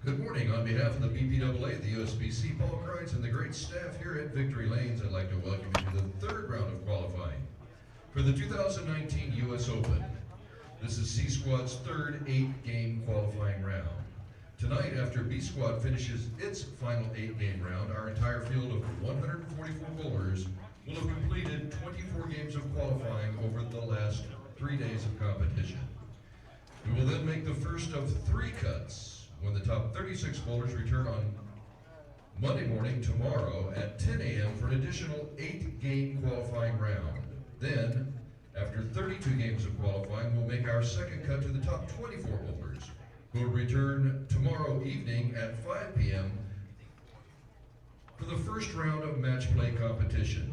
Good morning. On behalf of the BPAA, the USBC, Paul Kreitz, and the great staff here at Victory Lanes, I'd like to welcome you to the third round of qualifying for the 2019 US Open. This is C Squad's third 8-game qualifying round. Tonight, after B Squad finishes its final 8-game round, our entire field of 144 bowlers will have completed 24 games of qualifying over the last 3 days of competition. We will then make the first of 3 cuts when the top 36 bowlers return on Monday morning tomorrow at 10 a.m. for an additional 8-game qualifying round. Then, after 32 games of qualifying, we'll make our second cut to the top 24 bowlers, who will return tomorrow evening at 5 p.m. for the first round of match play competition.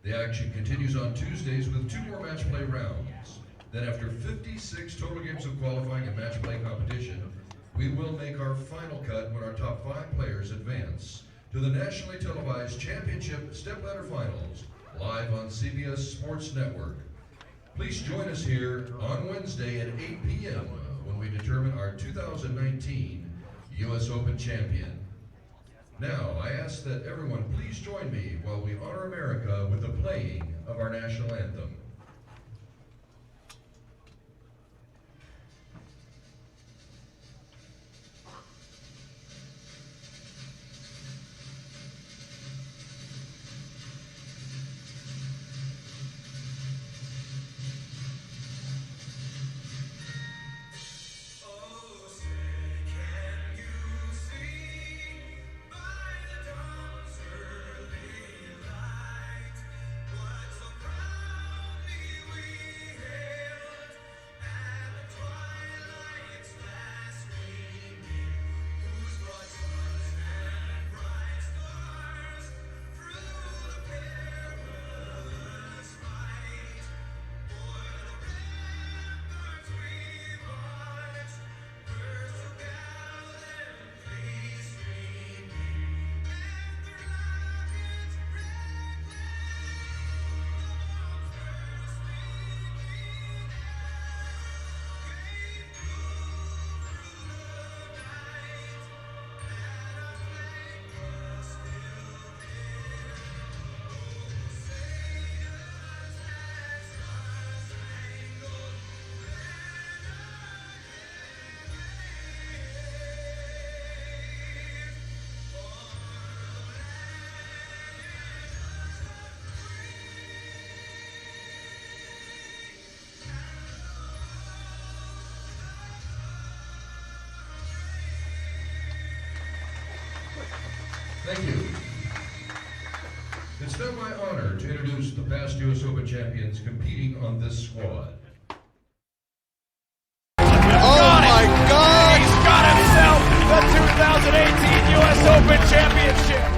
The action continues on Tuesdays with 2 more match play rounds. Then after 56 total games of qualifying and match play competition, we will make our final cut when our top 5 players advance to the nationally televised championship stepladder finals live on CBS Sports Network. Please join us here on Wednesday at 8 p.m. when we determine our 2019 US Open champion. Now, I ask that everyone please join me while we honor America with the playing of our national anthem. Thank you. It's now my honor to introduce the past US Open champions competing on this squad. Oh my God! He's got himself the 2018 US Open Championship!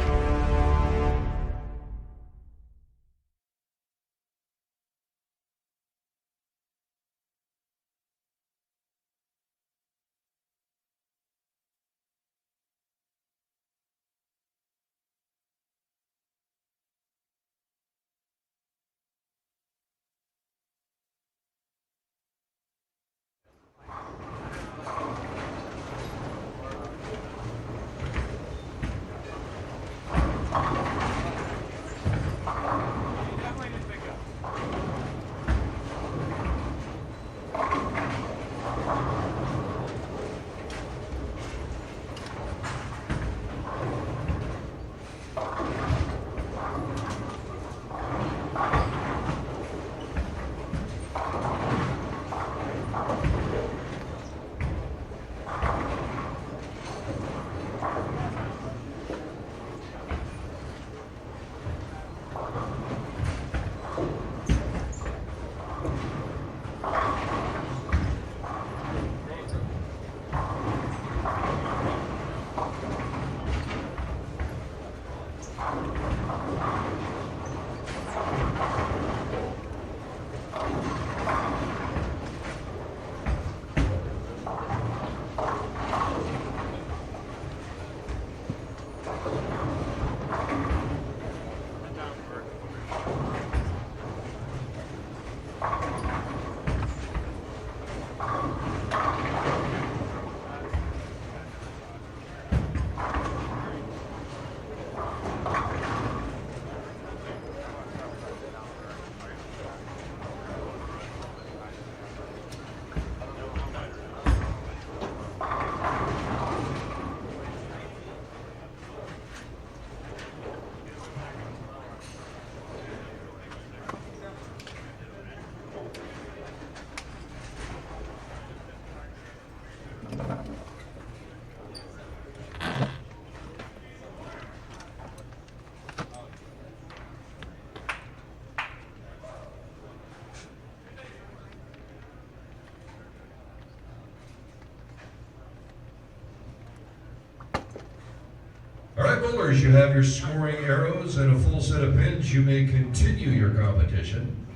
scorers, you have your scoring arrows and a full set of pins. You may continue your competition.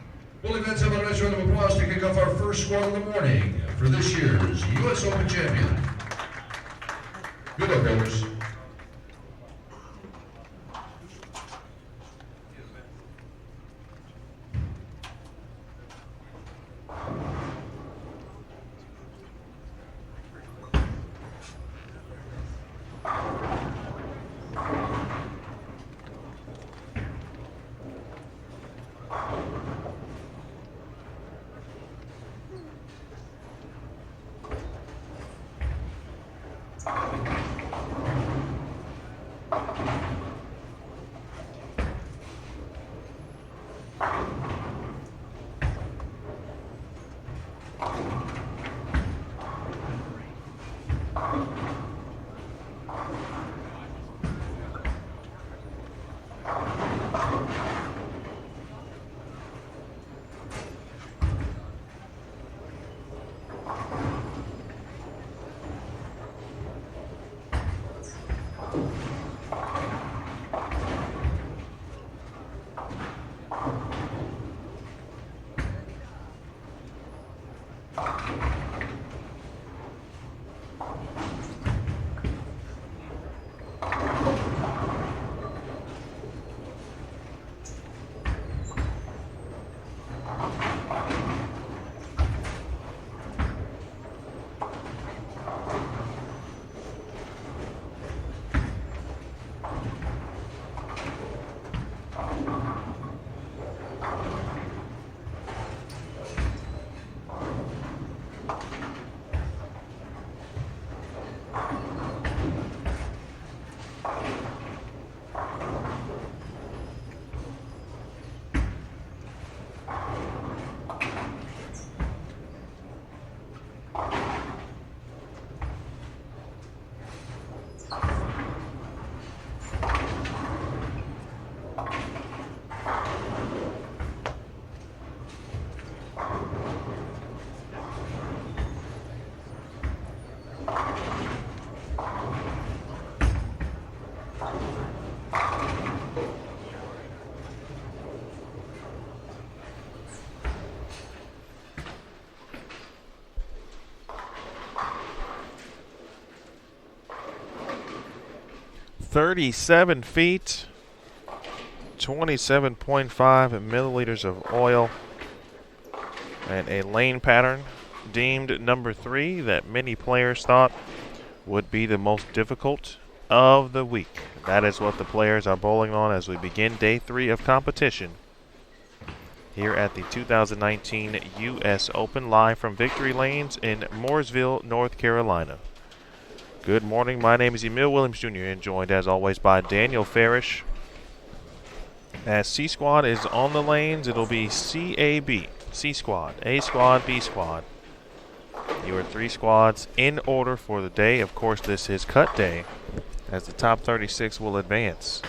Well, let's have a nice round of applause to kick off our first squad of the morning for this year's U.S. Open champion. Good luck, bowlers. "37 feet, 27.5 milliliters of oil, and a lane pattern deemed number 3 that many players thought would be the most difficult of the week. That is what the players are bowling on as we begin day 3 of competition here at the 2019 U.S. Open, live from Victory Lanes in Mooresville, North Carolina. Good morning. My name is Emil Williams Jr. and joined as always by Daniel Farish. As C Squad is on the lanes, it'll be CAB, C Squad, A Squad, B Squad. Your 3 squads in order for the day. Of course, this is cut day as the top 36 will advance.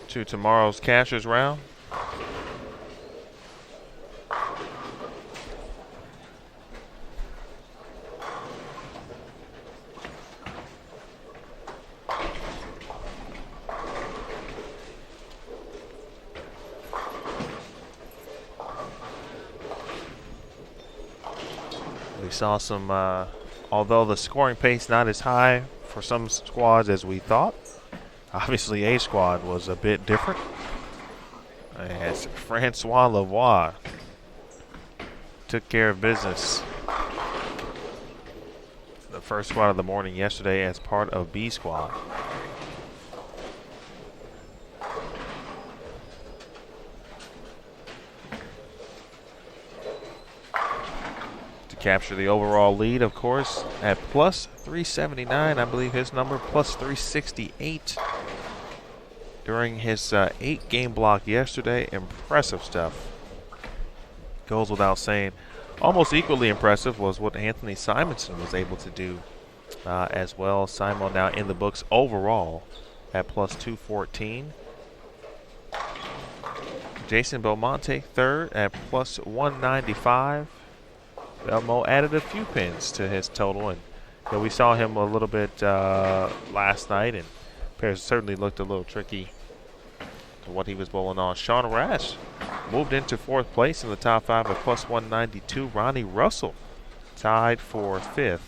To tomorrow's Cashers round. We saw some, although the scoring pace not as high for some squads as we thought. Obviously, A Squad was a bit different. As Francois Lavoie took care of business. The first squad of the morning yesterday as part of B Squad. To capture the overall lead, of course, at plus 379, I believe his number, plus 368 during his 8-game block yesterday. Impressive stuff. Goes without saying. Almost equally impressive was what Anthony Simonson was able to do as well. Simon now in the books overall at plus 214. Jason Belmonte third at plus 195. Belmo added a few pins to his total, and we saw him a little bit last night, and pairs certainly looked a little tricky to what he was bowling on. Sean Rash moved into fourth place in the top 5 at plus 192. Ronnie Russell tied for 5th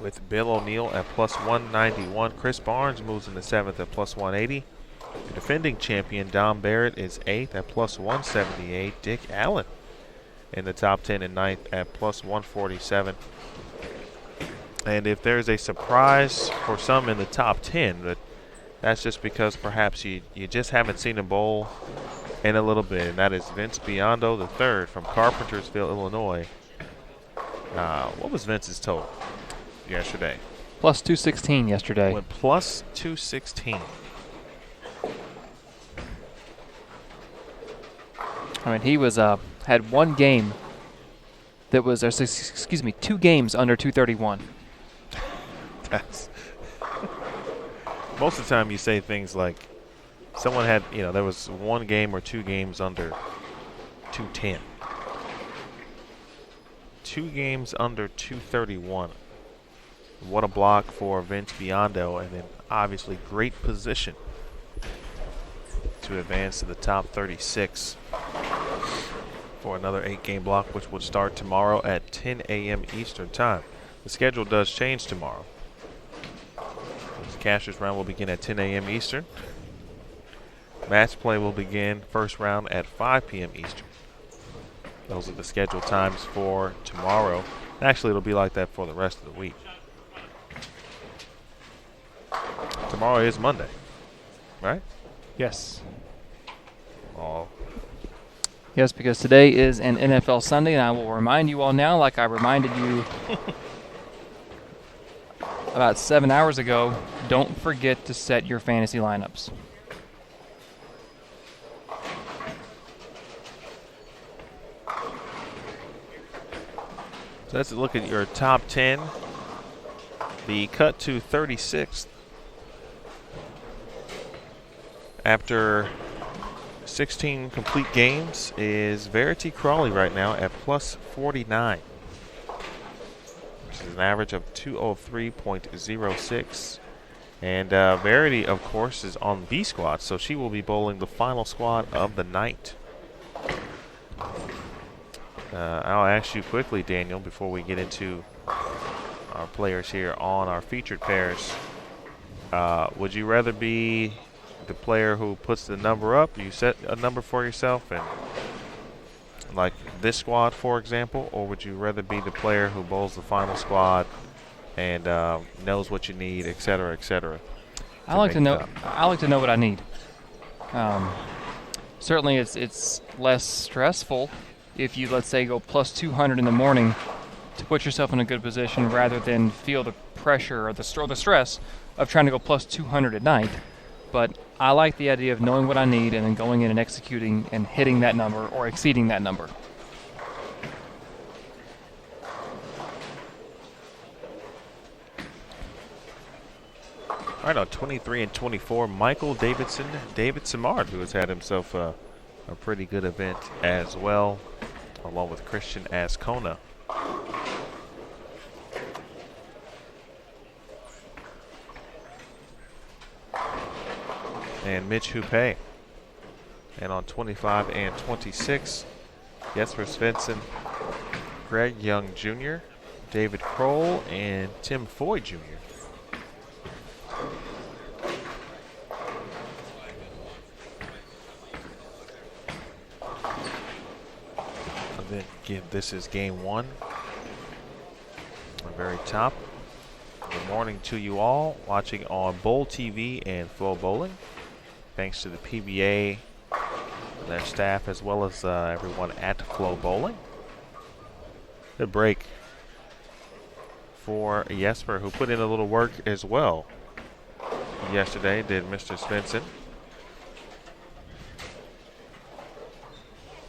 with Bill O'Neill at plus 191. Chris Barnes moves into 7th at plus 180. The defending champion Dom Barrett is 8th at plus 178. Dick Allen in the top 10 and 9th at plus 147. And if there's a surprise for some in the top 10, that's just because perhaps you just haven't seen him bowl in a little bit, and that is Vince Biondo III from Carpentersville, Illinois. What was Vince's total yesterday? Plus 216 yesterday. Went plus 216. I mean, he was had one game that was, excuse me, 2 games under 231. That's most of the time you say things like someone had, there was 1 game or 2 games under 210. 2 games under 231. What a block for Vince Biondo, and then obviously great position to advance to the top 36 for another 8-game block, which will start tomorrow at 10 a.m. Eastern Time. The schedule does change tomorrow. The Cashers round will begin at 10 a.m. Eastern. Match play will begin first round at 5 p.m. Eastern. Those are the scheduled times for tomorrow. Actually, it'll be like that for the rest of the week. Tomorrow is Monday, right? Yes. Oh. Yes, because today is an NFL Sunday, and I will remind you all now, like I reminded you about 7 hours ago, don't forget to set your fantasy lineups. So let's look at your top 10. The cut to 36th after 16 complete games is Verity Crawley right now at plus 49, which is an average of 203.06. And Verity, of course, is on B squad, so she will be bowling the final squad of the night. I'll ask you quickly, Daniel, before we get into our players here on our featured pairs. Would you rather be the player who puts the number up, you set a number for yourself, and like this squad, for example, or would you rather be the player who bowls the final squad and knows what you need, et cetera, et cetera? I like to know what I need. Certainly, it's less stressful if you, let's say, go plus 200 in the morning to put yourself in a good position rather than feel the pressure or the stress of trying to go plus 200 at night. But I like the idea of knowing what I need and then going in and executing and hitting that number or exceeding that number. All right, on 23 and 24, Michael David Simard, who has had himself a pretty good event as well, along with Christian Ascona. And Mitch Hupé. And on 25 and 26, Jesper Svensson, Greg Young Jr., David Kroll, and Tim Foy Jr. And then this is game 1. The very top. Good morning to you all watching on Bowl TV and Flow Bowling. Thanks to the PBA, their staff, as well as everyone at Flow Bowling. Good break for Jesper, who put in a little work as well. Yesterday did Mr. Svensson.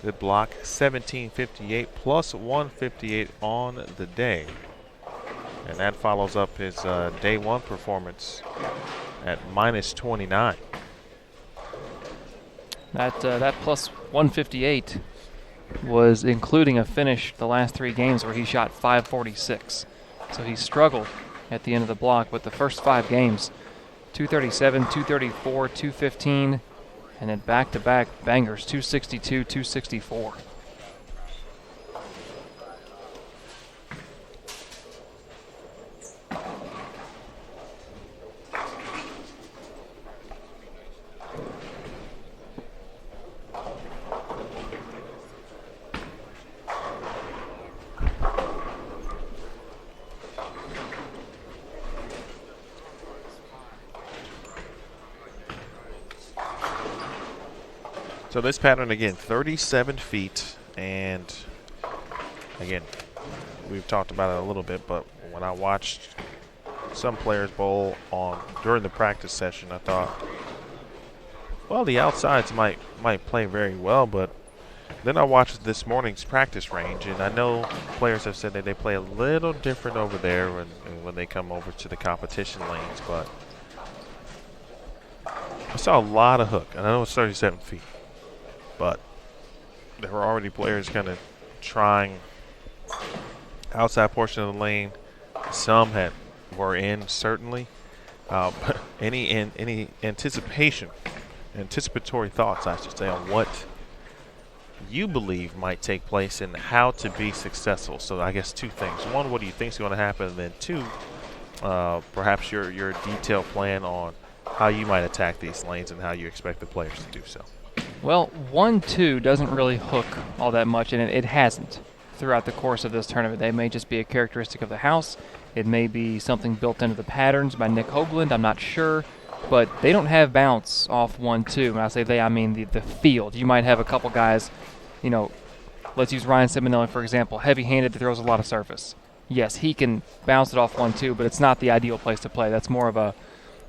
Good block, 1758 plus 158 on the day. And that follows up his day 1 performance at minus 29. That plus 158 was including a finish the last 3 games where he shot 546. So he struggled at the end of the block, but the first 5 games, 237, 234, 215, and then back-to-back bangers, 262, 264. So this pattern, again, 37 feet, and again, we've talked about it a little bit, but when I watched some players bowl during the practice session, I thought, well, the outsides might play very well, but then I watched this morning's practice range, and I know players have said that they play a little different over there when they come over to the competition lanes, but I saw a lot of hook, and I know it's 37 feet. But there were already players kind of trying outside portion of the lane. Some were in, certainly. But any anticipatory thoughts, I should say, on what you believe might take place and how to be successful. So I guess 2 things. 1, what do you think is going to happen? And then 2, perhaps your detailed plan on how you might attack these lanes and how you expect the players to do so. Well, 1-2 doesn't really hook all that much, and it hasn't throughout the course of this tournament. They may just be a characteristic of the house. It may be something built into the patterns by Nick Hoagland. I'm not sure. But they don't have bounce off 1-2. When I say they, I mean the field. You might have a couple guys, let's use Ryan Simonelli, for example, heavy-handed that throws a lot of surface. Yes, he can bounce it off 1-2, but it's not the ideal place to play. That's more of a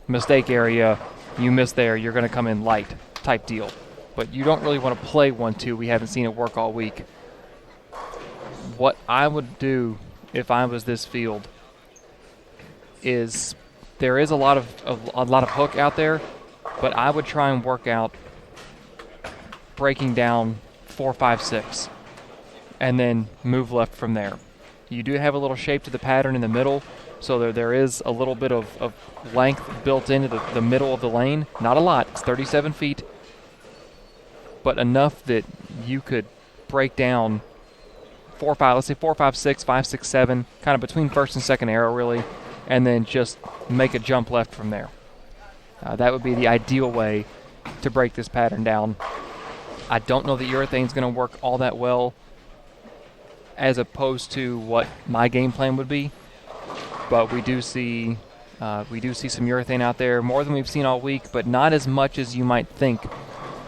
mistake area. You miss there, you're going to come in light type deal. But you don't really want to play 1-2. We haven't seen it work all week. What I would do if I was this field is there is a lot of hook out there, but I would try and work out breaking down 4, 5, 6, and then move left from there. You do have a little shape to the pattern in the middle, so there is a little bit of length built into the middle of the lane. Not a lot. It's 37 feet. But enough that you could break down 4, 5, let's say 4, 5, 6, 5, 6, 7, kind of between first and second arrow, really, and then just make a jump left from there. That would be the ideal way to break this pattern down. I don't know that urethane's going to work all that well as opposed to what my game plan would be, but we do see some urethane out there, more than we've seen all week, but not as much as you might think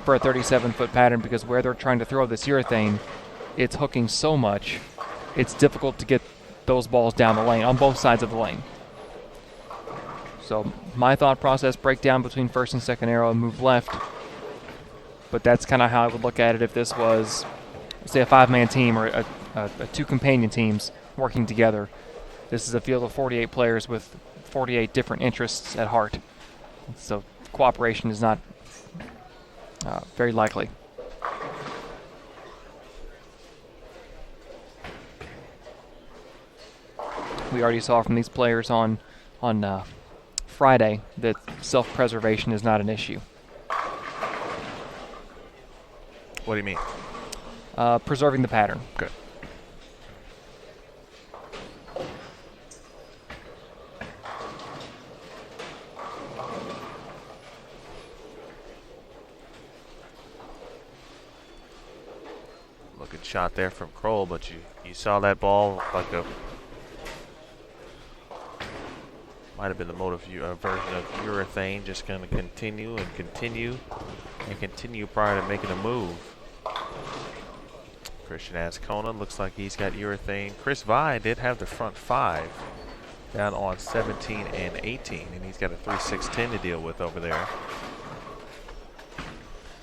for a 37-foot pattern, because where they're trying to throw this urethane, it's hooking so much, it's difficult to get those balls down the lane on both sides of the lane. So my thought process, break down between first and second arrow and move left. But that's kind of how I would look at it if this was, say, a 5-man team or a 2 companion teams working together. This is a field of 48 players with 48 different interests at heart. So cooperation is not very likely. We already saw from these players on Friday that self-preservation is not an issue. What do you mean? Preserving the pattern. Good. Good shot there from Kroll, but you saw that ball like might have been the version of urethane, just going to continue prior to making a move. Christian Ascona looks like he's got urethane. Chris Vi did have the front 5 down on 17 and 18, and he's got a 3-6-10 to deal with over there.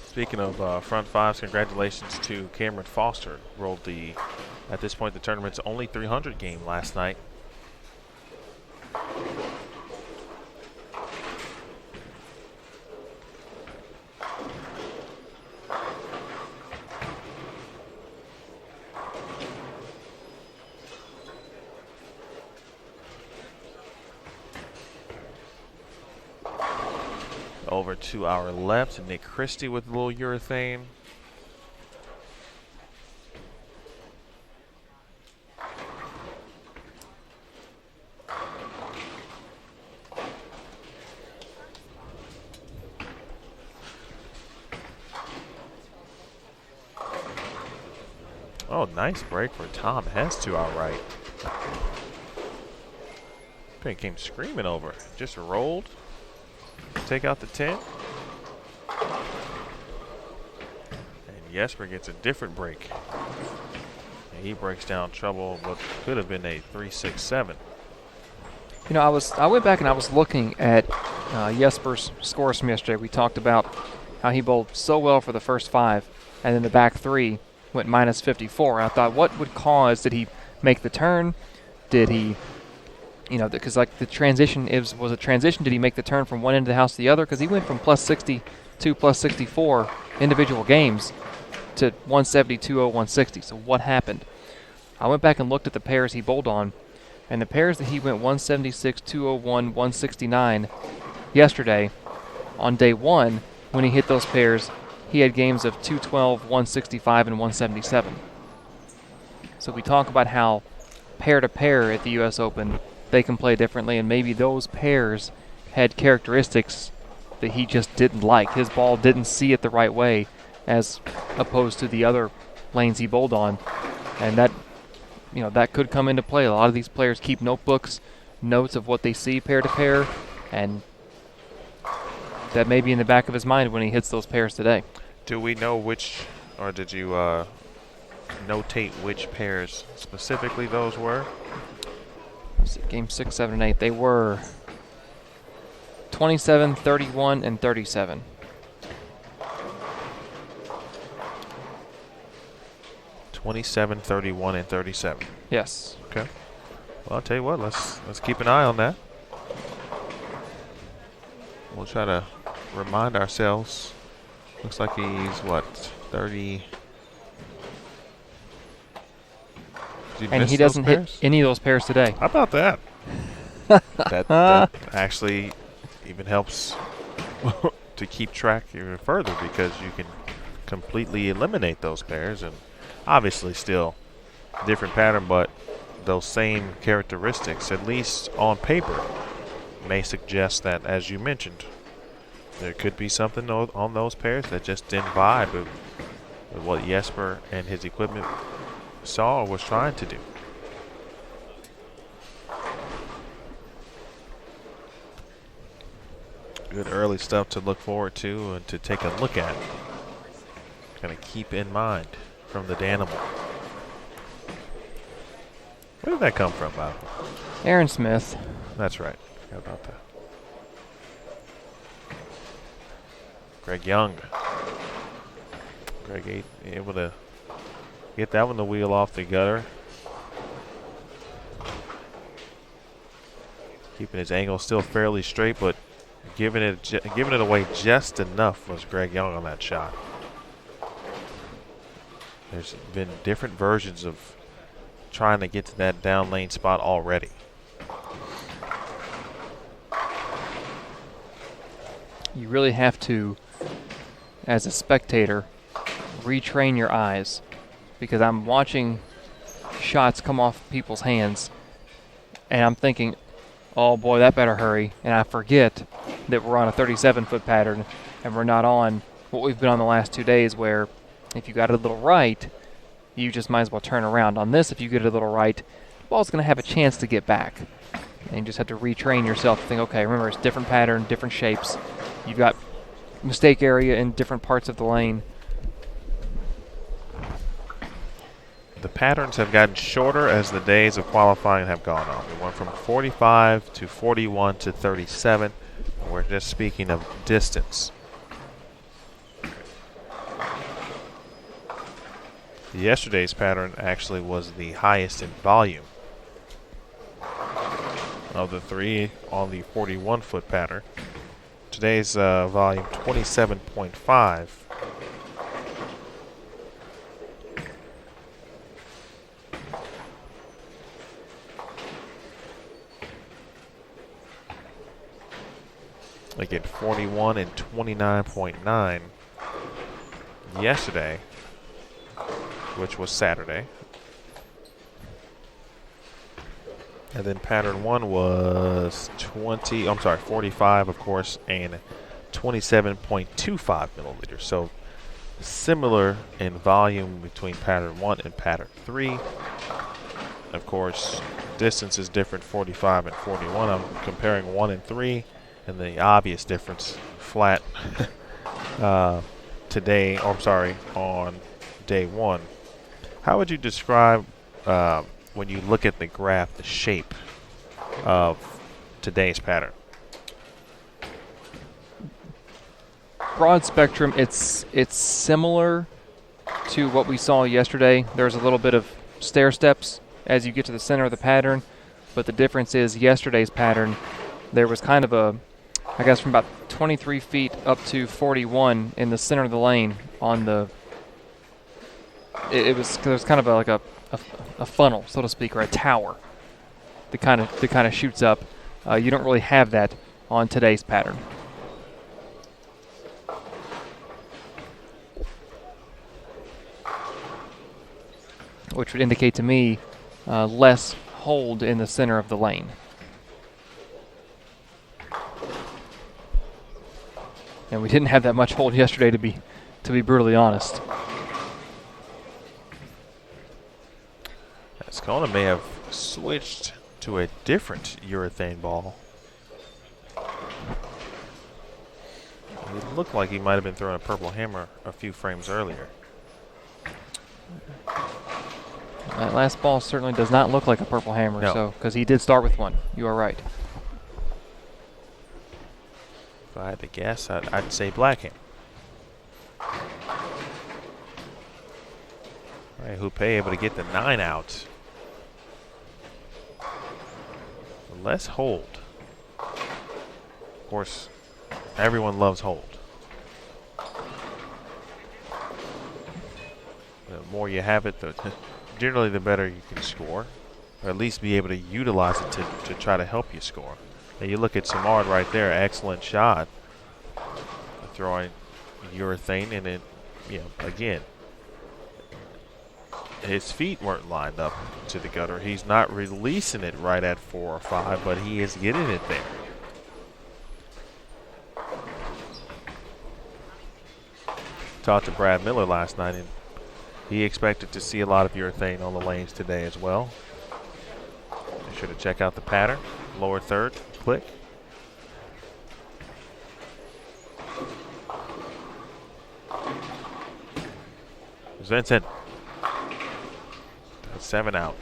Speaking of front 5s, congratulations to Cameron Foster. Rolled at this point, the tournament's only 300 game last night. Over 2 hour left. Nick Christie with a little urethane. Oh, nice break for Tom Hess to our right. Pin came screaming over. Just rolled. Take out the 10. And Jesper gets a different break. And he breaks down trouble what could have been a 3-6-7. You know, I went back and I was looking at Jesper's scores from yesterday. We talked about how he bowled so well for the first 5, and then the back 3 went minus 54. And I thought, what would cause? Did he make the turn? Did he, you know, because like the transition was a transition. Did he make the turn from one end of the house to the other? Because he went from plus 60 to plus 64 individual games to 170, 2-0, 160. So what happened? I went back and looked at the pairs he bowled on, and the pairs that he went 176, 201, 169 yesterday, on day 1, when he hit those pairs, he had games of 212, 165, and 177. So we talk about how pair-to-pair at the U.S. Open, they can play differently, and maybe those pairs had characteristics that he just didn't like. His ball didn't see it the right way as opposed to the other lanes he bowled on. And that, you know, that could come into play. A lot of these players keep notebooks, notes of what they see pair-to-pair, and that may be in the back of his mind when he hits those pairs today. Do we know which, or did you notate which pairs specifically those were? Let's see, game 6, 7, and 8. They were 27, 31, and 37. (27, 31, and 37). Yes. Okay. Well, I'll tell you what. Let's keep an eye on that. We'll try to remind ourselves. Looks like he's what, 30. And he doesn't hit any of those pairs today. How about that? that actually even helps to keep track even further, because you can completely eliminate those pairs, and obviously still different pattern, but those same characteristics, at least on paper, may suggest that, as you mentioned, there could be something on those pairs that just didn't vibe with what Jesper and his equipment saw or was trying to do. Good early stuff to look forward to and to take a look at. Kind of keep in mind from the Danimal. Where did that come from, Bob? Aaron Smith. That's right. Forgot about that. Greg Young. Greg able to get that one the wheel off the gutter. Keeping his angle still fairly straight, but giving it away just enough was Greg Young on that shot. There's been different versions of trying to get to that down lane spot already. You really have to, as a spectator, retrain your eyes, because I'm watching shots come off people's hands and I'm thinking, oh boy, that better hurry, and I forget that we're on a 37-foot pattern and we're not on what we've been on the last 2 days, where if you got it a little right, you just might as well turn around. On this, if you get it a little right, the ball's going to have a chance to get back, and you just have to retrain yourself to think, okay, remember, it's different pattern, different shapes. You've got mistake area in different parts of the lane. The patterns have gotten shorter as the days of qualifying have gone on. We went from 45 to 41 to 37. We're just speaking of distance. Yesterday's pattern actually was the highest in volume of the three on the 41-foot pattern. Today's volume 27.5. Again, 41 and 29.9 yesterday, which was Saturday. And then pattern 1 was 45, of course, and 27.25 milliliters. So similar in volume between pattern 1 and pattern 3. Of course, distance is different, 45 and 41. I'm comparing 1 and 3, and the obvious difference, flat today, or I'm sorry, on day 1. How would you describe, when you look at the graph, the shape of today's pattern? Broad spectrum, it's similar to what we saw yesterday. There's a little bit of stair steps as you get to the center of the pattern, but the difference is yesterday's pattern, there was kind of a, I guess from about 23 feet up to 41 in the center of the lane on the, it was kind of like a funnel, so to speak, or a tower that kind of shoots up. You don't really have that on today's pattern. Which would indicate to me less hold in the center of the lane. And we didn't have that much hold yesterday, to be brutally honest. Ascona may have switched to a different urethane ball. It looked like he might have been throwing a purple hammer a few frames earlier. That last ball certainly does not look like a purple hammer, No. so because he did start with one. You are right. If I had to guess, I'd say black hammer. All right, Houpe able to get the 9 out. Less hold. Of course, everyone loves hold. The more you have it, generally the better you can score, or at least be able to utilize it to try to help you score. Now you look at Samard right there, excellent shot. Throwing urethane, and it, again, his feet weren't lined up to the gutter. He's not releasing it right at 4 or 5, but he is getting it there. Talked to Brad Miller last night, and he expected to see a lot of urethane on the lanes today as well. Be sure to check out the pattern. Lower third, click. Vincent. 7 out.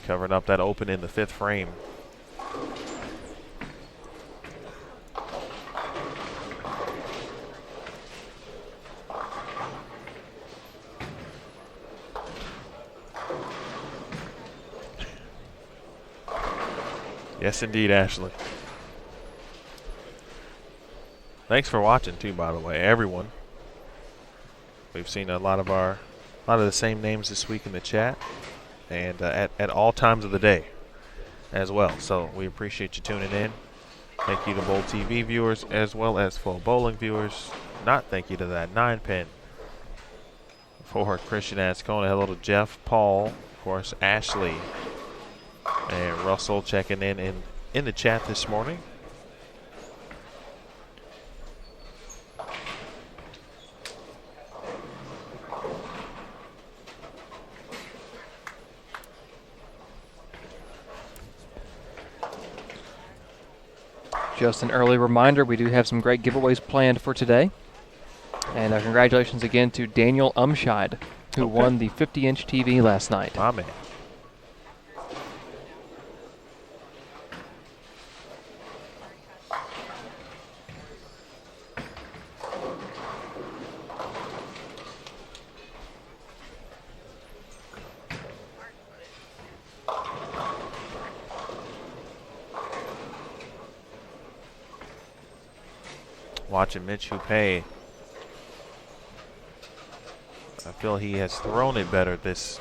Covering up that open in the 5th frame. Yes, indeed, Ashley. Thanks for watching, too, by the way, everyone. We've seen a lot of the same names this week in the chat, and at all times of the day as well. So we appreciate you tuning in. Thank you to Bowl TV viewers as well as Full Bowling viewers. Not thank you to that 9-pin for Christian Ascona. Hello to Jeff, Paul, of course, Ashley, and Russell checking in the chat this morning. Just an early reminder, we do have some great giveaways planned for today. And congratulations again to Daniel Umscheid, who won the 50-inch TV last night. My man. Watching Mitch Houpe, I feel he has thrown it better this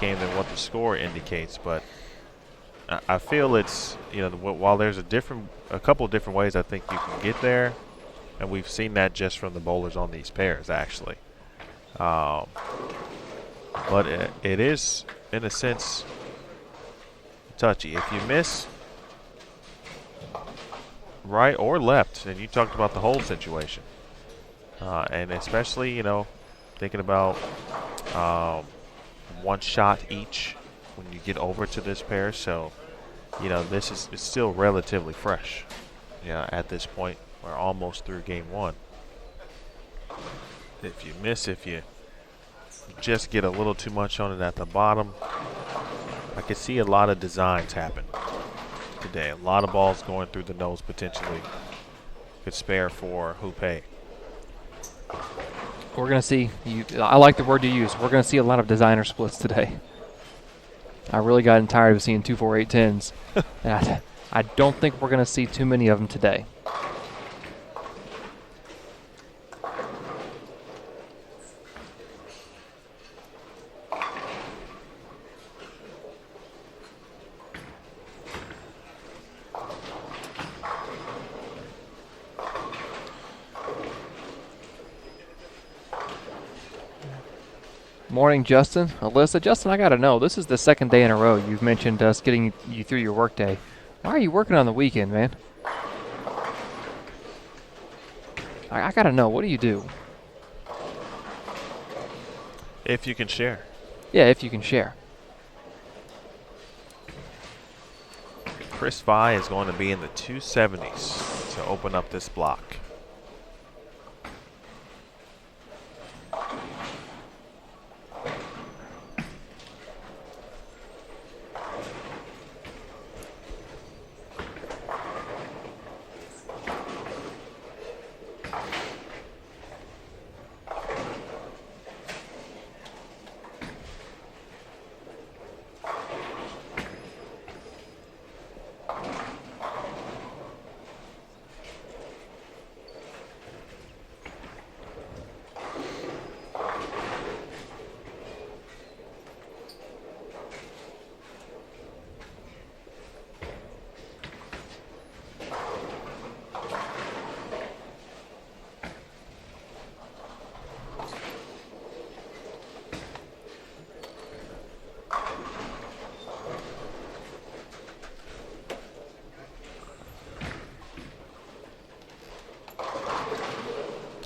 game than what the score indicates, but I feel it's, while there's a couple of different ways I think you can get there, and we've seen that just from the bowlers on these pairs actually. But it is, in a sense, touchy. If you miss right or left, and you talked about the hold situation, and especially, thinking about one shot each when you get over to this pair. So, this is still relatively fresh. At this point, we're almost through game one. If you miss, if you just get a little too much on it at the bottom, I could see a lot of designs happen today. A lot of balls going through the nose potentially could spare for Hoope. We're going to see, I like the word you use, we're going to see a lot of designer splits today. I really gotten tired of seeing 2, 4, 8, 10s. And I don't think we're going to see too many of them today. Morning, Justin. Alyssa. Justin, I got to know, this is the second day in a row you've mentioned us getting you through your work day. Why are you working on the weekend, man? I got to know, what do you do? If you can share. Yeah, if you can share. Chris Vi is going to be in the 270s to open up this block.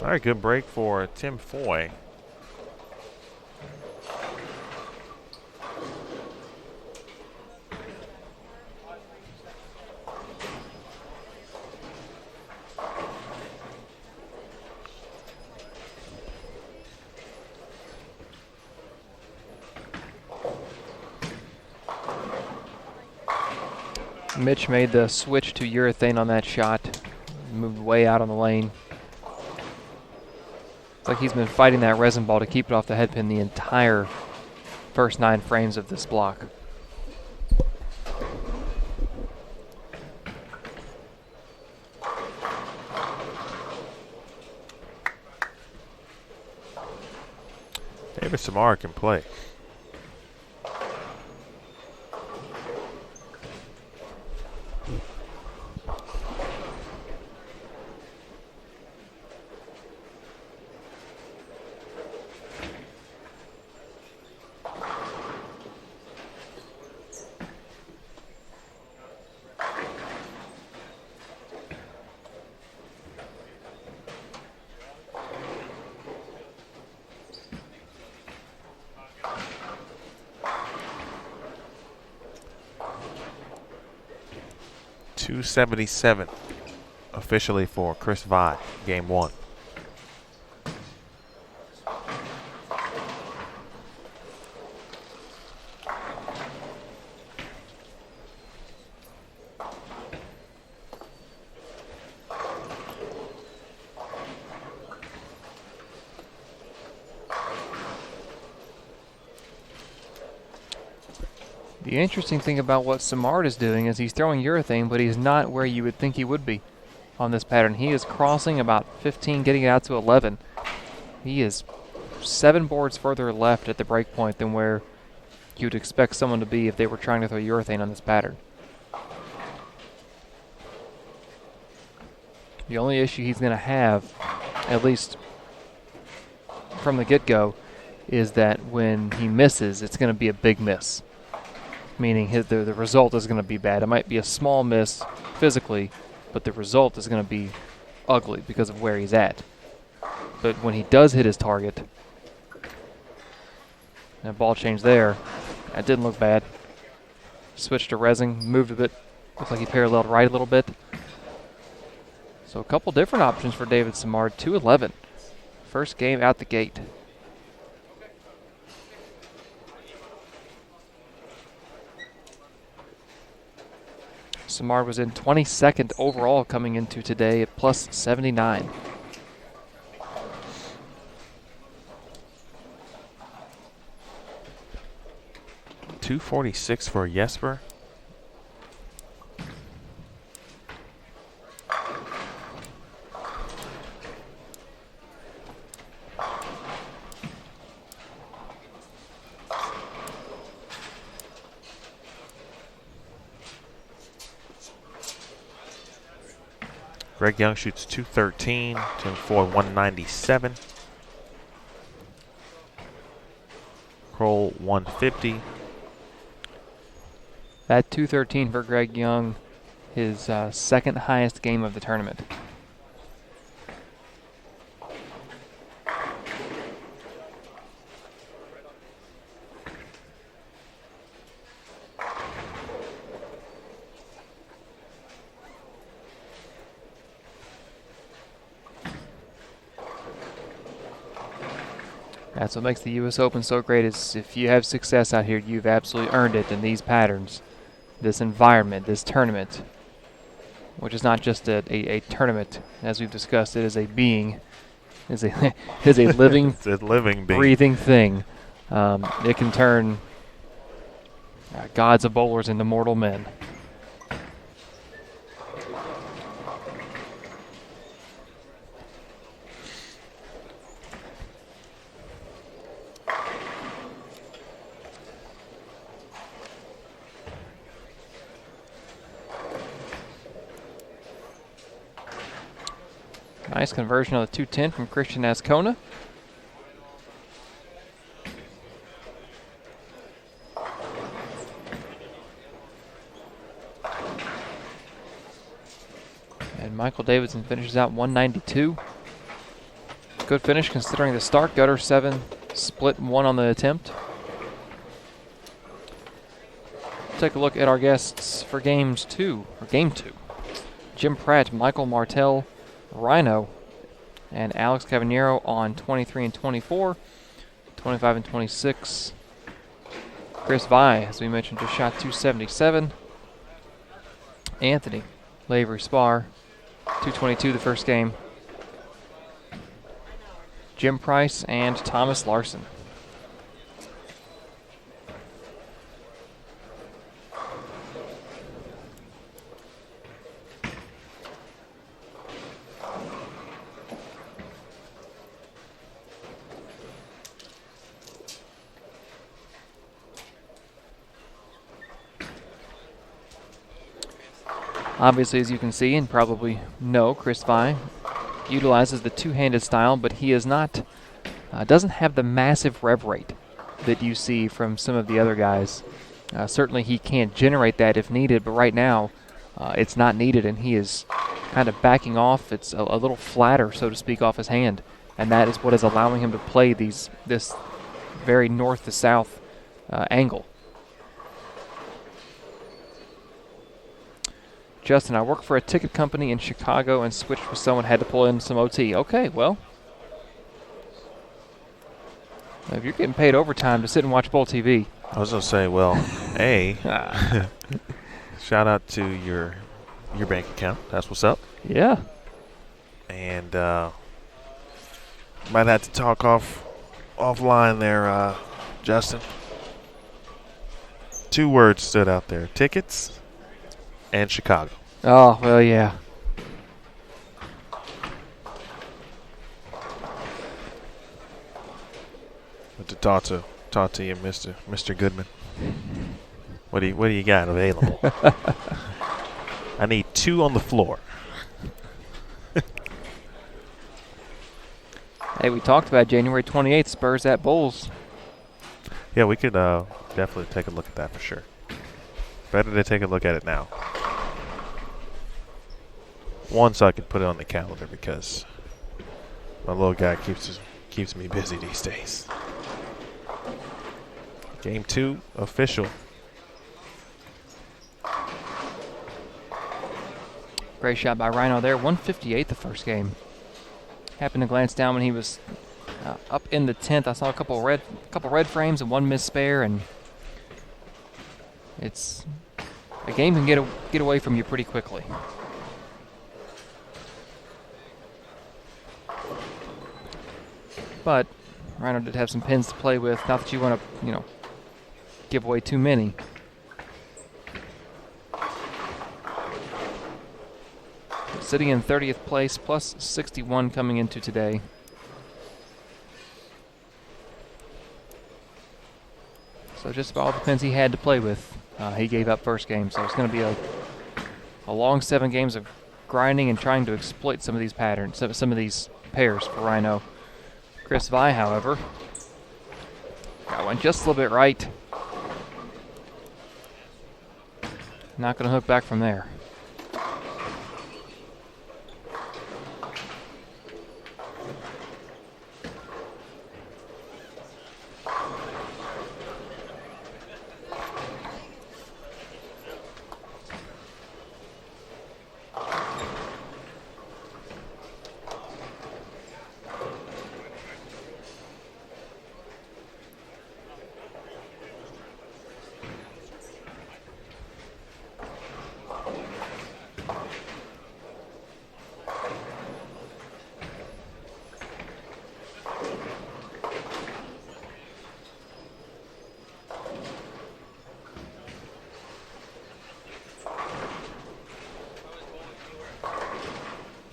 All right, good break for Tim Foy. Mitch made the switch to urethane on that shot. Moved way out on the lane. It's like he's been fighting that resin ball to keep it off the head pin the entire first 9 frames of this block. David Samara can play. .277 officially for Chris Vi, game 1. The interesting thing about what Samard is doing is he's throwing urethane, but he's not where you would think he would be on this pattern. He is crossing about 15, getting it out to 11. He is 7 boards further left at the break point than where you'd expect someone to be if they were trying to throw urethane on this pattern. The only issue he's going to have, at least from the get-go, is that when he misses, it's going to be a big miss. Meaning the result is going to be bad. It might be a small miss physically, but the result is going to be ugly because of where he's at. But when he does hit his target, that ball change there, that didn't look bad. Switched to Resing, moved a bit. Looks like he paralleled right a little bit. So a couple different options for David Simard. 2-11. First game out the gate. Simard was in 22nd overall coming into today at plus 79. .246 for Jesper. Greg Young shoots .213, Tim Ford .197. Kroll .150. That .213 for Greg Young, his second highest game of the tournament. That's what makes the U.S. Open so great, is if you have success out here, you've absolutely earned it in these patterns, this environment, this tournament, which is not just a tournament, as we've discussed. It is a being. It is a living, It's a living being. breathing thing. It can turn gods of bowlers into mortal men. Nice conversion on the 210 from Christian Ascona. And Michael Davidson finishes out 192. Good finish considering the start. Gutter 7, split 1 on the attempt. Take a look at our guests for game 2. Jim Pratt, Michael Martell, Rhino, and Alex Cavaniero on 23 and 24, 25 and 26. Chris Vi, as we mentioned, just shot 277. Anthony Lavery Spar, 222 the first game. Jim Price and Thomas Larson. Obviously, as you can see and probably know, Chris Vi utilizes the two-handed style, but he is not, doesn't have the massive rev rate that you see from some of the other guys. Certainly he can generate that if needed, but right now it's not needed, and he is kind of backing off. It's a little flatter, so to speak, off his hand, and that is what is allowing him to play this very north to south angle. Justin, I work for a ticket company in Chicago and switched with someone, had to pull in some OT. Okay, well, if you're getting paid overtime to sit and watch Bowl TV. I was going to say, well, shout out to your bank account. That's what's up. Yeah. And might have to talk offline there, Justin. 2 words stood out there: tickets and Chicago. Oh, well, yeah. But to talk to you, Mr. Goodman. What do you got available? I need 2 on the floor. Hey, we talked about January 28th, Spurs at Bulls. Yeah, we could definitely take a look at that for sure. Better to take a look at it now. One, so I could put it on the calendar because my little guy keeps me busy these days. Game 2 official. Great shot by Rhino there. 158 the first game. Happened to glance down when he was up in the 10th. I saw a couple red frames and one missed spare, and it's a game can get away from you pretty quickly. But Rhino did have some pins to play with. Not that you want to, give away too many. Sitting in 30th place, plus 61 coming into today. So just about all the pins he had to play with, he gave up first game. So it's going to be a long 7 games of grinding and trying to exploit some of these patterns, some of these pairs for Rhino. Chris Vi, however, got one just a little bit right. Not going to hook back from there.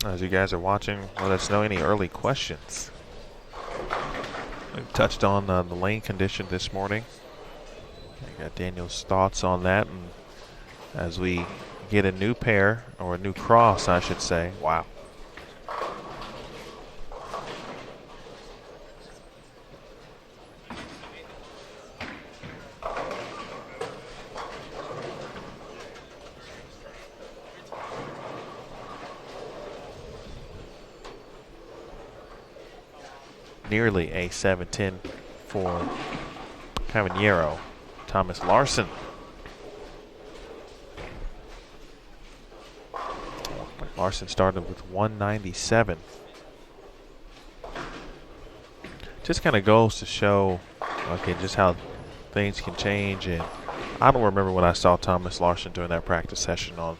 As you guys are watching, let us know any early questions. We touched on the lane condition this morning. I got Daniel's thoughts on that, and as we get a new pair, or a new cross, I should say. Wow. Nearly a 7-10 for Cavanero. Thomas Larson. Larson started with 197. Just kind of goes to show, okay, just how things can change. And I don't remember when I saw Thomas Larson during that practice session on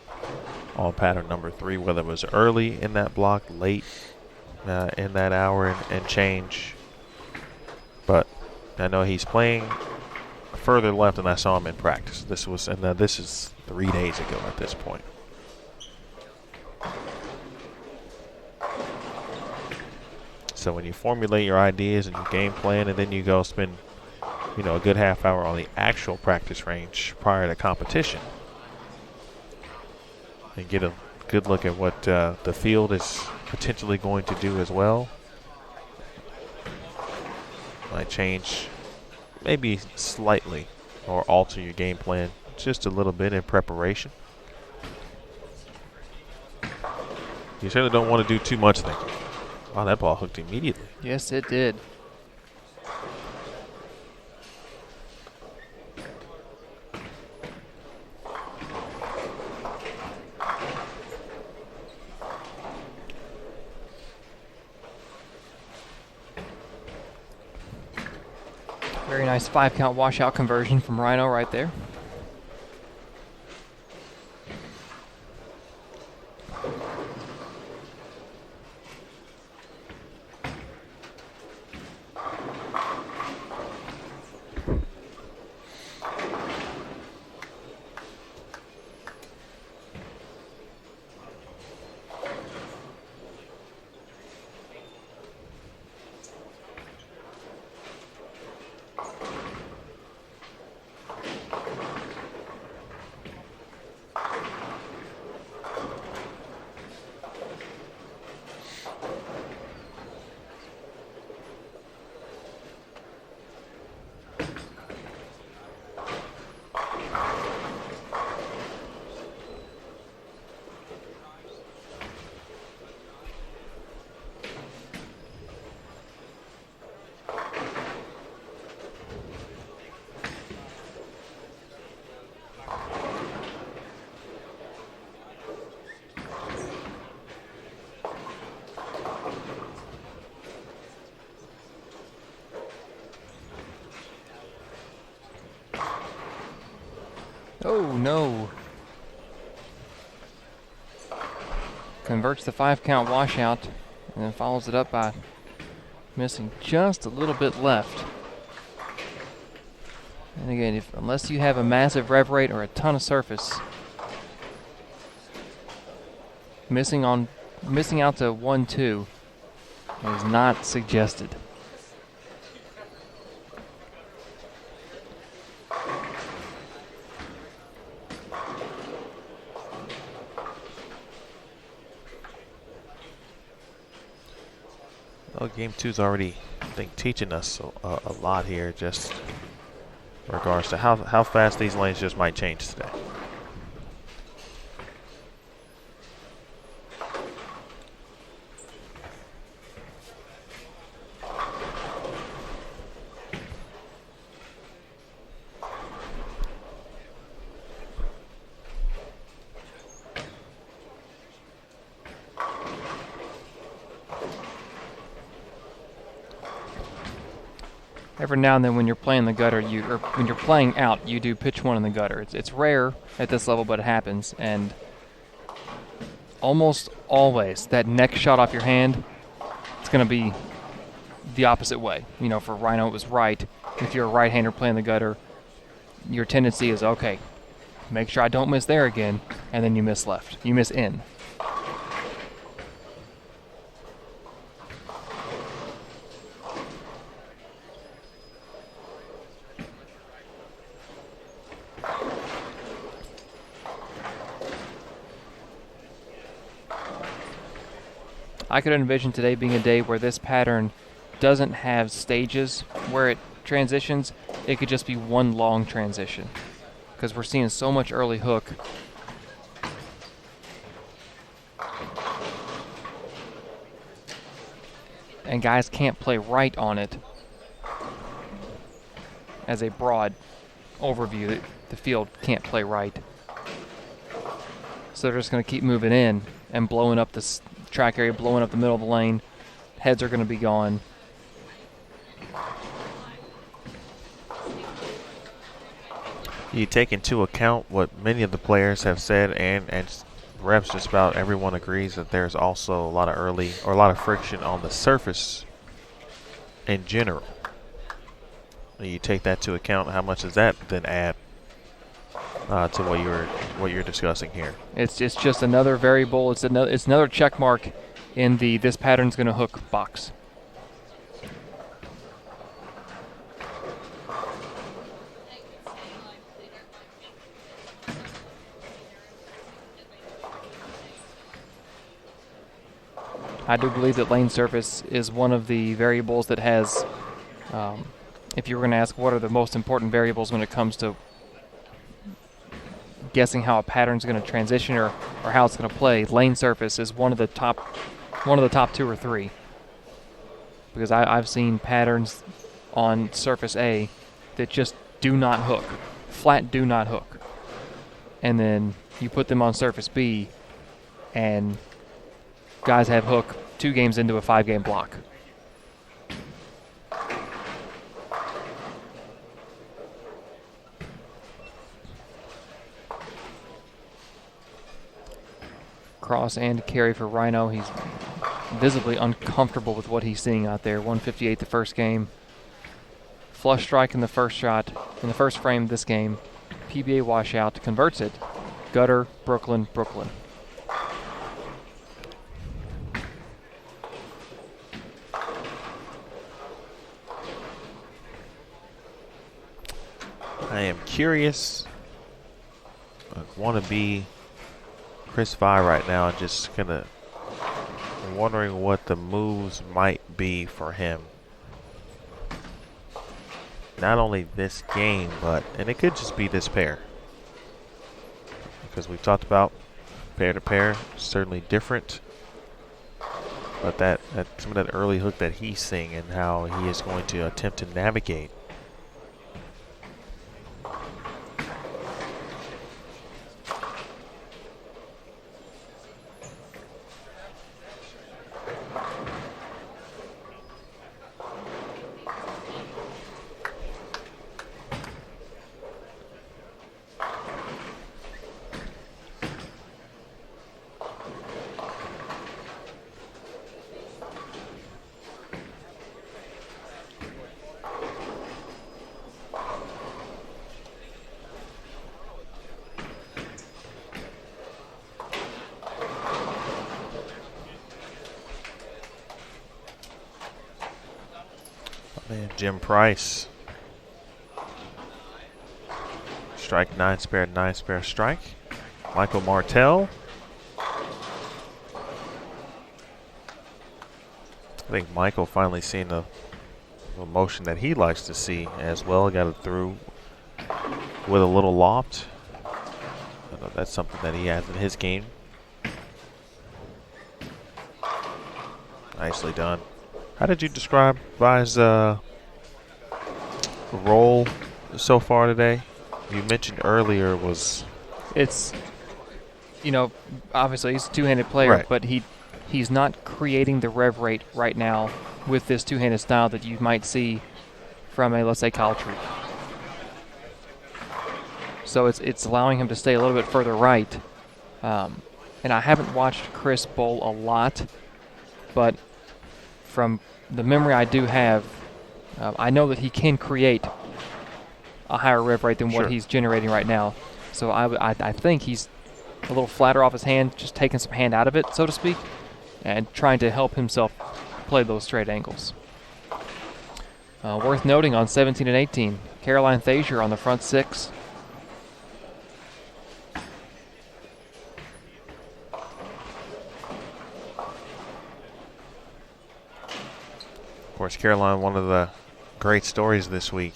pattern number 3, whether it was early in that block, late in that hour and change. But I know he's playing further left than I saw him in practice. This is 3 days ago at this point. So when you formulate your ideas and your game plan, and then you go spend, a good half hour on the actual practice range prior to competition, and get a good look at what the field is potentially going to do as well. Might change maybe slightly or alter your game plan just a little bit in preparation. You certainly don't want to do too much thinking. Wow, that ball hooked immediately. Yes, it did. Very nice 5-count washout conversion from Rhino right there. Oh, no. Converts the 5-count washout and then follows it up by missing just a little bit left. And again, unless you have a massive rev rate or a ton of surface, missing out to 1-2 is not suggested. Well, game 2's already, I think, teaching us a lot here, just in regards to how fast these lanes just might change today. Every now and then when you're playing the gutter, or when you're playing out, you do pitch one in the gutter. It's rare at this level, but it happens. And almost always, that next shot off your hand, it's going to be the opposite way. You know, for Rhino, it was right. If you're a right-hander playing the gutter, your tendency is, okay, make sure I don't miss there again, and then you miss left. You miss in. I could envision today being a day where this pattern doesn't have stages where it transitions. It could just be one long transition because we're seeing so much early hook. And guys can't play right on it. As a broad overview, the field can't play right. So they're just going to keep moving in and blowing up this track area, blowing up the middle of the lane. Heads are going to be gone. You take into account what many of the players have said, and reps, just about everyone agrees that there's also a lot of friction on the surface in general. You take that to account. How much does that then add to what you're discussing here? It's just another variable. It's another check mark in the this pattern's going to hook box. I do believe that lane surface is one of the variables that has, if you were going to ask what are the most important variables when it comes to guessing how a pattern's going to transition or how it's going to play, lane surface is one of the top 2 or 3. Because I've seen patterns on surface A that just do not hook, flat do not hook. And then you put them on surface B and guys have hook 2 games into a 5-game block. Cross and carry for Rhino. He's visibly uncomfortable with what he's seeing out there. 158 the first game. Flush strike in the first shot, in the first frame this game. PBA washout, converts it. Gutter, Brooklyn, Brooklyn. I am curious. I want to be Chris Vi right now, and just kind of wondering what the moves might be for him. Not only this game, and it could just be this pair. Because we've talked about pair to pair, certainly different. But that some of that early hook that he's seeing and how he is going to attempt to navigate. Jim Price. Strike, 9 spare, 9 spare strike. Michael Martell. I think Michael finally seen the motion that he likes to see as well. Got it through with a little loft. I know that's something that he has in his game. Nicely done. How did you describe Vi's role so far today? You mentioned earlier was... It's, you know, obviously he's a two-handed player, Right. but he's not creating the rev rate right now with this two-handed style that you might see from a, let's say, Kyle Troop. So it's allowing him to stay a little bit further right. And I haven't watched Chris bowl a lot, but from the memory I do have, I know that he can create a higher rev rate than Sure. what he's generating right now. So I think he's a little flatter off his hand, just taking some hand out of it, so to speak, and trying to help himself play those straight angles. Worth noting on 17 and 18, Caroline Thazier on the front 6. Of course, Caroline, one of the great stories this week.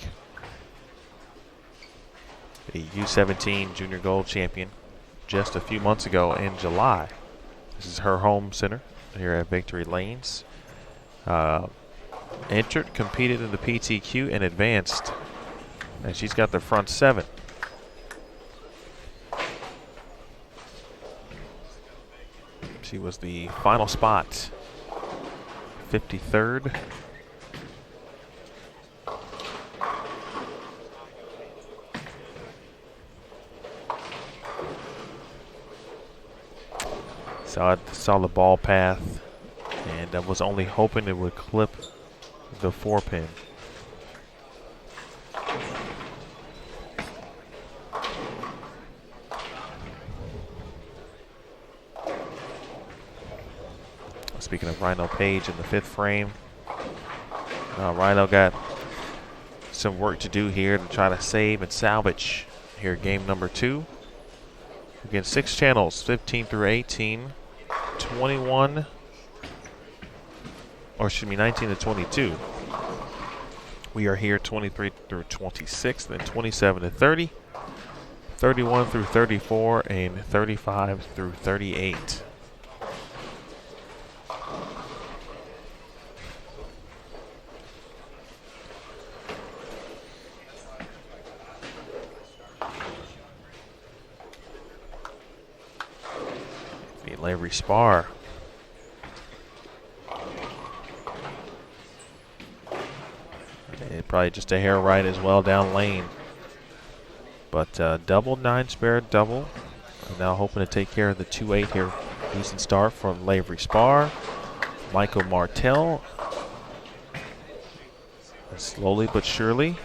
The U17 Junior Gold Champion just a few months ago in July. This is her home center here at Victory Lanes. Entered, competed in the PTQ, and advanced. And she's got the front 7. She was the final spot, 53rd. Saw the ball path, and I was only hoping it would clip the 4-pin. Speaking of Rhino Page in the 5th frame, Rhino got some work to do here to try to save and salvage here game number 2. Again, 6 channels, 15 through 18, 21, or excuse me, 19 to 22. We are here 23 through 26, then 27 to 30, 31 through 34, and 35 through 38. Lavery Spar. And probably just a hair right as well down lane. But double 9 spare double. I'm now hoping to take care of the 2-8 here. Decent start from Lavery Spar. Michael Martell. And slowly but surely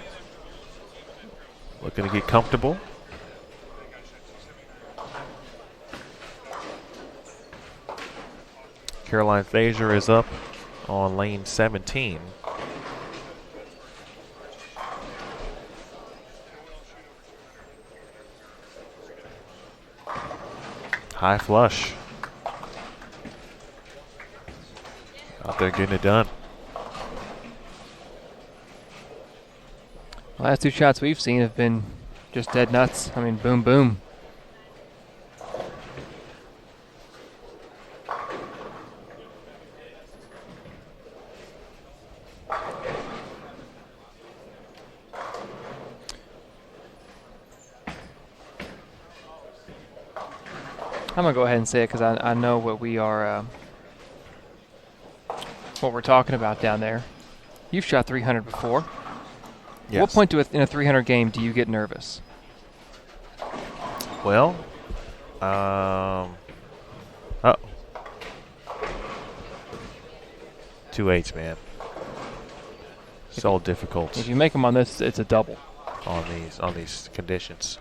looking to get comfortable. Caroline Thazier is up on lane 17. High flush. Out there getting it done. Last 2 shots we've seen have been just dead nuts. I mean, boom, boom. I'm gonna go ahead and say it because I know what we are, what we're talking about down there. You've shot 300 before. Yes. What point in a 300 game do you get nervous? Well, 2-8s, man. So difficult If you make them on this, it's a double. on these conditions.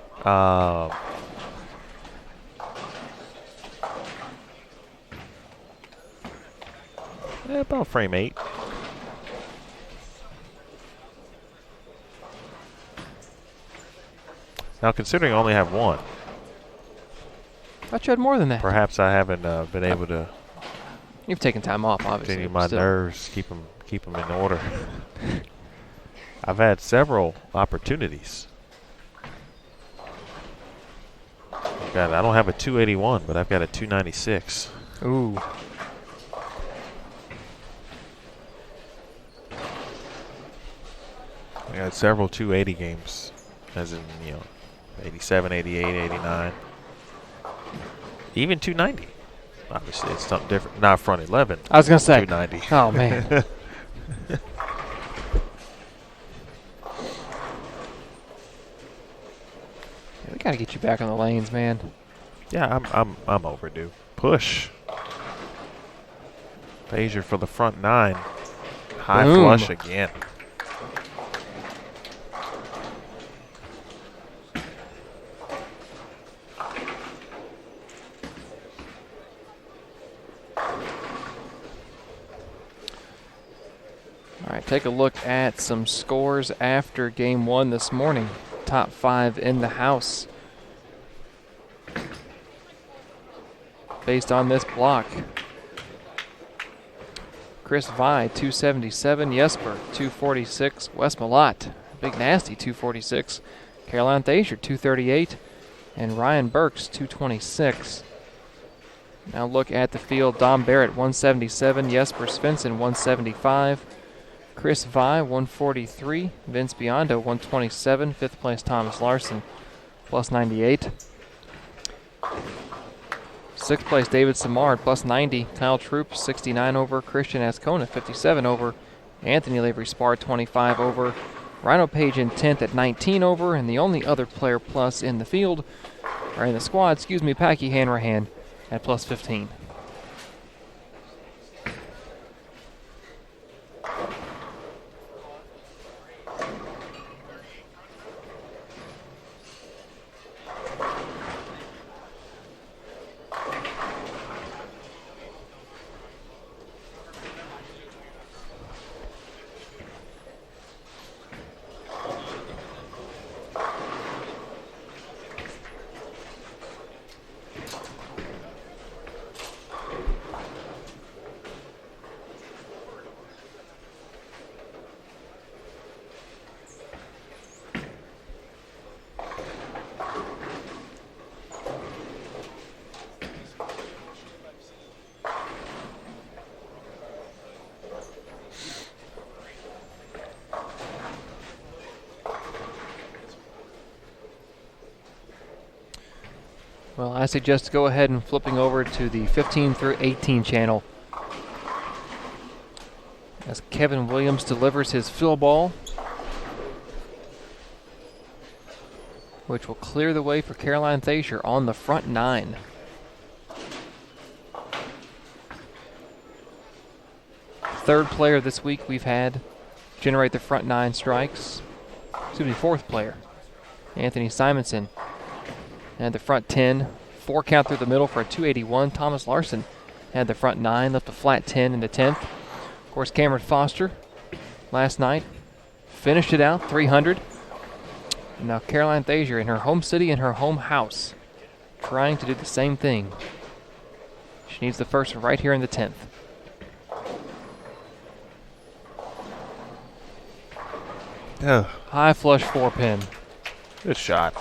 About frame 8. Now, considering I only have one, I thought you had more than that. perhaps I haven't been able to You've taken time off, obviously. continue my still. nerves, keep them in order. I've had several opportunities. I don't have a 281, but I've got a 296. Ooh. I got several 280 games, as in, 87, 88, 89. Even 290. Obviously, it's something different. Not front 11. I was going to say. 290. Oh, man. We got to get you back on the lanes, man. Yeah, I'm overdue. Push. Pager for the front 9. High Boom. flush again. All right, take a look at some scores after game 1 this morning. Top 5 in the house. Based on this block. Chris Vi, 277. Jesper, 246. Wes Malott, Big Nasty, 246. Caroline Thaser, 238. And Ryan Burks, 226. Now look at the field. Dom Barrett, 177. Jesper Svensson, 175. Chris Vi, 143. Vince Biondo, 127. Fifth place, Thomas Larson, plus 98. Sixth place, David Samard, plus 90. Kyle Troop, 69 over. Christian Ascona, 57 over. Anthony Lavery Spar, 25 over. Rhino Page in 10th at 19 over. And the only other player plus in the field, or in the squad, Packy Hanrahan at plus 15. Well, I suggest go ahead and flipping over to the 15 through 18 channel as Kevin Williams delivers his fill ball, which will clear the way for Caroline Thaser on the front 9. Third player this week we've had generate the front 9 strikes. Fourth player, Anthony Simonson. And the front 10, 4 count through the middle for a 281. Thomas Larson had the front 9, left a flat 10 in the 10th. Of course, Cameron Foster last night finished it out, 300. Now Caroline Thaser in her home city and her home house trying to do the same thing. She needs the first right here in the 10th. High flush 4-pin. Good shot.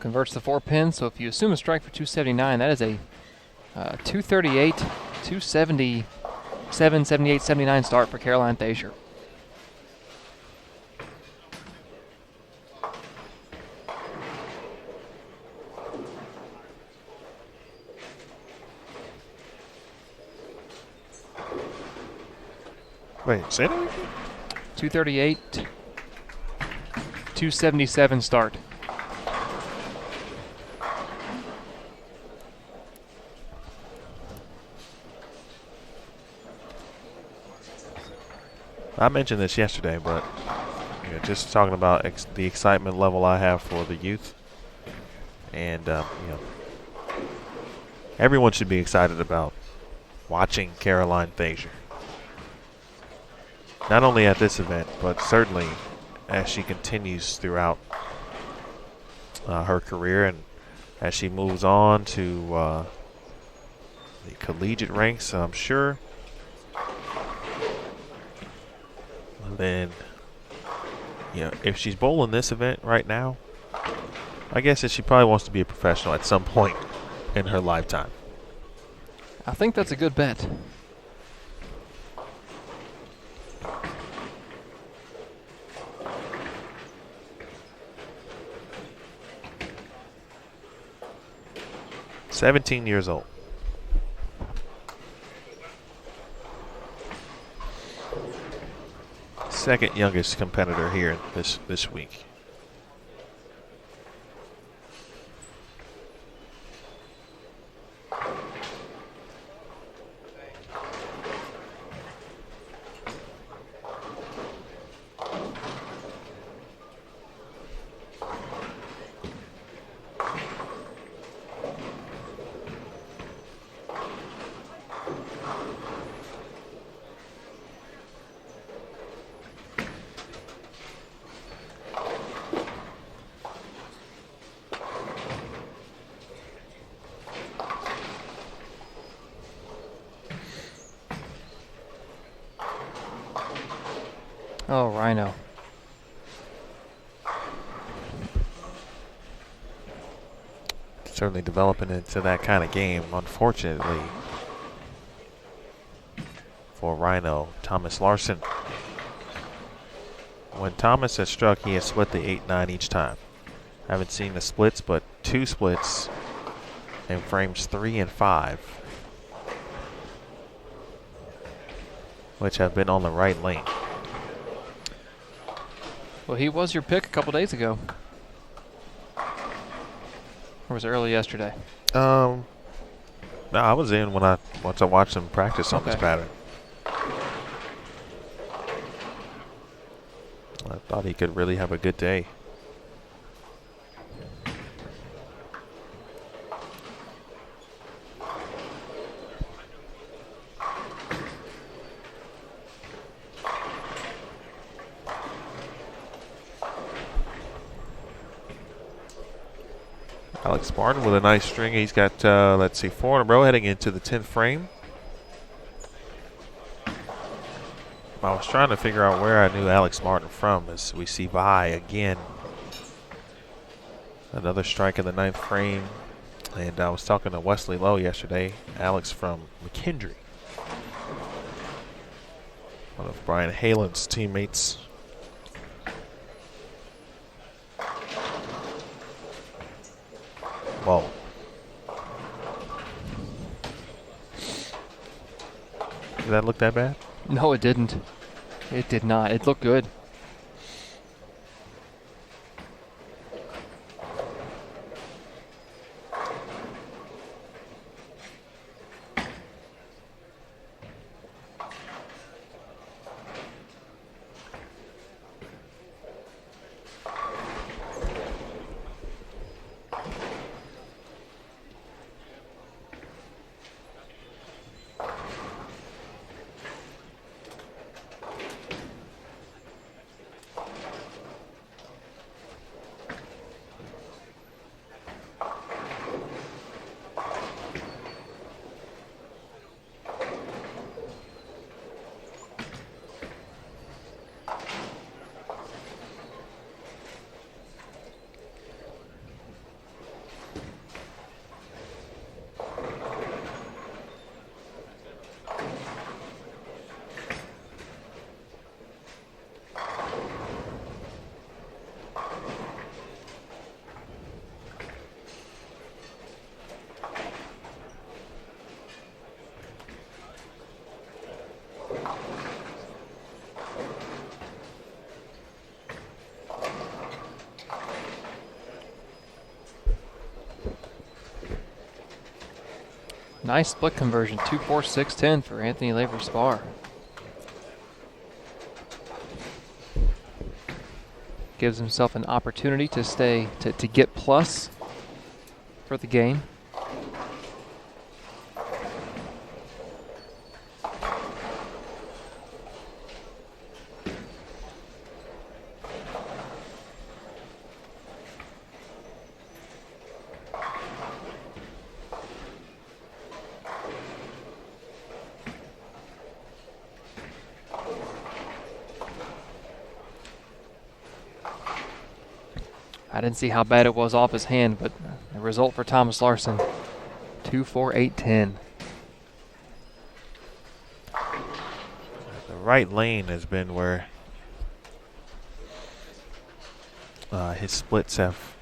Converts the 4-pin, so if you assume a strike for 279, that is a 238, 277, 78, 79 start for Caroline Thaser. Wait, say that again? 238, 277 start. I mentioned this yesterday, but just talking about the excitement level I have for the youth, and everyone should be excited about watching Caroline Thazier. Not only at this event, but certainly as she continues throughout her career and as she moves on to the collegiate ranks, I'm sure. And then, if she's bowling this event right now, I guess that she probably wants to be a professional at some point in her lifetime. I think that's a good bet. "17 years old. Second youngest competitor here this week. Oh, Rhino. Certainly developing into that kind of game, unfortunately, for Rhino. Thomas Larson. When Thomas has struck, he has split the 8-9 each time. Haven't seen the splits, but 2 splits in frames 3 and 5, which have been on the right lane. Well, he was your pick a couple days ago. Or was it early yesterday? No, I was in once I watched him practice on this pattern. I thought he could really have a good day. Alex Martin with a nice string. He's got, let's see, 4 in a row heading into the 10th frame. I was trying to figure out where I knew Alex Martin from as we see Vi again. Another strike in the 9th frame. And I was talking to Wesley Lowe yesterday. Alex from McKendree. One of Brian Halen's teammates. Whoa. Did that look that bad? No, it didn't. It did not. It looked good. Nice split conversion, 2-4-6-10 for Anthony Lavery Spar. Gives himself an opportunity to stay, to get plus for the game. I didn't see how bad it was off his hand, but the result for Thomas Larson, 2-4-8-10. The right lane has been where his splits have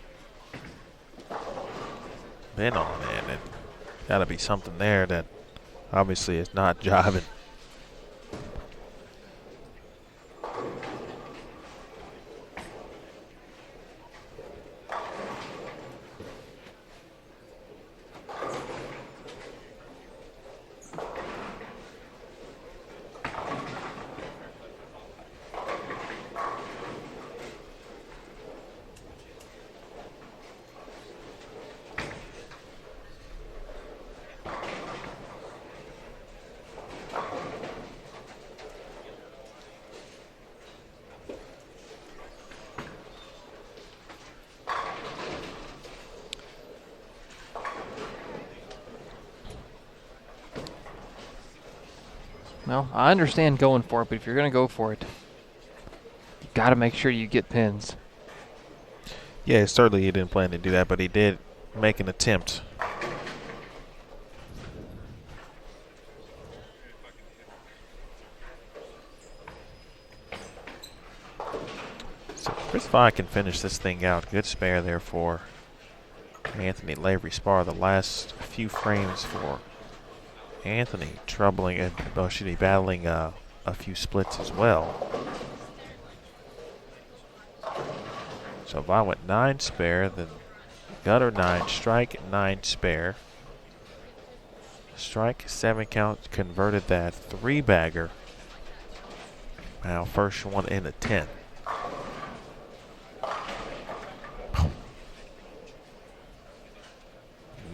been on, and it got to be something there that obviously is not jiving. Well, I understand going for it, but if you're going to go for it, you got to make sure you get pins. Yeah, certainly he didn't plan to do that, but he did make an attempt. So Chris Vi can finish this thing out. Good spare there for Anthony Lavery Spar. The last few frames for Anthony troubling and battling a few splits as well. So Vi went 9 spare, then gutter 9, strike 9 spare. Strike 7 count, converted that 3-bagger. Now first one in a 10.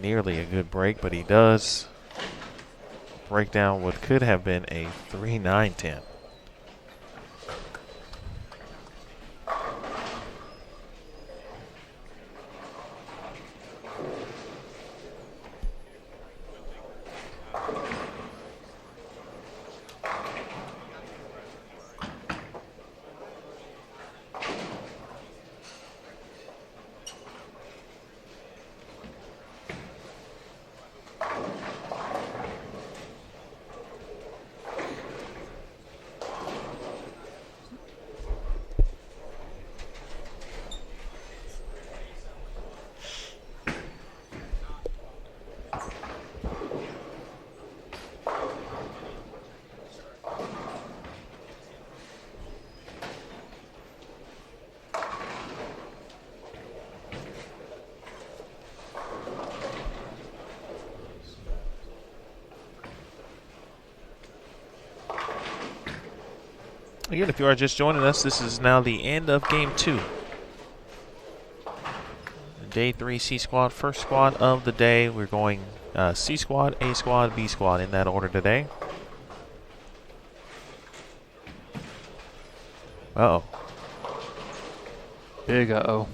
Nearly a good break, but he does break down what could have been a 3-9-10. Again, if you are just joining us, this is now the end of Game 2. Day 3 C Squad, first squad of the day. We're going C Squad, A Squad, B Squad in that order today. Uh-oh. Big uh-oh.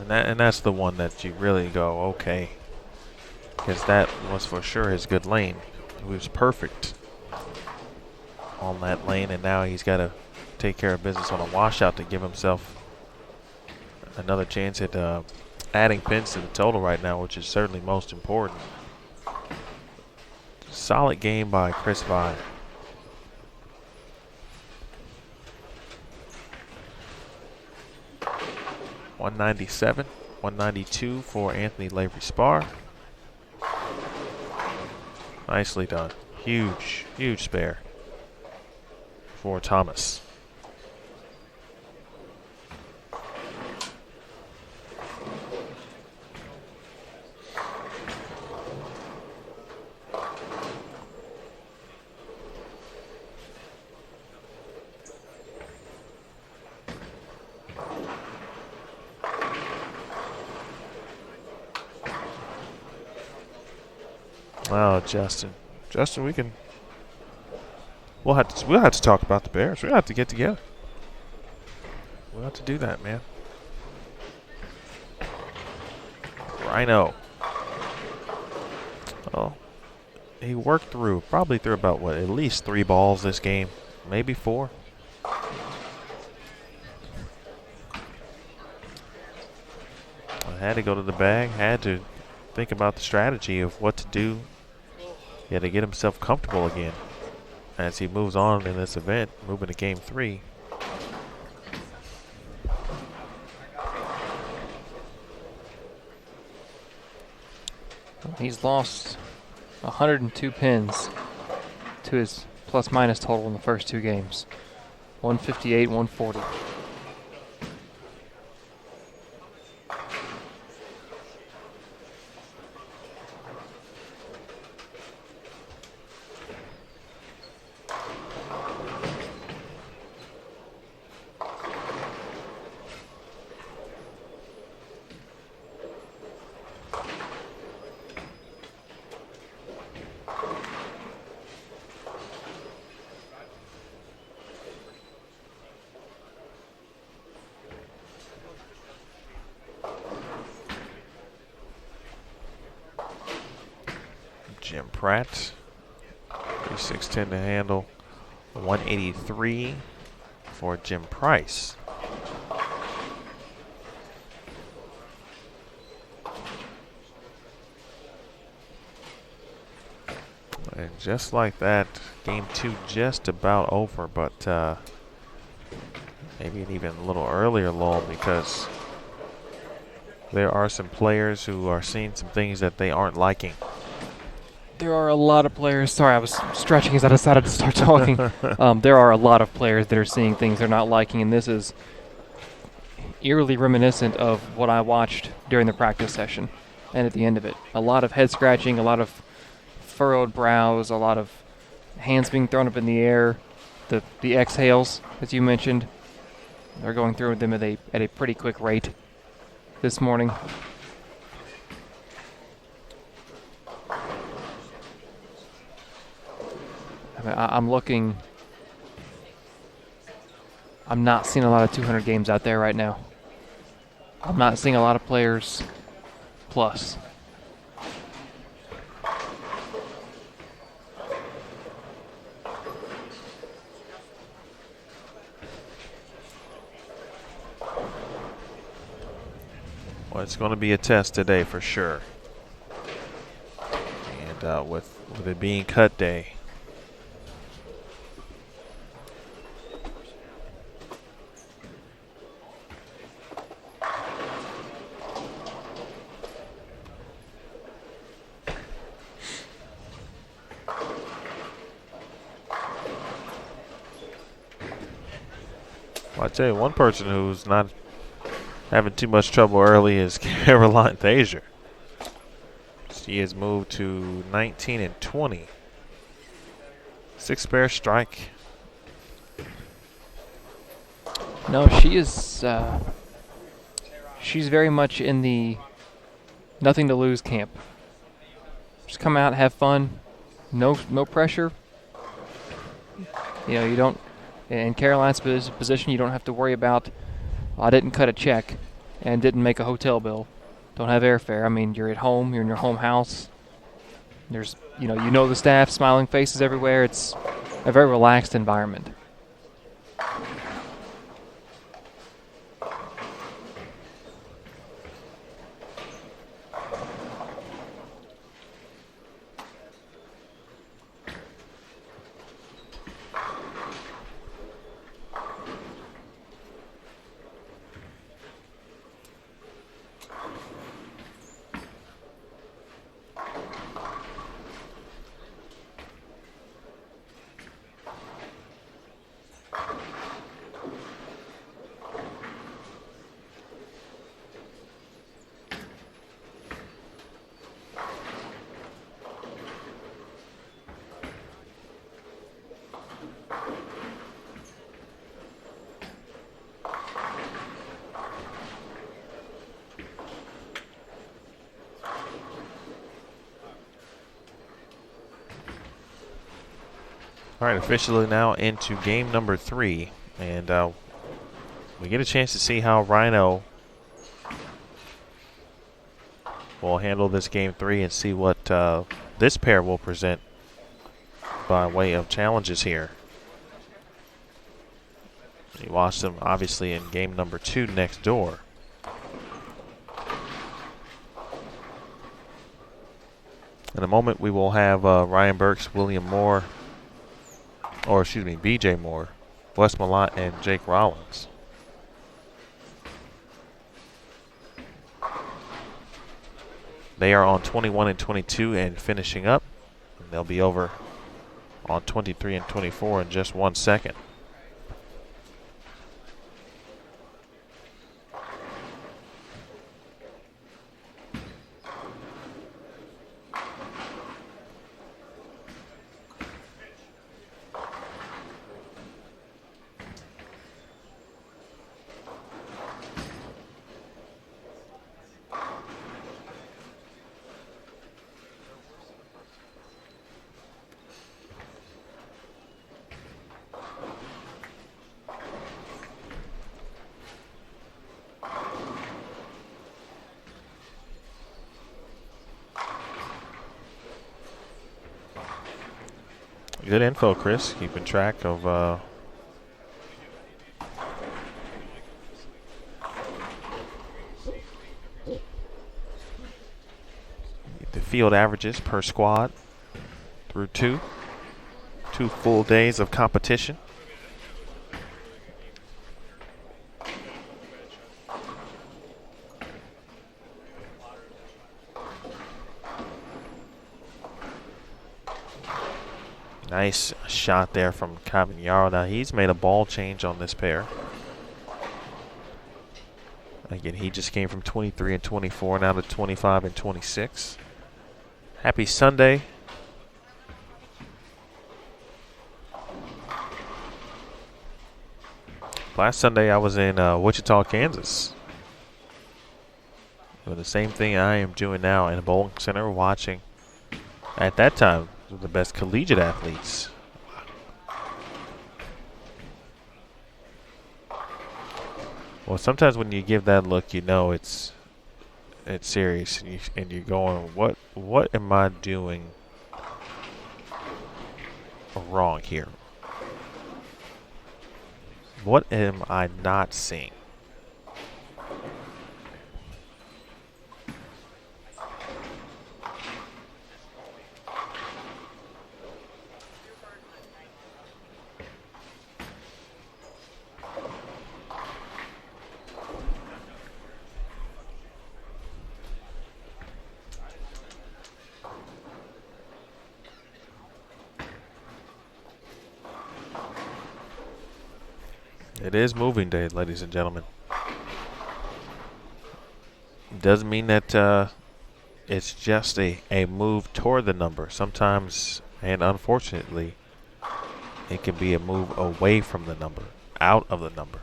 And that's the one that you really go, okay. Because that was for sure his good lane. He was perfect on that lane, and now he's got to take care of business on a washout to give himself another chance at adding pins to the total right now, which is certainly most important. Solid game by Chris Vi. $197, $192 for Anthony Lavery Spar. Nicely done. Huge, huge spare for Thomas. Oh, Justin, we'll have to talk about the Bears. We'll have to get together. We'll have to do that, man. Rhino. Oh, he worked probably through about at least 3 balls this game, maybe 4. I had to go to the bag. Had to think about the strategy of what to do. He had to get himself comfortable again as he moves on in this event, moving to game 3. He's lost 102 pins to his plus-minus total in the first 2 games. 158, 140. Jim Pratt, 3610 to handle, 183 for Jim Price. And just like that, game 2 just about over, but maybe an even a little earlier lull because there are some players who are seeing some things that they aren't liking. There are a lot of players. Sorry, I was stretching as I decided to start talking. There are a lot of players that are seeing things they're not liking, and this is eerily reminiscent of what I watched during the practice session and at the end of it. A lot of head scratching, a lot of furrowed brows, a lot of hands being thrown up in the air. The exhales, as you mentioned, they're going through them at a pretty quick rate this morning. I'm looking. I'm not seeing a lot of 200 games out there right now. I'm not seeing a lot of players plus. Well, it's going to be a test today for sure. And with it being cut day. I'll tell you, one person who's not having too much trouble early is Caroline Thaser. She has moved to 19 and 20. 6-pair strike. No, she is. She's very much in the nothing to lose camp. Just come out, have fun. No pressure. You know, you don't. In Caroline's position, you don't have to worry about, I didn't cut a check and didn't make a hotel bill. Don't have airfare. I mean, you're at home. You're in your home house. There's, you know the staff, smiling faces everywhere. It's a very relaxed environment. All right, officially now into game number 3. And we get a chance to see how Rhino will handle this game 3 and see what this pair will present by way of challenges here. You watched them obviously in game number 2 next door. In a moment, we will have Ryan Burks, William Moore, or excuse me, BJ Moore, Wes Malott, and Jake Rollins. They are on 21 and 22 and finishing up. And they'll be over on 23 and 24 in just 1 second. Good info, Chris. Keeping track of the field averages per squad through two full days of competition. Nice shot there from Cavagnaro. Now he's made a ball change on this pair. Again, he just came from 23 and 24 now to 25 and 26. Happy Sunday. Last Sunday I was in Wichita, Kansas. Doing the same thing I am doing now in a bowling center, watching at that time the best collegiate athletes. Well, sometimes when you give that look, you know it's serious, and you're going, what am I doing wrong here? What am I not seeing? It is moving day, ladies and gentlemen. It doesn't mean that it's just a move toward the number. Sometimes, and unfortunately, it can be a move away from the number, out of the number.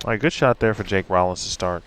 All right, good shot there for Jake Rollins to start.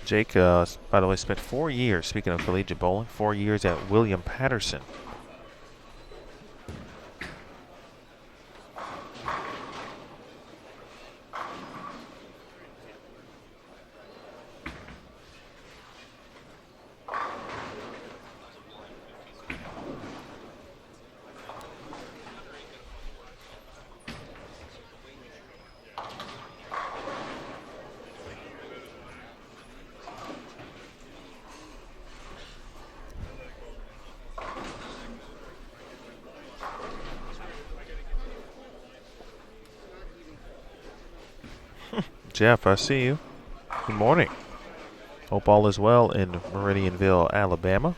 Jake, by the way, spent 4 years, speaking of collegiate bowling, 4 years at William Patterson. Jeff, I see you. Good morning. Hope all is well in Meridianville, Alabama.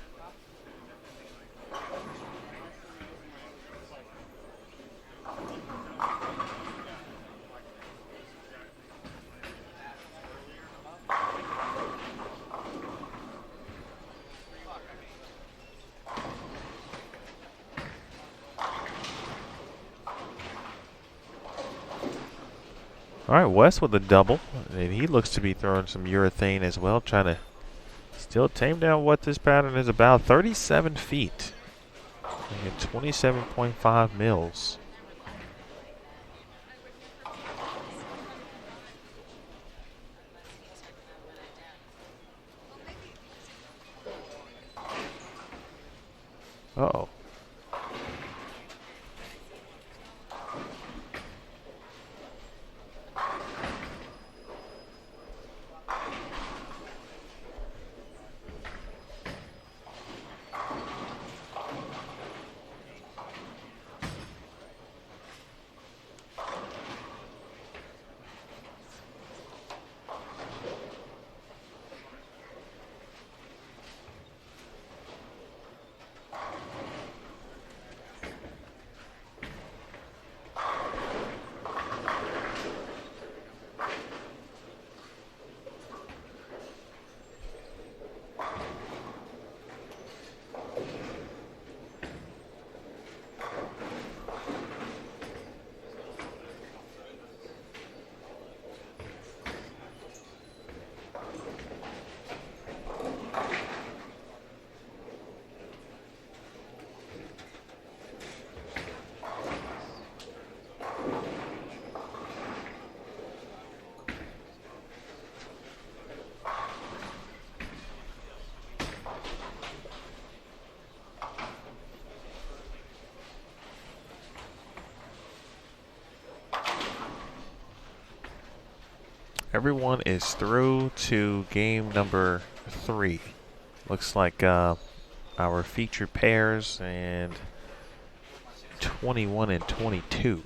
All right, West with a double, and he looks to be throwing some urethane as well, trying to still tame down what this pattern is about. 37 feet and 27.5 mils. Uh-oh. Everyone is through to game number 3. Looks like our featured pairs and 21 and 22.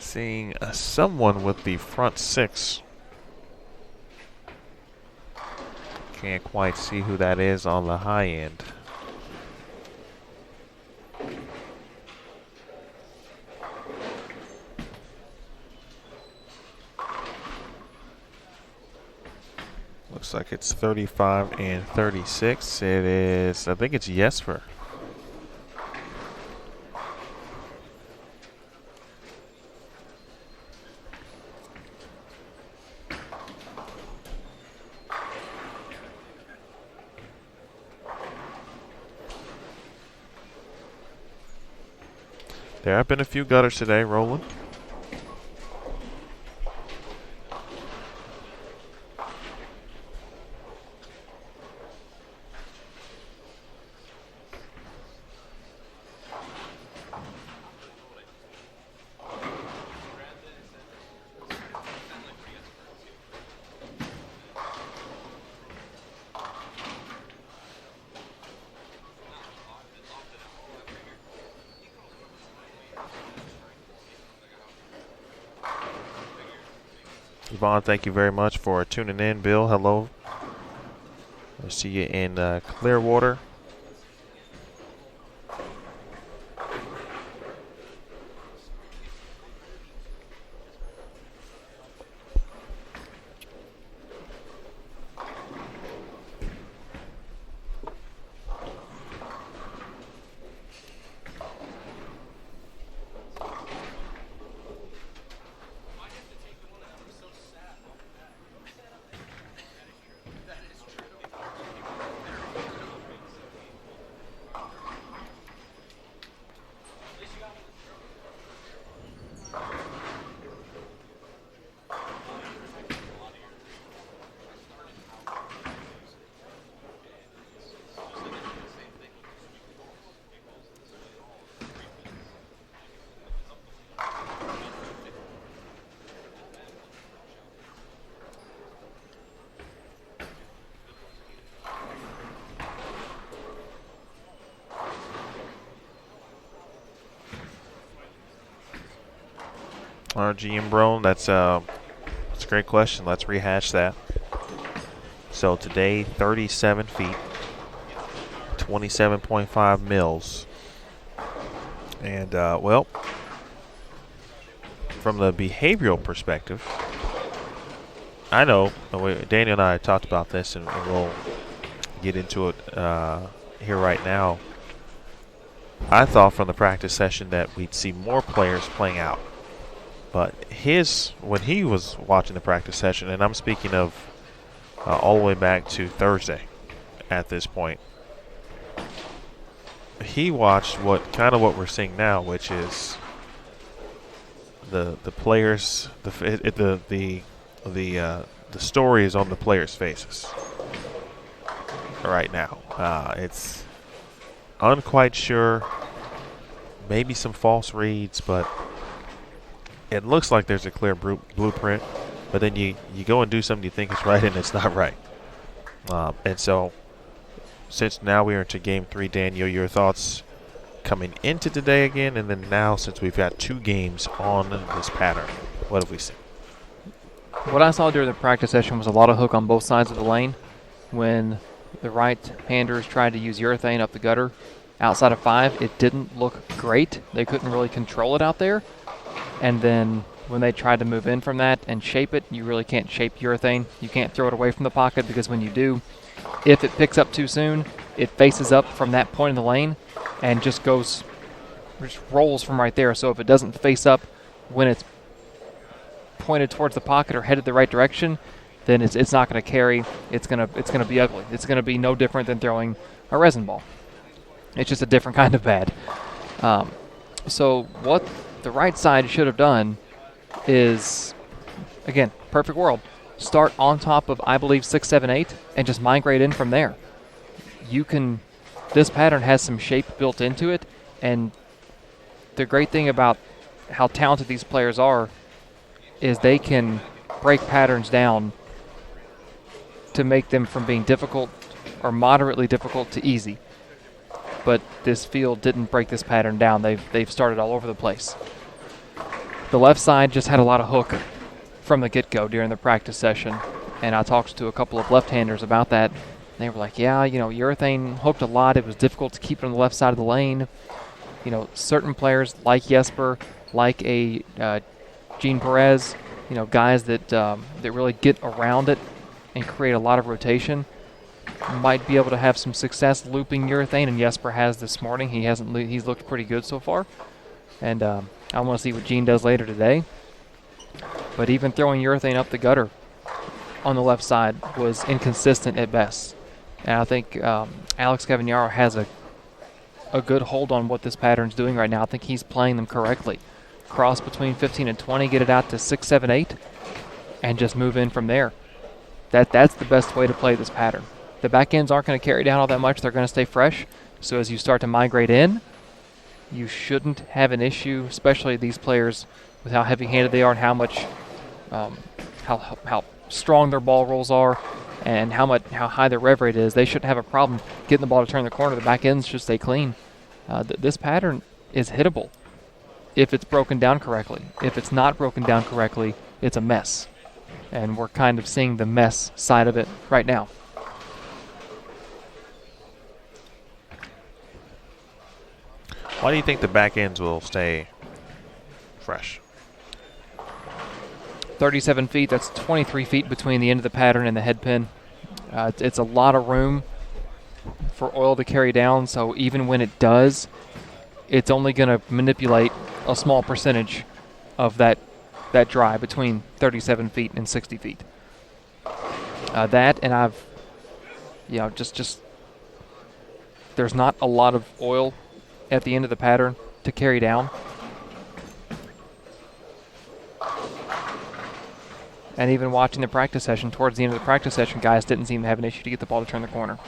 Seeing someone with the front 6. Can't quite see who that is on the high end. Looks like it's 35 and 36. It is, I think it's Jesper. There have been a few gutters today, Roland. Yvonne, thank you very much for tuning in. Bill, hello. I see you in Clearwater. Our GM Bro, that's a great question. Let's rehash that. So today, 37 feet, 27.5 mils. And, well, from the behavioral perspective, I know, Daniel and I talked about this, and we'll get into it here right now. I thought from the practice session that we'd see more players playing out. But when he was watching the practice session, and I'm speaking of all the way back to Thursday at this point, he watched what we're seeing now, which is the players, the story is on the players' faces right now. It's unquite sure, maybe some false reads, but it looks like there's a clear blueprint. But then you go and do something you think is right, and it's not right. And so, since now we are into Game 3, Daniel, your thoughts coming into today again, and then now since we've got 2 games on this pattern, what have we seen? What I saw during the practice session was a lot of hook on both sides of the lane. When the right-handers tried to use urethane up the gutter outside of 5, it didn't look great. They couldn't really control it out there. And then when they tried to move in from that and shape it, you really can't shape urethane. You can't throw it away from the pocket, because when you do, if it picks up too soon, it faces up from that point in the lane and just rolls from right there. So if it doesn't face up when it's pointed towards the pocket or headed the right direction, then it's not going to carry. It's gonna be ugly. It's going to be no different than throwing a resin ball. It's just a different kind of bad. So what the right side should have done is, again, perfect world, start on top of, I believe, 6, 7, 8, and just migrate in from there. This pattern has some shape built into it, and the great thing about how talented these players are is they can break patterns down to make them from being difficult or moderately difficult to easy. But this field didn't break this pattern down. They've started all over the place. The left side just had a lot of hook from the get-go during the practice session, and I talked to a couple of left-handers about that. They were like, yeah, urethane hooked a lot. It was difficult to keep it on the left side of the lane. Certain players like Jesper, like a Gene Perez, guys that really get around it and create a lot of rotation, might be able to have some success looping urethane, and Jesper has this morning. He's looked pretty good so far, and I want to see what Gene does later today. But even throwing urethane up the gutter on the left side was inconsistent at best. And I think Alex Cavagnaro has a good hold on what this pattern's doing right now. I think he's playing them correctly. Cross between 15 and 20, get it out to 6, 7, 8, and just move in from there. That's the best way to play this pattern. The back ends aren't going to carry down all that much. They're going to stay fresh. So as you start to migrate in, you shouldn't have an issue, especially these players with how heavy-handed they are and how much, how strong their ball rolls are, and how high their rev rate is. They shouldn't have a problem getting the ball to turn the corner. The back ends should stay clean. This pattern is hittable if it's broken down correctly. If it's not broken down correctly, it's a mess. And we're kind of seeing the mess side of it right now. Why do you think the back ends will stay fresh? 37 feet, that's 23 feet between the end of the pattern and the head pin. It's a lot of room for oil to carry down, so even when it does, it's only going to manipulate a small percentage of that dry between 37 feet and 60 feet. That, and I've, just there's not a lot of oil at the end of the pattern to carry down. And even watching the practice session, towards the end of the practice session, guys didn't seem to have an issue to get the ball to turn the corner.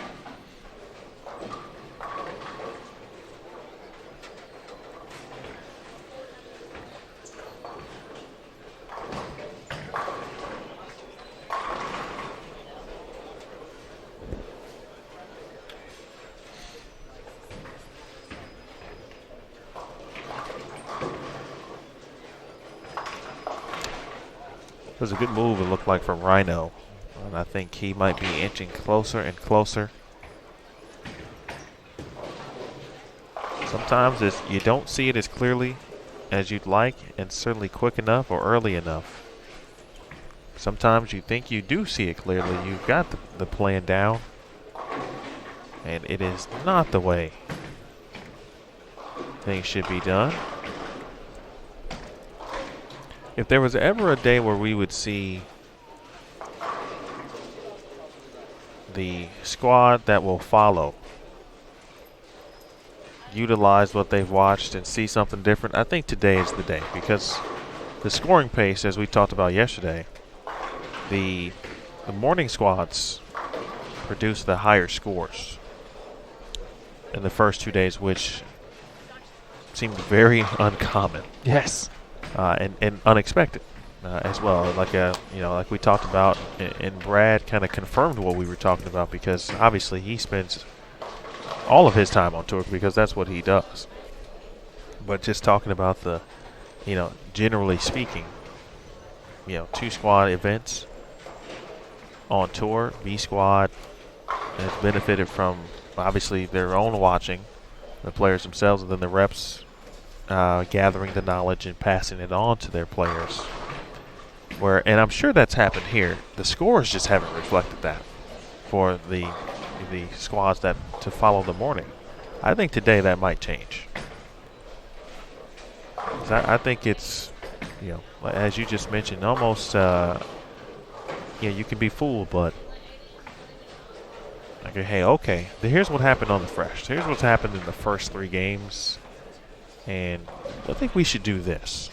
was a good move, it looked like, from Rhino. And I think he might be inching closer and closer. Sometimes you don't see it as clearly as you'd like, and certainly quick enough or early enough. Sometimes you think you do see it clearly. You've got the plan down, and it is not the way things should be done. If there was ever a day where we would see the squad that will follow utilize what they've watched and see something different, I think today is the day, because the scoring pace, as we talked about yesterday, the morning squads produce the higher scores in the first 2 days, which seemed very uncommon. Yes. And unexpected as well. Like we talked about, and Brad kind of confirmed what we were talking about, because obviously he spends all of his time on tour because that's what he does. But just talking about generally speaking, 2 squad events on tour, B squad has benefited from obviously their own watching, the players themselves, and then the reps gathering the knowledge and passing it on to their players. And I'm sure that's happened here. The scores just haven't reflected that for the squads that to follow the morning. I think today that might change. I think it's, as you just mentioned, almost, you can be fooled, but okay, here's what happened on the fresh. Here's what's happened in the first 3 games. And I think we should do this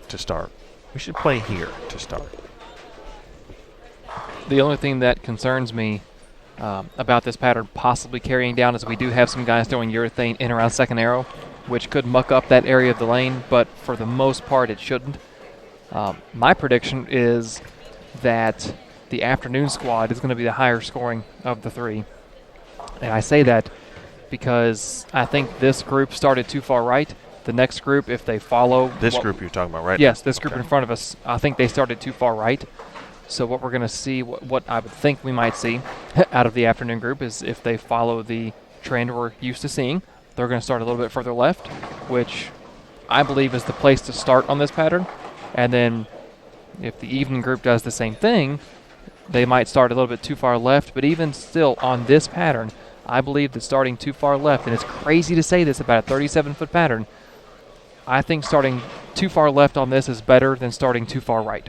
to start. We should play here to start. The only thing that concerns me about this pattern possibly carrying down is we do have some guys throwing urethane in around second arrow, which could muck up that area of the lane, but for the most part it shouldn't. My prediction is that the afternoon squad is going to be the higher scoring of the 3. And I say that because I think this group started too far right. The next group, if they follow... This group you're talking about, right? Yes, this group in front of us, I think they started too far right. So what we're going to see, what I would think we might see out of the afternoon group is if they follow the trend we're used to seeing, they're going to start a little bit further left, which I believe is the place to start on this pattern. And then if the evening group does the same thing, they might start a little bit too far left. But even still on this pattern, I believe that starting too far left, and it's crazy to say this about a 37-foot pattern, I think starting too far left on this is better than starting too far right.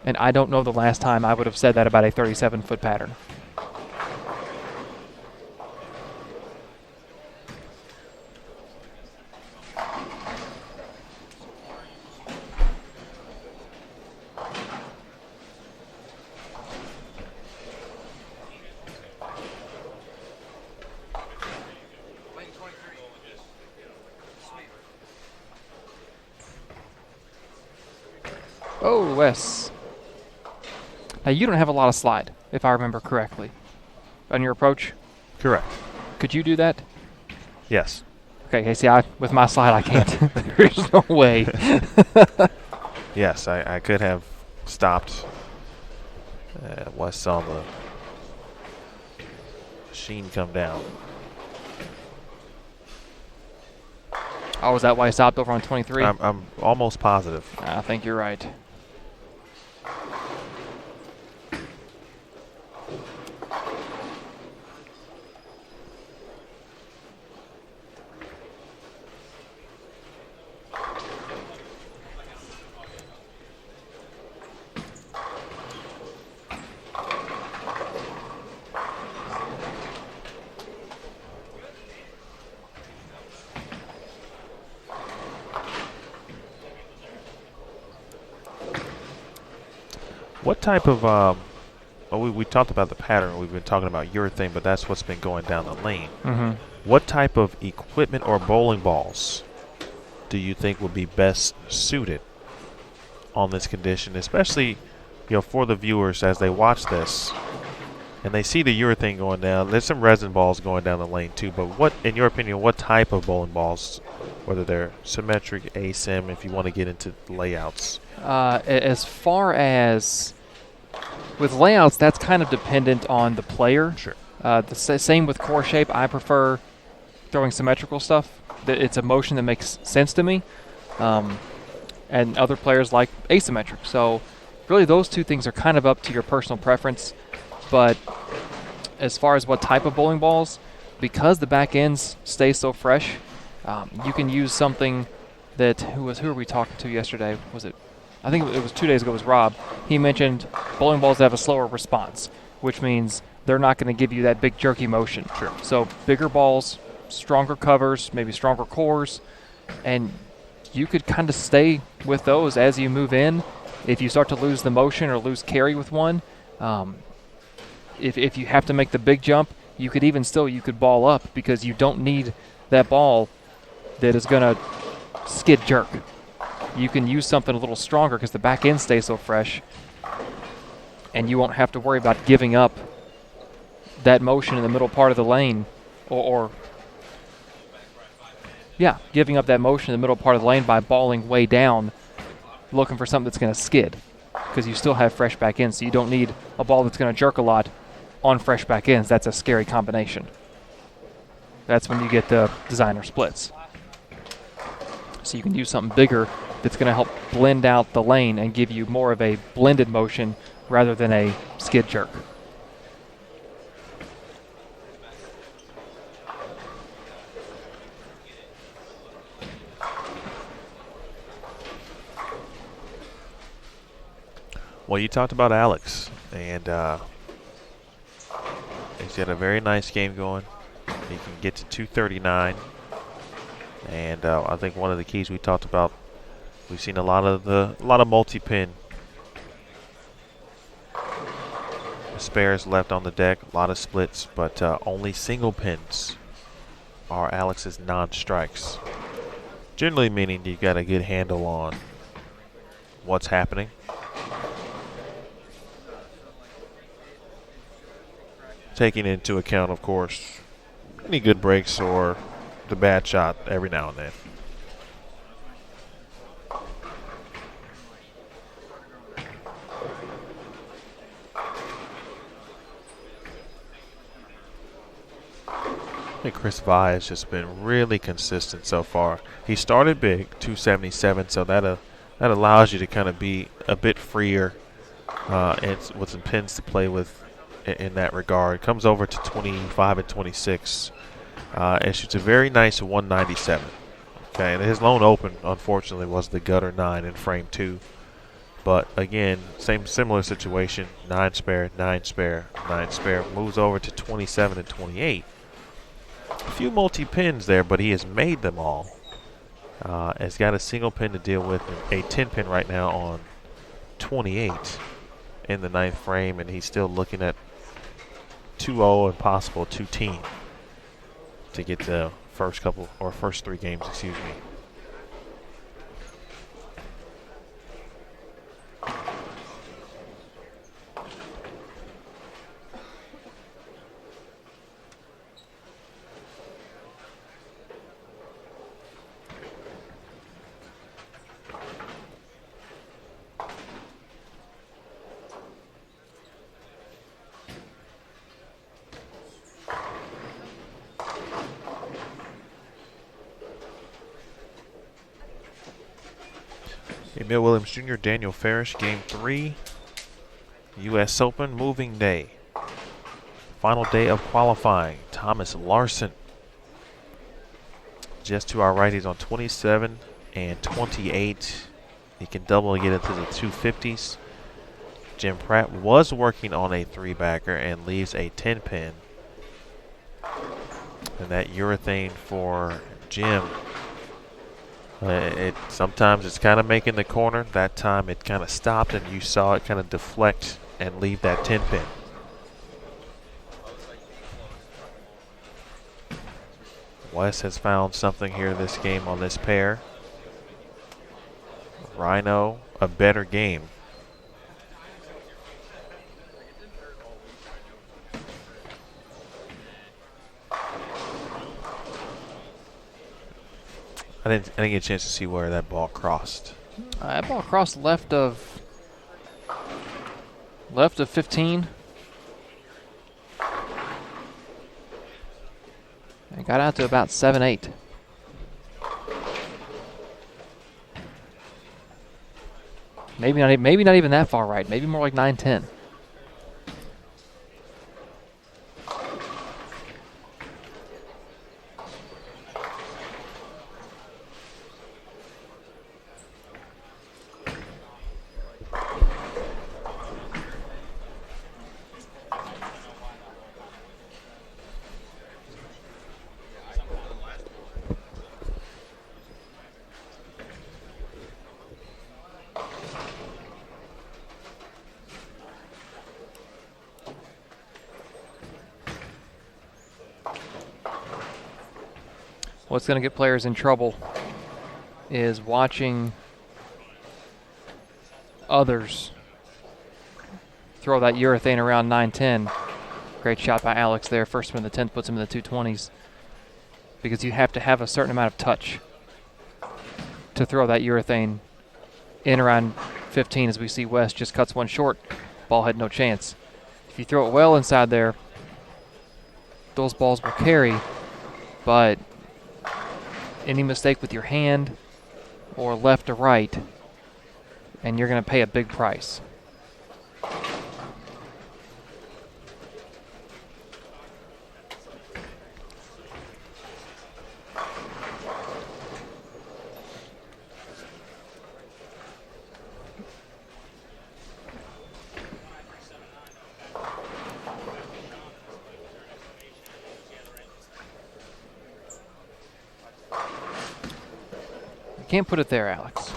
And I don't know the last time I would have said that about a 37-foot pattern. Oh, Wes. Now, you don't have a lot of slide, if I remember correctly, on your approach. Correct. Could you do that? Yes. Okay, see, with my slide, I can't. There's no way. Yes, I could have stopped. Wes saw the sheen come down. Oh, is that why I stopped over on 23? I'm almost positive. I think you're right. What type of, we talked about the pattern, we've been talking about urethane, but that's what's been going down the lane. Mm-hmm. What type of equipment or bowling balls do you think would be best suited on this condition, especially, for the viewers as they watch this and they see the urethane going down? There's some resin balls going down the lane too, but what, in your opinion, what type of bowling balls whether they're symmetric, asim, if you want to get into layouts? As far as with layouts, that's kind of dependent on the player. Sure. Same with core shape. I prefer throwing symmetrical stuff. It's a motion that makes sense to me. And other players like asymmetric. So really those two things are kind of up to your personal preference. But as far as what type of bowling balls, because the back ends stay so fresh, you can use something that, who are we talking to yesterday? Was it, I think it was 2 days ago, it was Rob. He mentioned bowling balls that have a slower response, which means they're not going to give you that big jerky motion. Sure. So bigger balls, stronger covers, maybe stronger cores, and you could kind of stay with those as you move in. If you start to lose the motion or lose carry with one, if you have to make the big jump, you could ball up because you don't need that ball that is going to skid jerk. You can use something a little stronger because the back end stays so fresh, and you won't have to worry about giving up that motion in the middle part of the lane, giving up that motion in the middle part of the lane by balling way down, looking for something that's going to skid, because you still have fresh back ends, so you don't need a ball that's going to jerk a lot on fresh back ends. That's a scary combination. That's when you get the designer splits. So you can use something bigger that's going to help blend out the lane and give you more of a blended motion rather than a skid jerk. Well, you talked about Alex, and he's got a very nice game going. He can get to 239, and I think one of the keys we talked about, we've seen a lot of multi-pin spares left on the deck, a lot of splits, but only single pins are Alex's non-strikes. Generally meaning you've got a good handle on what's happening. Taking into account, of course, any good breaks or the bad shot every now and then. I think Chris Vi has just been really consistent so far. He started big, 277, so that allows you to kind of be a bit freer and with some pins to play with in that regard. Comes over to 25 and 26 and shoots a very nice 197. Okay, and his lone open, unfortunately, was the gutter 9 in frame 2. But again, similar situation, 9 spare, 9 spare, 9 spare. Moves over to 27 and 28. A few multi-pins there, but he has made them all. Has got a single pin to deal with, a 10 pin right now on 28 in the 9th frame, and he's still looking at 2-0 and possible 2-team to get the first 3 games, excuse me. Emil Williams Jr., Daniel Farish, Game 3, U.S. Open, moving day. Final day of qualifying. Thomas Larson, just to our right, he's on 27 and 28. He can double and get into the 250s. Jim Pratt was working on a 3-backer and leaves a 10 pin. And that urethane for Jim. Sometimes it's kind of making the corner. That time it kind of stopped and you saw it kind of deflect and leave that 10 pin. Wes has found something here this game on this pair. Rhino, a better game. didn't get a chance to see where that ball crossed. That ball crossed left of 15. It got out to about 7-8. Maybe not even that far right. Maybe more like 9-10. What's going to get players in trouble is watching others throw that urethane around 9-10. Great shot by Alex there. First one in the 10th puts him in the 220s. Because you have to have a certain amount of touch to throw that urethane in around 15, as we see West just cuts one short. Ball had no chance. If you throw it well inside there, those balls will carry, but any mistake with your hand or left or right, and you're going to pay a big price. Can't put it there, Alex.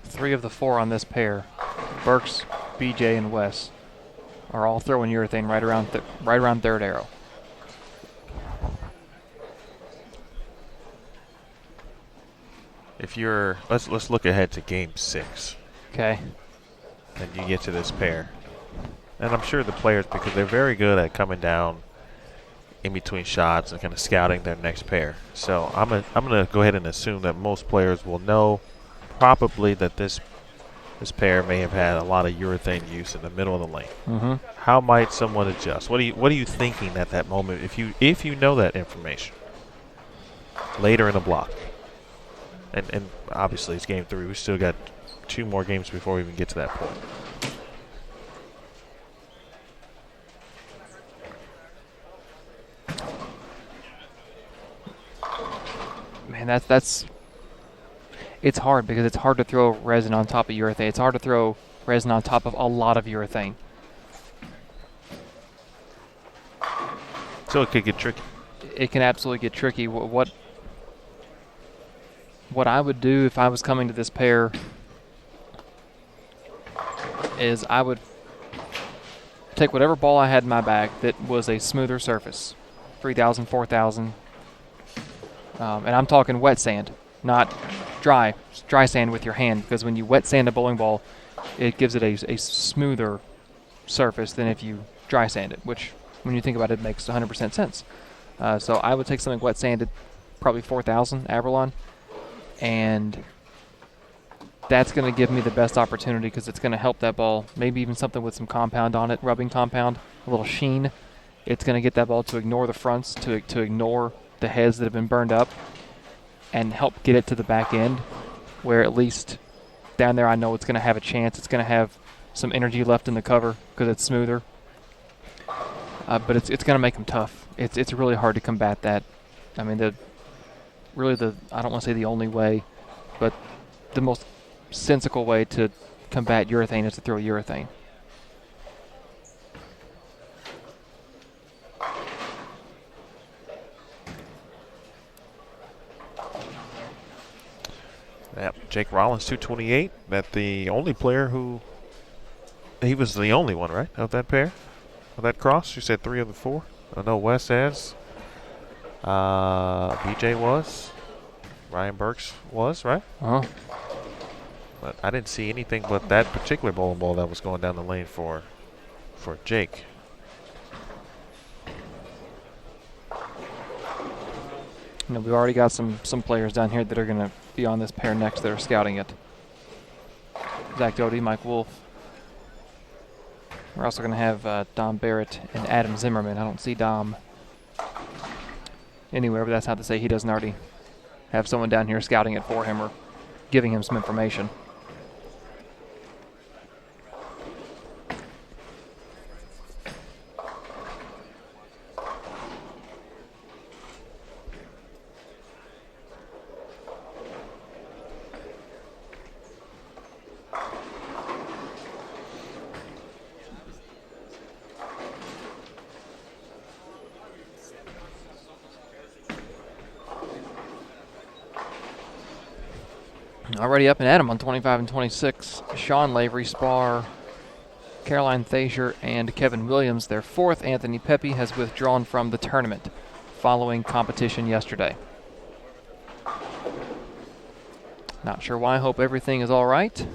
Three of the four on this pair, Burks, BJ, and Wes, are all throwing urethane right around third arrow. If you're, let's look ahead to Game 6. Okay. And you get to this pair, and I'm sure the players, because they're very good at coming down in between shots and kind of scouting their next pair. So I'm gonna go ahead and assume that most players will know probably that this pair may have had a lot of urethane use in the middle of the lane. Mm-hmm. How might someone adjust? What are you thinking at that moment if you know that information later in the block? And obviously it's Game 3. We still got 2 more games before we even get to that point. Man, that's it's hard because it's hard to throw resin on top of urethane. It's hard to throw resin on top of a lot of urethane. So it could get tricky. It can absolutely get tricky. What I would do if I was coming to this pair is I would take whatever ball I had in my bag that was a smoother surface, 3,000, 4,000, and I'm talking wet sand, not dry sand with your hand, because when you wet sand a bowling ball, it gives it a smoother surface than if you dry sand it, which when you think about it makes 100% sense. So I would take something wet sanded, probably 4000 Abralon, and that's going to give me the best opportunity because it's going to help that ball, maybe even something with some compound on it, rubbing compound, a little sheen. It's going to get that ball to ignore the fronts, to ignore the heads that have been burned up, and help get it to the back end, where at least down there I know it's going to have a chance. It's going to have some energy left in the cover because it's smoother. But it's going to make them tough. It's really hard to combat that. I mean, I don't want to say the only way, but the most sensical way to combat urethane is to throw urethane. Yep, Jake Rollins, 228. That the only player who... He was the only one, right, of that pair? Of that cross? You said 3 of the 4? I know Wes has. BJ was. Ryan Burks was, right? Uh-huh. But I didn't see anything but that particular bowling ball that was going down the lane for Jake. We've already got some players down here that are going to be on this pair next that are scouting it. Zach Doty, Mike Wolf. We're also going to have Dom Barrett and Adam Zimmerman. I don't see Dom anywhere, but that's not to say he doesn't already have someone down here scouting it for him or giving him some information. Already up and at him on 25 and 26. Sean Lavery, Spar, Caroline Thazier, and Kevin Williams. Their fourth, Anthony Pepe, has withdrawn from the tournament following competition yesterday. Not sure why. Hope everything is all right.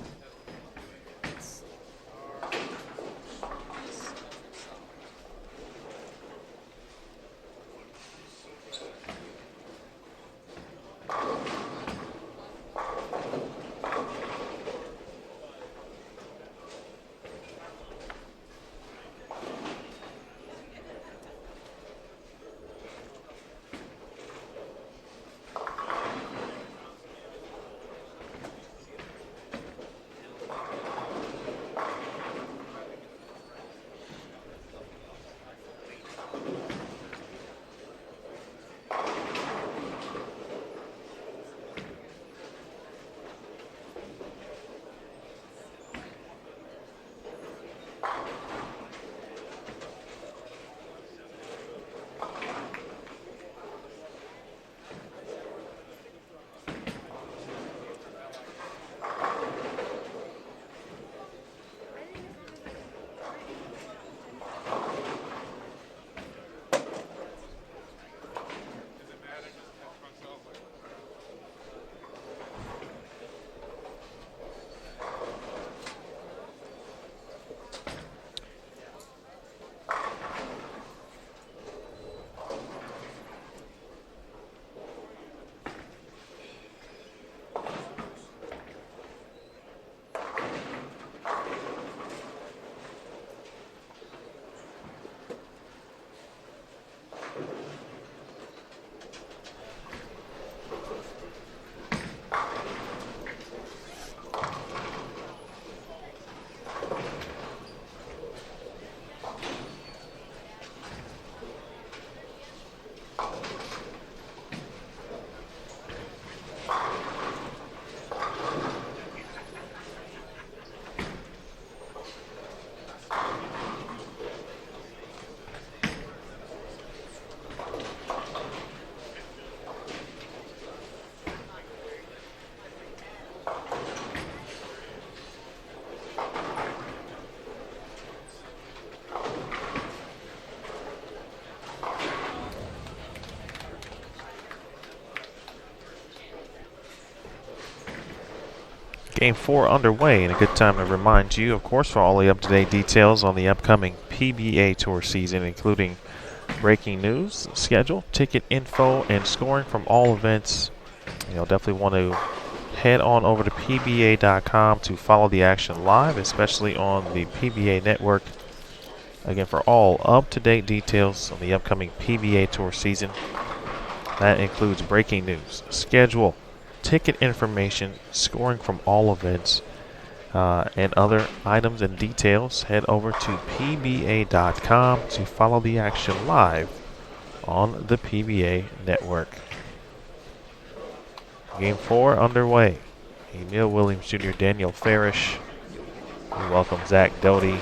Game 4 underway, and a good time to remind you, of course, for all the up-to-date details on the upcoming PBA Tour season, including breaking news, schedule, ticket info, and scoring from all events. You'll definitely want to head on over to pba.com to follow the action live, especially on the PBA network. Again, for all up-to-date details on the upcoming PBA Tour season. That includes breaking news, schedule, ticket information, scoring from all events, and other items and details. Head over to pba.com to follow the action live on the PBA network. Game 4 underway. Emil Williams Jr., Daniel Farish. We welcome Zach Doty,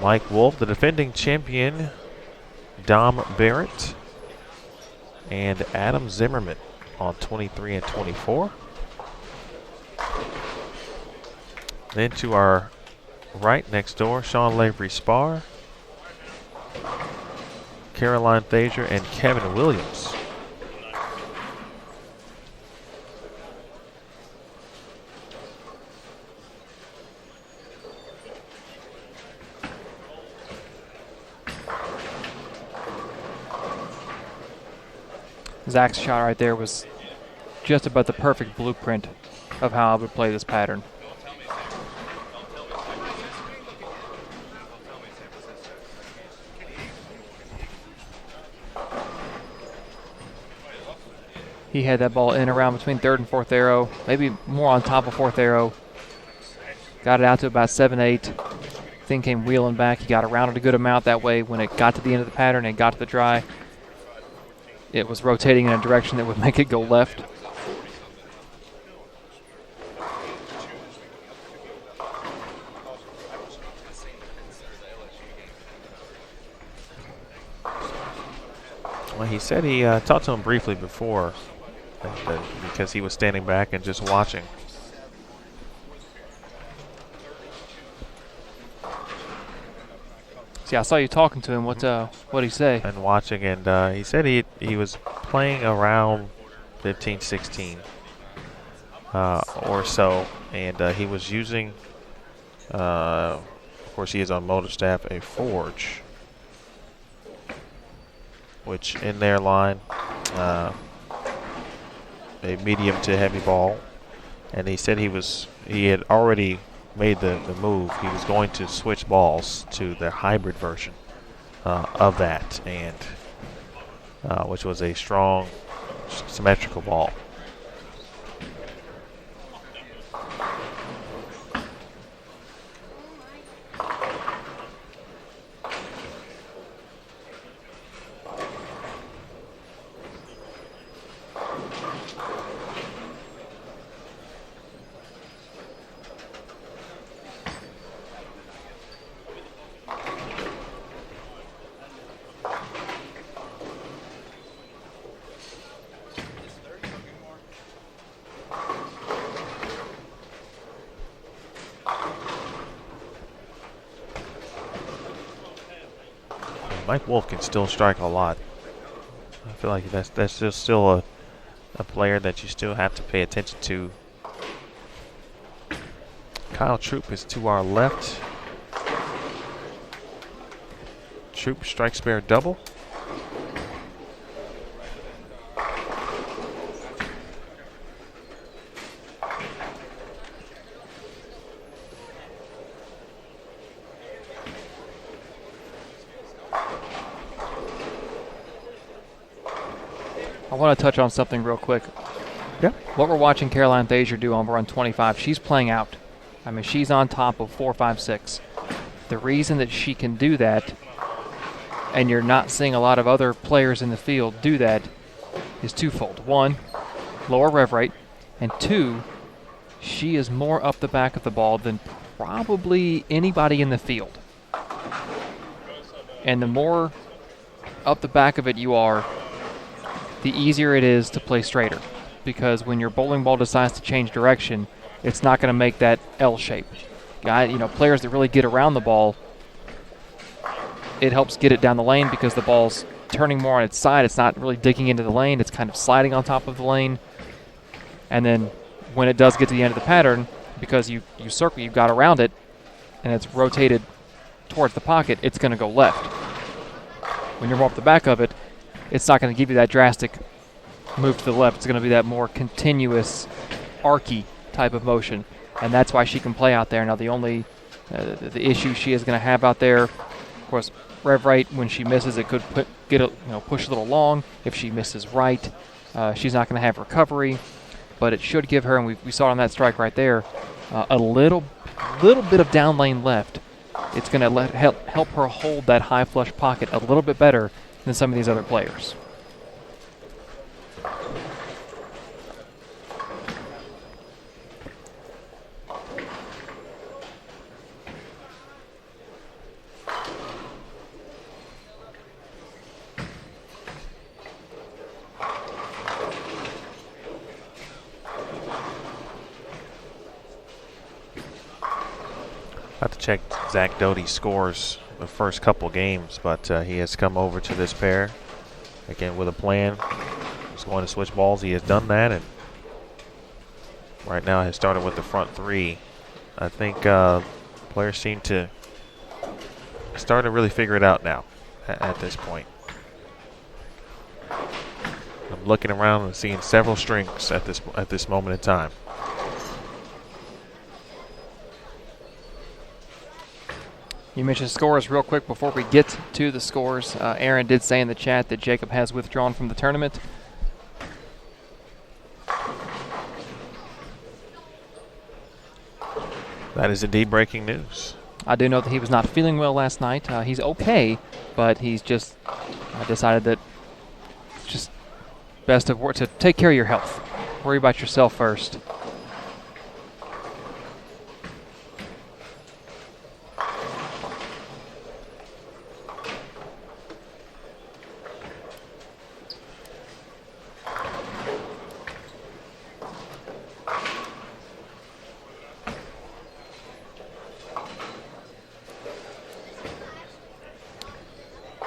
Mike Wolf, the defending champion, Dom Barrett, and Adam Zimmerman on 23 and 24. Then to our right next door, Sean Lavery Spar, Caroline Thaser, and Kevin Williams. Zach's shot right there was just about the perfect blueprint of how I would play this pattern. He had that ball in around between third and fourth arrow, maybe more on top of fourth arrow. Got it out to about 7-8. Thing came wheeling back. He got around it a good amount that way. When it got to the end of the pattern and got to the dry, it was rotating in a direction that would make it go left. Well, he said he talked to him briefly before because he was standing back and just watching. See, I saw you talking to him. What'd he say? And watching, and he said he was playing around 15, 16 or so, and he was using, of course he is on motor staff, a Forge, which in their line, a medium to heavy ball, and he said he had already made the move. He was going to switch balls to the hybrid version of that, and which was a strong symmetrical ball. Mike Wolf can still strike a lot. I feel like that's just still a player that you still have to pay attention to. Kyle Troop is to our left. Troop strikes spare double. I want to touch on something real quick. Yeah. What we're watching Caroline Thaser do on run 25, she's playing out. I mean, she's on top of 4, 5, 6. The reason that she can do that, and you're not seeing a lot of other players in the field do that, is twofold. One, lower rev rate, and two, she is more up the back of the ball than probably anybody in the field. And the more up the back of it you are, the easier it is to play straighter, because when your bowling ball decides to change direction, it's not going to make that L shape. Players that really get around the ball, it helps get it down the lane because the ball's turning more on its side. It's not really digging into the lane. It's kind of sliding on top of the lane. And then when it does get to the end of the pattern, because you circle, you got around it, and it's rotated towards the pocket, it's going to go left. When you're more up the back of it, it's not going to give you that drastic move to the left. It's going to be that more continuous, archy type of motion, and that's why she can play out there. Now, the only the issue she is going to have out there, of course, rev right, when she misses, it could push a little long. If she misses right, she's not going to have recovery, but it should give her, and we saw it on that strike right there, a little bit of down lane left. It's going to help her hold that high flush pocket a little bit better than some of these other players. I have to check Zach Doty's scores the first couple games, but he has come over to this pair again with a plan. He's going to switch balls. He has done that, and right now has started with the front three. I think players seem to start to really figure it out now at this point. I'm looking around and seeing several strings at this moment in time. You mentioned scores real quick before we get to the scores. Aaron did say in the chat that Jacob has withdrawn from the tournament. That is indeed breaking news. I do know that he was not feeling well last night. He's okay, but he's just decided that it's just best to take care of your health. Worry about yourself first.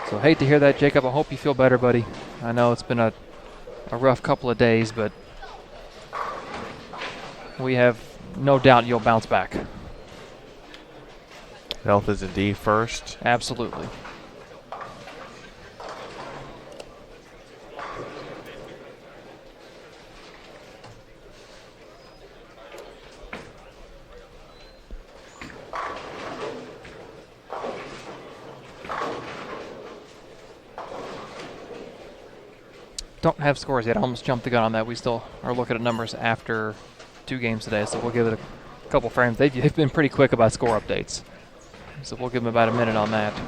So hate to hear that, Jacob. I hope you feel better, buddy. I know it's been a rough couple of days, but we have no doubt you'll bounce back. Health is indeed first. Absolutely. Don't have scores yet. I almost jumped the gun on that. We still are looking at numbers after 2 games today, so we'll give it a couple frames. They've been pretty quick about score updates, so we'll give them about a minute on that.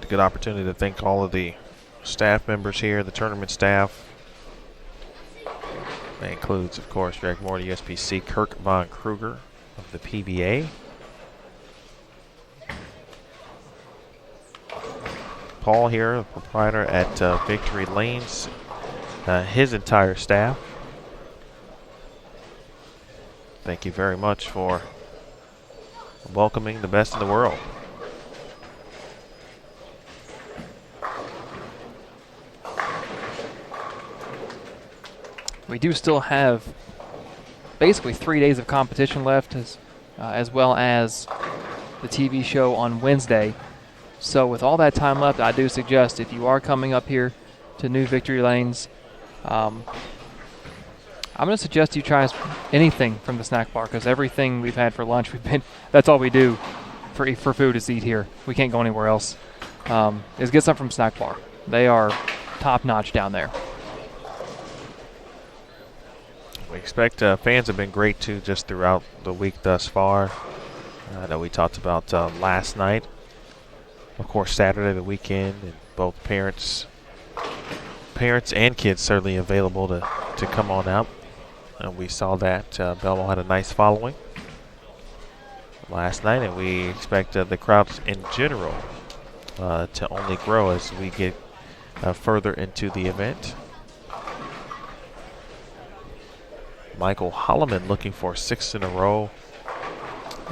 A good opportunity to thank all of the staff members here, the tournament staff. That includes, of course, Greg Moore, the USBC, Kirk Von Kruger of the PBA, Paul here, the proprietor at Victory Lanes, his entire staff. Thank you very much for welcoming the best in the world. We do still have basically 3 days of competition left, as well as the TV show on Wednesday. So with all that time left, I do suggest if you are coming up here to New Victory Lanes, I'm going to suggest you try anything from the snack bar, because everything we've had for lunch, that's all we do for food is eat here. We can't go anywhere else. Is get something from snack bar. They are top notch down there. We expect fans have been great too just throughout the week thus far. That we talked about last night. Of course, Saturday, the weekend, and both parents and kids certainly available to come on out. And we saw that Belmont had a nice following last night, and we expect the crowds in general to only grow as we get further into the event. Michael Holloman looking for 6 in a row,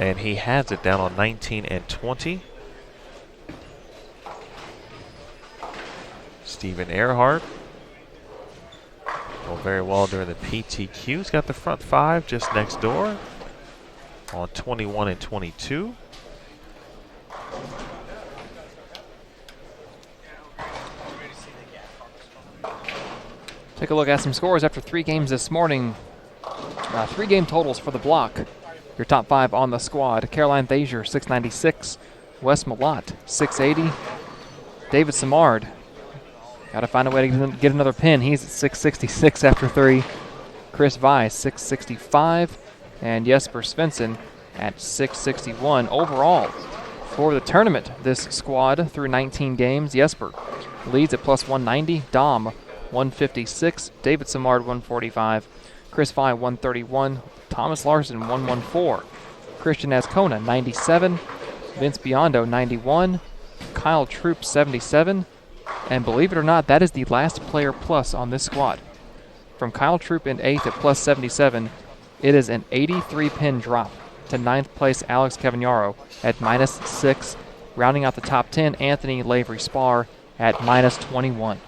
and he has it down on 19 and 20. Stephen Earhart Go very well during the PTQ. He's got the front 5 just next door on 21 and 22. Take a look at some scores after 3 games this morning. 3 game totals for the block. Your top 5 on the squad. Caroline Thazier, 696. Wes Malott, 680. David Samard, got to find a way to get another pin. He's at 666 after 3. Chris Weiss, 665. And Jesper Svensson at 661. Overall, for the tournament, this squad through 19 games, Jesper leads at plus 190. Dom, 156. David Samard, 145. Chris Weiss, 131. Thomas Larson, 114. Christian Ascona, 97. Vince Biondo, 91. Kyle Troop, 77. And believe it or not, that is the last player plus on this squad. From Kyle Troop in 8th at plus 77, it is an 83 pin drop to 9th place Alex Cavagnaro at minus 6. Rounding out the top 10, Anthony Lavery Spar at minus 21.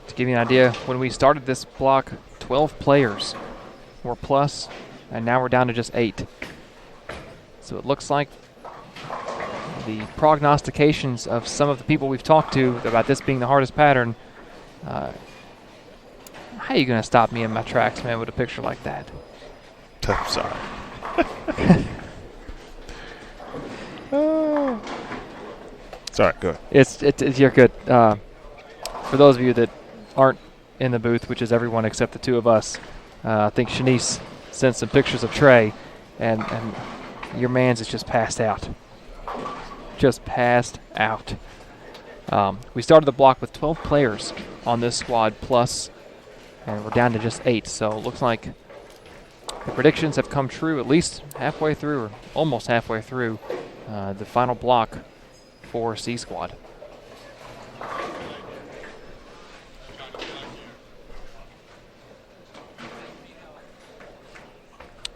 To give you an idea, when we started this block, 12 players were plus, and now we're down to just 8. So it looks like the prognostications of some of the people we've talked to about this being the hardest pattern. How are you going to stop me in my tracks, man, with a picture like that? I'm sorry. Sorry, go ahead. It's you're good. For those of you that aren't in the booth, which is everyone except the 2 of us, I think Shanice sent some pictures of Trey, and your man's is just passed out. Just passed out. We started the block with 12 players on this squad plus, and we're down to just 8. So it looks like the predictions have come true at least halfway through, or almost halfway through, the final block for C Squad.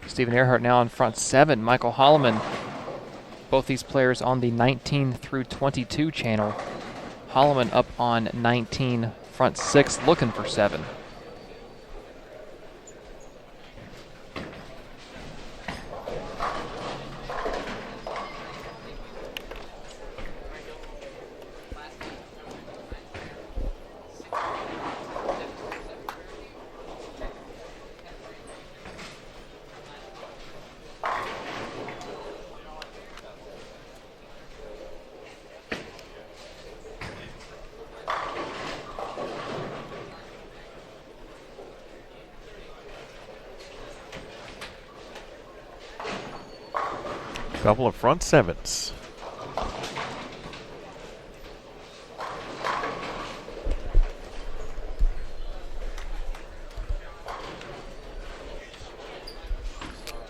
Stephen Earhart now in front 7. Michael Holloman. Both these players on the 19 through 22 channel. Holloman up on 19, front 6, looking for 7. Couple of front 7s.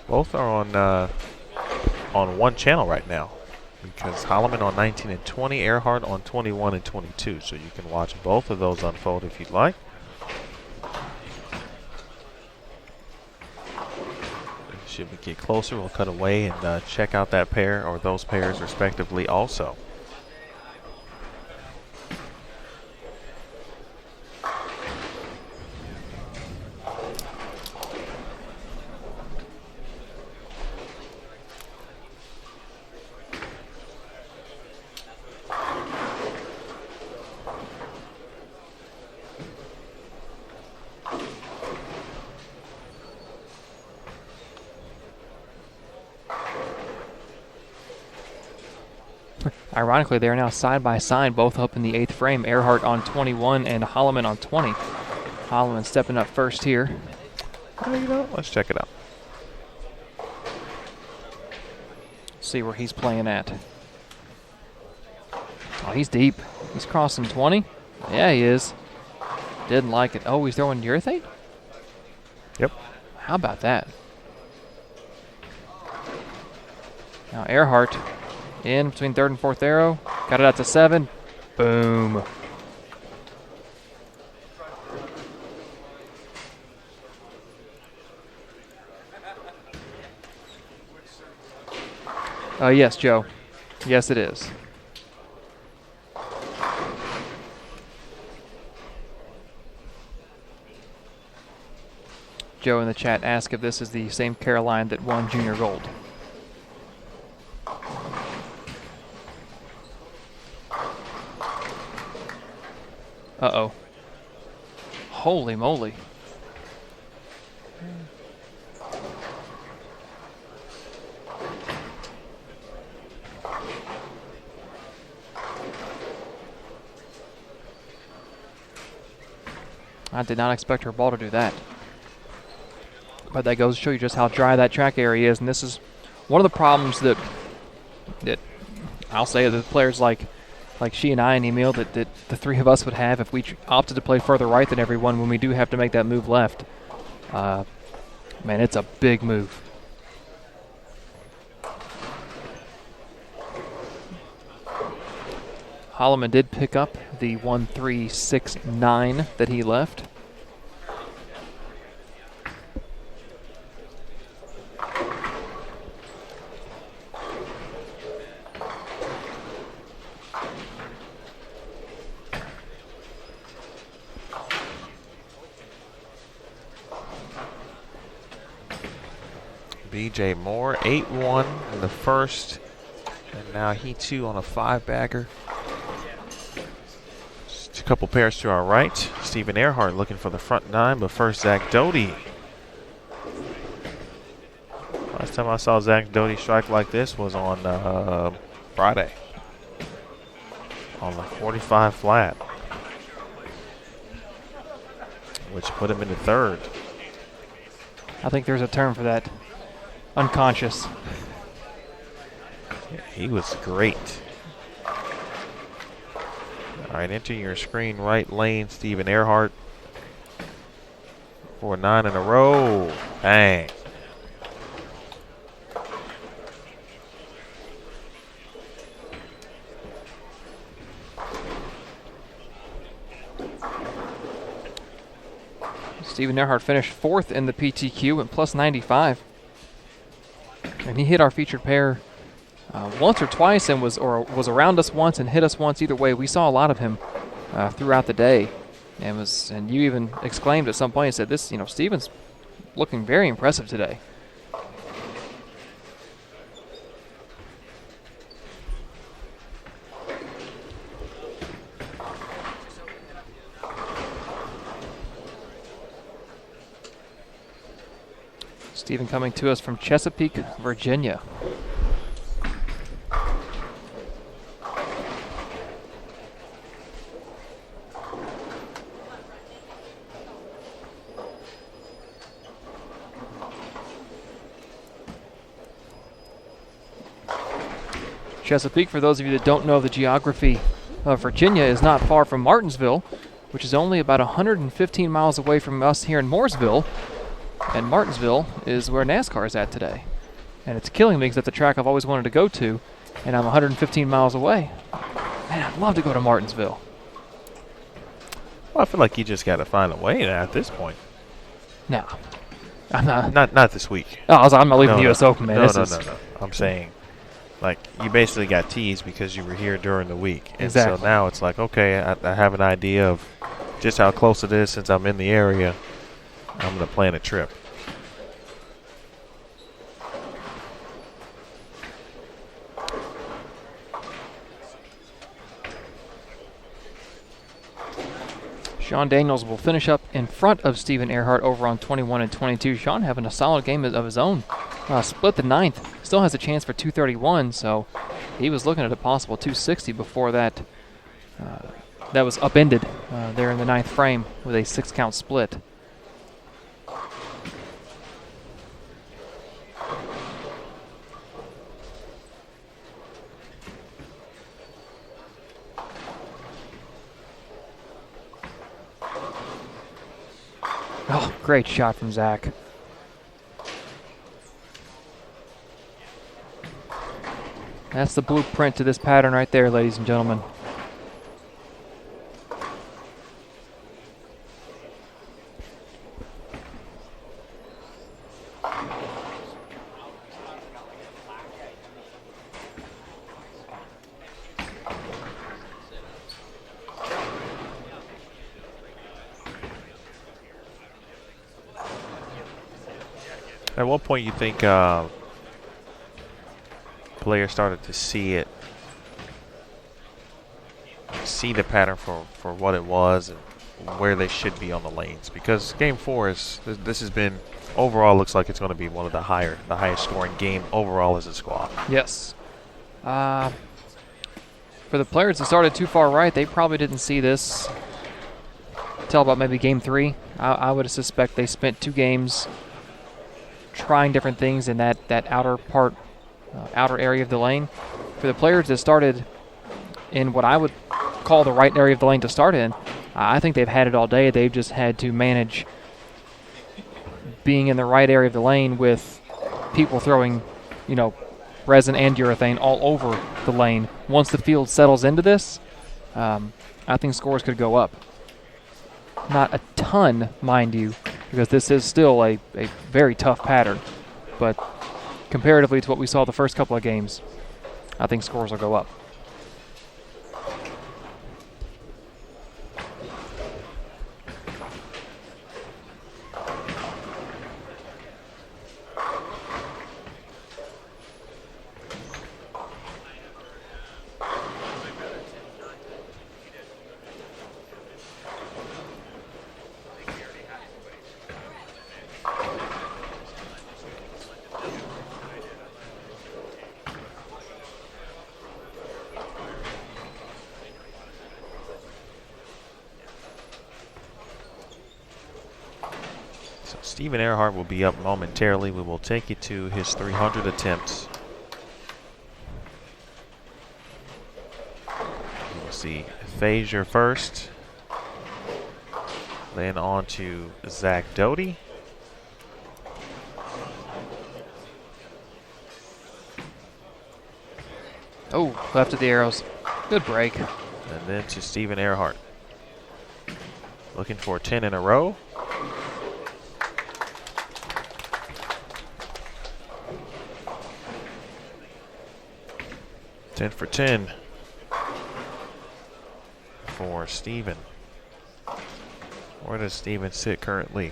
Both are on one channel right now, because Holloman on 19 and 20, Earhart on 21 and 22. So you can watch both of those unfold if you'd like. Should we get closer, we'll cut away and check out that pair, or those pairs respectively also. Ironically, they are now side by side, both up in the 8th frame. Earhart on 21 and Holloman on 20. Holloman stepping up first here. Let's check it out. See where he's playing at. Oh, he's deep. He's crossing 20. Yeah, he is. Didn't like it. Oh, he's throwing urethane? Yep. How about that? Now Earhart in between 3rd and 4th arrow. Got it out to 7. Boom. Yes, Joe. Yes, it is. Joe in the chat asked if this is the same Caroline that won junior gold. Uh-oh. Holy moly. I did not expect her ball to do that. But that goes to show you just how dry that track area is, and this is one of the problems that I'll say that players like she and I and Emil, that the three of us would have if we opted to play further right than everyone when we do have to make that move left. Man, it's a big move. Holloman did pick up the 1.369 that he left. BJ Moore, 8-1 in the first, and now he too on a 5-bagger. Just a couple pairs to our right. Stephen Earhart looking for the front 9, but first Zach Doty. Last time I saw Zach Doty strike like this was on Friday on the 45 flat, which put him into third. I think there's a term for that. Unconscious. Yeah, he was great. All right, enter your screen right lane, Stephen Earhart. For 9 in a row. Bang. Stephen Earhart finished 4th in the PTQ at plus 95. And he hit our featured pair once or twice and was around us once and hit us once. Either way, we saw a lot of him throughout the day, and you even exclaimed at some point and said, "This, Stephen's looking very impressive today." Stephen coming to us from Chesapeake, Virginia. Chesapeake, for those of you that don't know the geography of Virginia, is not far from Martinsville, which is only about 115 miles away from us here in Mooresville. And Martinsville is where NASCAR is at today. And it's killing me because that's a track I've always wanted to go to, and I'm 115 miles away. Man, I'd love to go to Martinsville. Well, I feel like you just got to find a way now at this point. No. I'm Not this week. Oh, I'm not leaving the U.S. Open, man. No. I'm saying, like, you basically got teased because you were here during the week. And exactly. So now it's like, okay, I have an idea of just how close it is since I'm in the area. I'm going to plan a trip. Sean Daniels will finish up in front of Stephen Earhart over on 21 and 22. Sean having a solid game of his own. Split the 9th. Still has a chance for 231, so he was looking at a possible 260 before that. That was upended there in the 9th frame with a 6-count split. Oh, great shot from Zach. That's the blueprint to this pattern right there, ladies and gentlemen. At what point you think players started to see the pattern for what it was and where they should be on the lanes? Because Game 4 this has been overall looks like it's going to be one of the highest scoring game overall as a squad. Yes. For the players that started too far right, they probably didn't see this until about maybe Game 3. I would suspect they spent 2 games trying different things in that outer area of the lane. For the players that started in what I would call the right area of the lane to start in, I think they've had it all day. They've just had to manage being in the right area of the lane with people throwing, resin and urethane all over the lane. Once the field settles into this, I think scores could go up. Not a ton, mind you, because this is still a very tough pattern. But comparatively to what we saw the first couple of games, I think scores will go up. Stephen Earhart will be up momentarily. We will take you to his 300 attempts. You will see Fazier first, then on to Zach Doty. Oh, left of the arrows. Good break. And then to Stephen Earhart. Looking for 10 in a row. Ten for 10 for Steven. Where does Steven sit currently?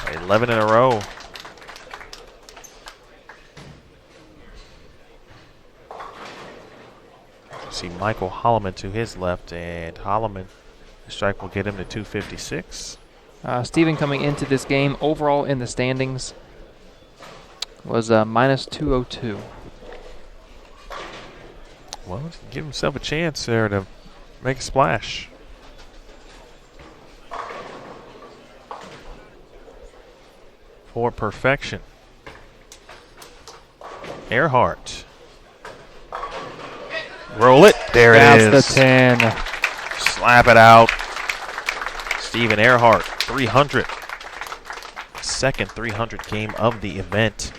Right, 11 in a row. See Michael Holloman to his left, and Holloman, the strike will get him to 256. Steven coming into this game overall in the standings was minus 202. Well, give himself a chance there to make a splash. For perfection. Earhart. Roll it. There it is. That's the 10. Slap it out. Stephen Earhart, 300. Second 300 game of the event.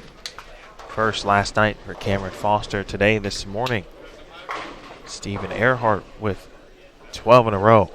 First last night for Cameron Foster. Today, this morning, Stephen Earhart with 12 in a row.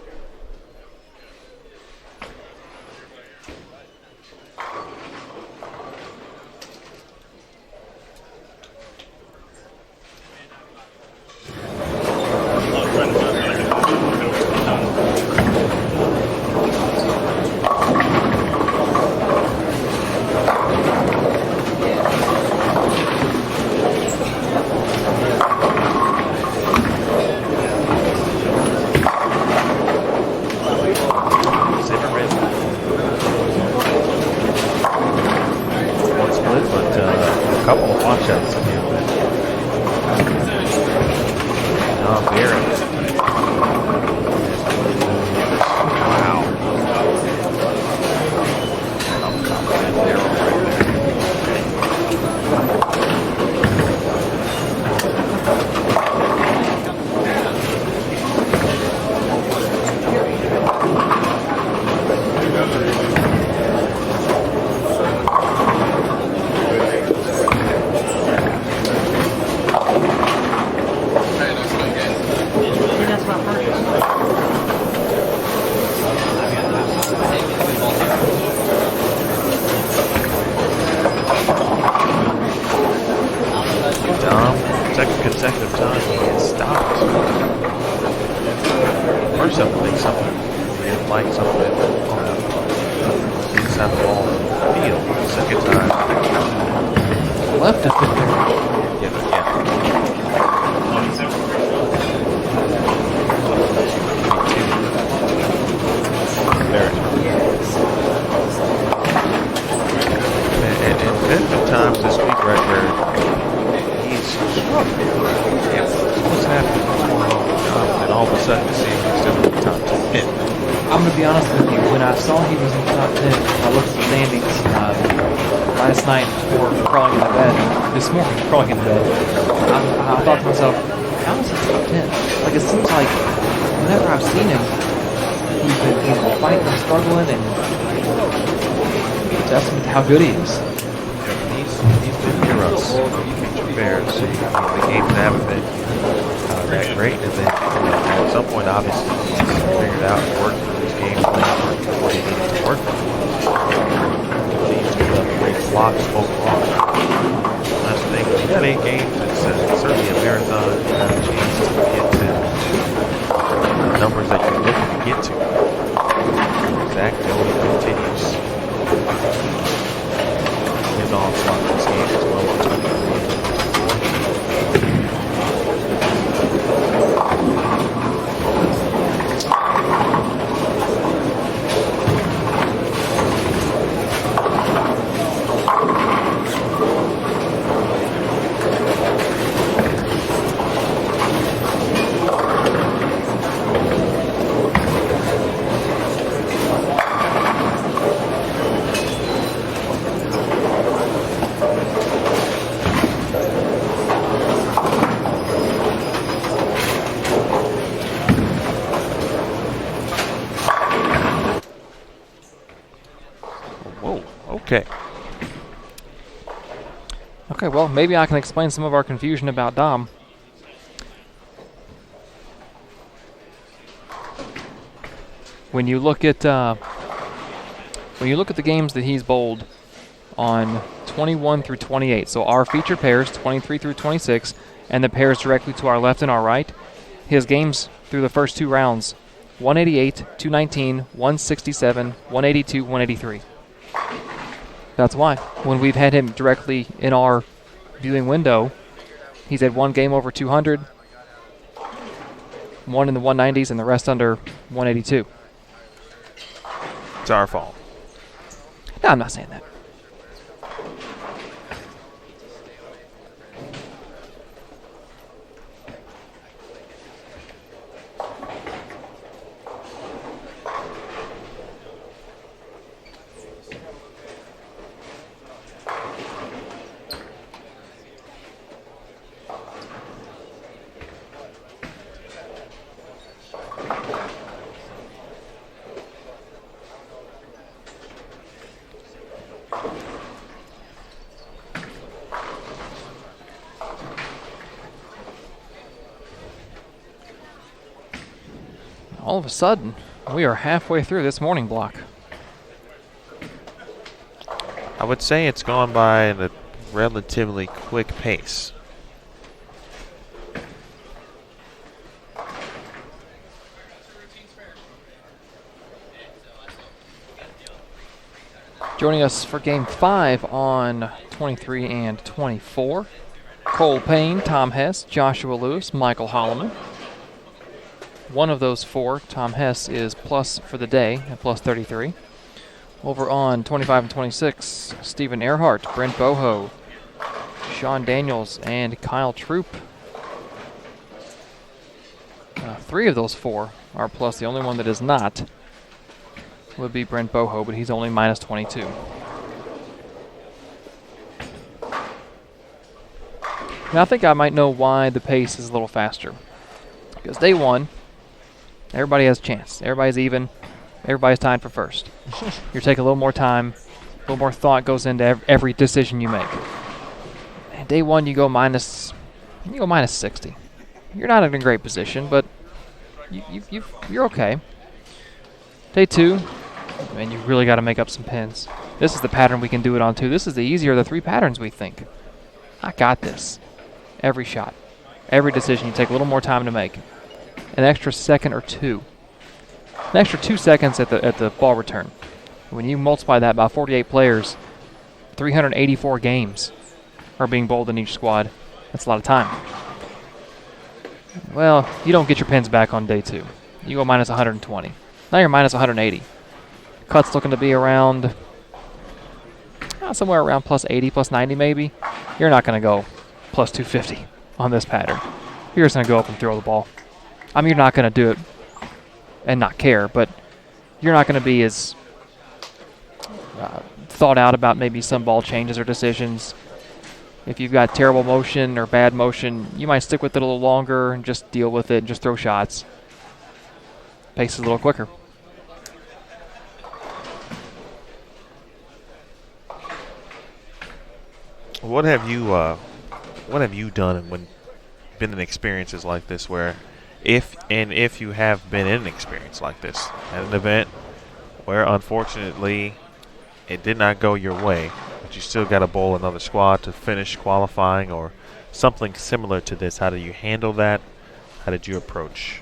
left up in there. And there's been times this week, right, where he's struggling. What's happening? What's going on? And all of a sudden, it seems he's still in the top 10. I'm going to be honest with you. When I saw he was in the top 10, I looked at the standings last night before crawling into bed. This morning, crawling into bed. I thought to myself, how is he top 10? Like, it seems like whenever I've seen him, he's been fighting and struggling, and it's a testament to how good he is. He's been near us. Fair to see. The games haven't been that great, and then at some point, obviously, he's figured out and worked through his game plan, worked through what he needed to work through. Leads to the 3 blocks overall. That's the thing. When you got 8 games, it's certainly a marathon. You have a chance to get to the numbers that you're looking to get to. Zach Joey continues his onslaught this game as well. Okay. Okay, well, maybe I can explain some of our confusion about Dom. When you look at the games that he's bowled on 21 through 28, so our featured pairs 23 through 26, and the pairs directly to our left and our right, his games through the first 2 rounds: 188, 219, 167, 182, 183. That's why. When we've had him directly in our viewing window, he's had 1 game over 200, 1 in the 190s, and the rest under 182. It's our fault. No, I'm not saying that. All of a sudden, we are halfway through this morning block. I would say it's gone by at a relatively quick pace. Joining us for Game 5 on 23 and 24, Cole Payne, Tom Hess, Joshua Lewis, Michael Holloman. One of those 4, Tom Hess, is plus for the day at plus 33. Over on 25 and 26, Stephen Earhart, Brent Boho, Sean Daniels, and Kyle Troop. 3 of those 4 are plus. The only one that is not would be Brent Boho, but he's only minus 22. Now I think I might know why the pace is a little faster. Because day 1, everybody has a chance. Everybody's even. Everybody's tied for first. You're taking a little more time. A little more thought goes into every decision you make. And day 1, you go minus 60. You're not in a great position, but you're okay. Day 2, man, you really got to make up some pins. This is the pattern we can do it on, too. This is the easier of the 3 patterns, we think. I got this. Every shot. Every decision you take a little more time to make. An extra second or 2. An extra 2 seconds at the ball return. When you multiply that by 48 players, 384 games, are being bowled in each squad. That's a lot of time. Well, you don't get your pins back on day 2. You go minus 120. Now you're minus 180. Cut's looking to be around somewhere around plus 80, plus 90 maybe. You're not going to go plus 250 on this pattern. You're just going to go up and throw the ball. I mean, you're not going to do it and not care, but you're not going to be as thought out about maybe some ball changes or decisions. If you've got terrible motion or bad motion, you might stick with it a little longer and just deal with it and just throw shots. Pace is a little quicker. What have you done when been in experiences like this where if you have been in an experience like this at an event where unfortunately it did not go your way, but you still got to bowl another squad to finish qualifying or something similar to this? How do you handle that? How did you approach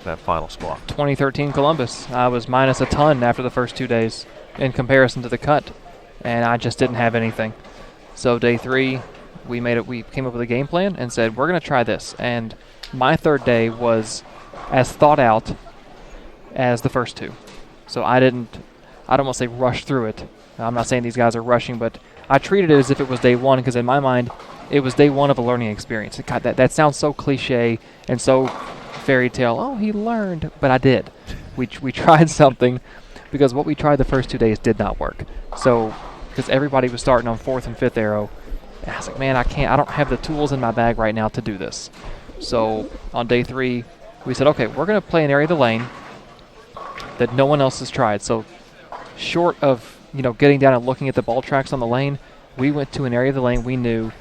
that final squad? 2013 Columbus. I was minus a ton after the first 2 days in comparison to the cut, and I just didn't have anything. So day 3, we came up with a game plan and said, we're going to try this. And my third day was as thought out as the first 2. So I don't want to say rush through it. I'm not saying these guys are rushing, but I treated it as if it was day 1 because in my mind, it was day 1 of a learning experience. God, that sounds so cliche and so fairy tale. Oh, he learned, but I did. We tried something because what we tried the first 2 days did not work. So because everybody was starting on 4th and 5th arrow, and I was like, man, I don't have the tools in my bag right now to do this. So on day 3, we said, okay, we're going to play an area of the lane that no one else has tried. So short of getting down and looking at the ball tracks on the lane, we went to an area of the lane we knew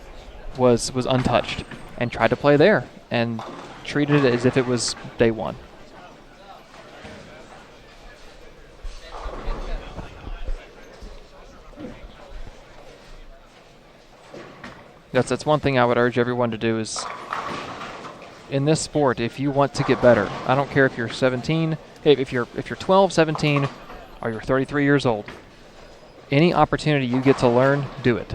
was untouched and tried to play there and treated it as if it was day 1. That's one thing I would urge everyone to do is, in this sport, if you want to get better, I don't care if you're 17, if you're 12, 17, or you're 33 years old, any opportunity you get to learn, do it.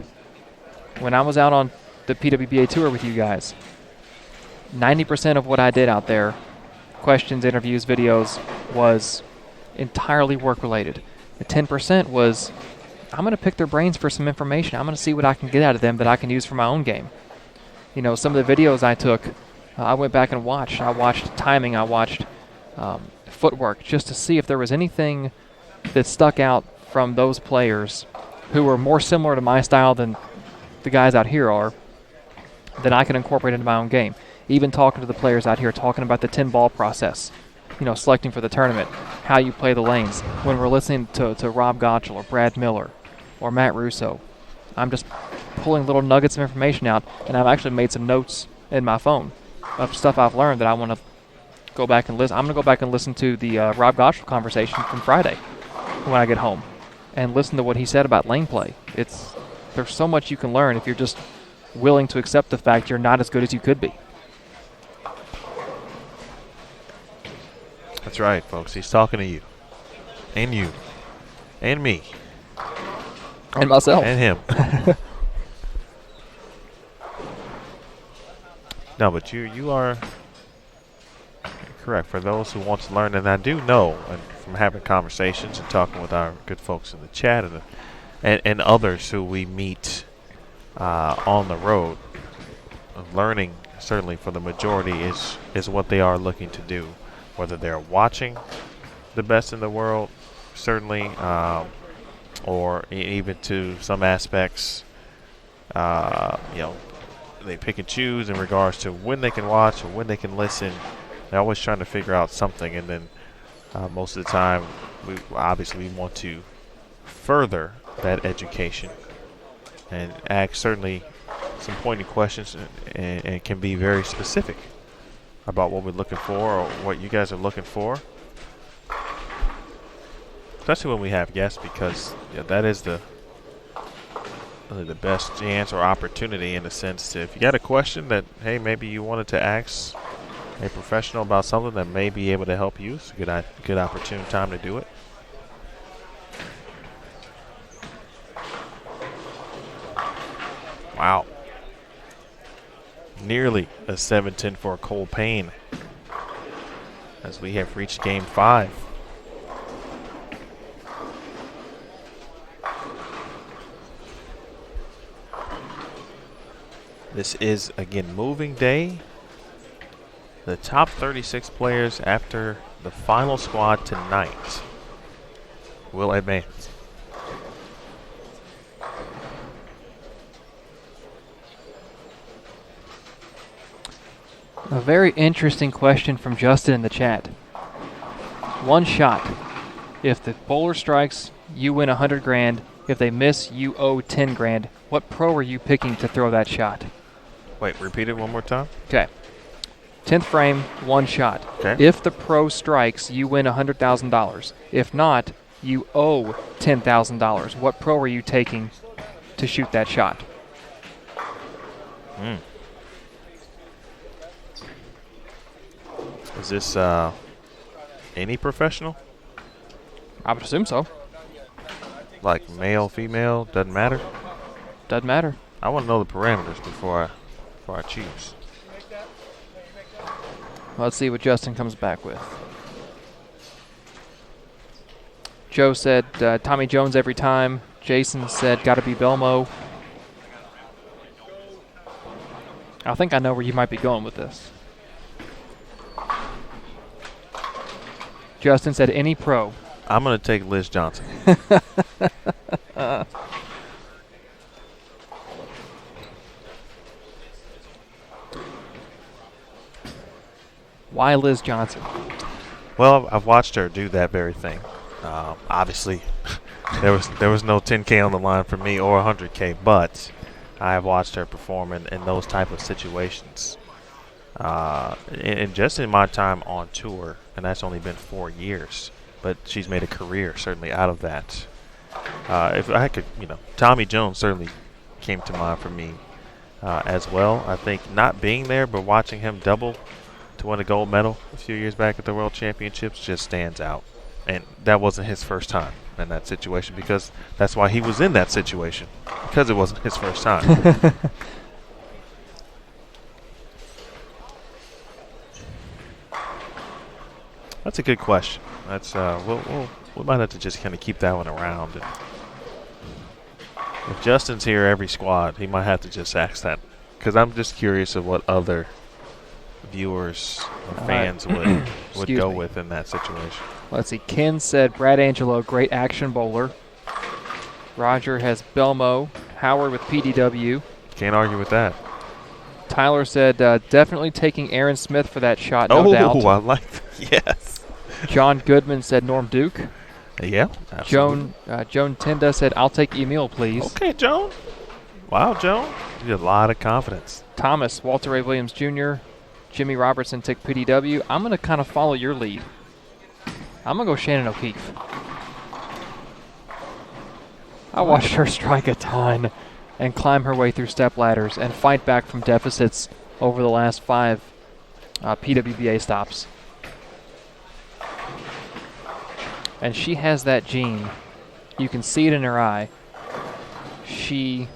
When I was out on the PWBA tour with you guys, 90% of what I did out there, questions, interviews, videos, was entirely work-related. The 10% was, I'm going to pick their brains for some information. I'm going to see what I can get out of them that I can use for my own game. Some of the videos I took, I went back and watched. I watched timing. I watched footwork just to see if there was anything that stuck out from those players who were more similar to my style than the guys out here are, that I can incorporate into my own game. Even talking to the players out here, talking about the 10-ball process, selecting for the tournament, how you play the lanes. When we're listening to Rob Gottschall or Brad Miller or Matt Russo, I'm just pulling little nuggets of information out, and I've actually made some notes in my phone of stuff I've learned that I want to go back and listen. I'm going to go back and listen to the Rob Gottschall conversation from Friday when I get home and listen to what he said about lane play. There's so much you can learn if you're just willing to accept the fact you're not as good as you could be. That's right, folks. He's talking to you. And you. And me. And myself. And him. No, but you are correct. For those who want to learn, and I do know from having conversations and talking with our good folks in the chat and others who we meet on the road, learning certainly for the majority is what they are looking to do. Whether they're watching the best in the world, certainly, or even to some aspects, they pick and choose in regards to when they can watch or when they can listen. They're always trying to figure out something, and then most of the time, we want to further that education and ask certainly some pointed questions and can be very specific about what we're looking for or what you guys are looking for, especially when we have guests, because that is really the best chance or opportunity in a sense to, if you got a question that, hey, maybe you wanted to ask a professional about something that may be able to help you, it's a good opportune time to do it. Wow. nearly a 7-10 for Cole Payne as we have reached game 5. This is, again, moving day. The top 36 players after the final squad tonight will advance. A very interesting question from Justin in the chat. One shot. If the bowler strikes, you win 100 grand. If they miss, you owe 10 grand. What pro are you picking to throw that shot? Wait, repeat it one more time. Okay. 10th frame, one shot. Okay. If the pro strikes, you win $100,000. If not, you owe $10,000. What pro are you taking to shoot that shot? Is this any professional? I would assume so. Like male, female, doesn't matter? Doesn't matter. I want to know the parameters before I choose. Let's see what Justin comes back with. Joe said Tommy Jones every time. Jason said got to be Belmo. I think I know where you might be going with this. Justin said any pro. I'm going to take Liz Johnson. Why Liz Johnson? Well, I've watched her do that very thing. Obviously, there was no 10K on the line for me or 100K, but I have watched her perform in those type of situations. And just in my time on tour, and that's only been 4 years, but she's made a career certainly out of that. If I could, Tommy Jones certainly came to mind for me as well. I think not being there, but watching him double to win a gold medal a few years back at the World Championships just stands out. And that wasn't his first time in that situation, because that's why he was in that situation, because it wasn't his first time. That's a good question. That's we might have to just kind of keep that one around. And if Justin's here every squad, he might have to just ask that, because I'm just curious of what other viewers or fans would go with in that situation. Let's see. Ken said Brad Angelo, great action bowler. Roger has Belmo. Howard with PDW. Can't argue with that. Tyler said definitely taking Aaron Smith for that shot, no doubt. Oh, I like that. Yes. John Goodman said Norm Duke. Yeah, absolutely. Joan Tenda said, I'll take Emil, please. Okay, Joan. Wow, Joan. You have a lot of confidence. Thomas, Walter Ray Williams Jr., Jimmy Robertson took PDW. I'm going to kind of follow your lead. I'm going to go Shannon O'Keefe. I watched her strike a ton and climb her way through step ladders and fight back from deficits over the last 5 PWBA stops. And she has that gene. You can see it in her eye. She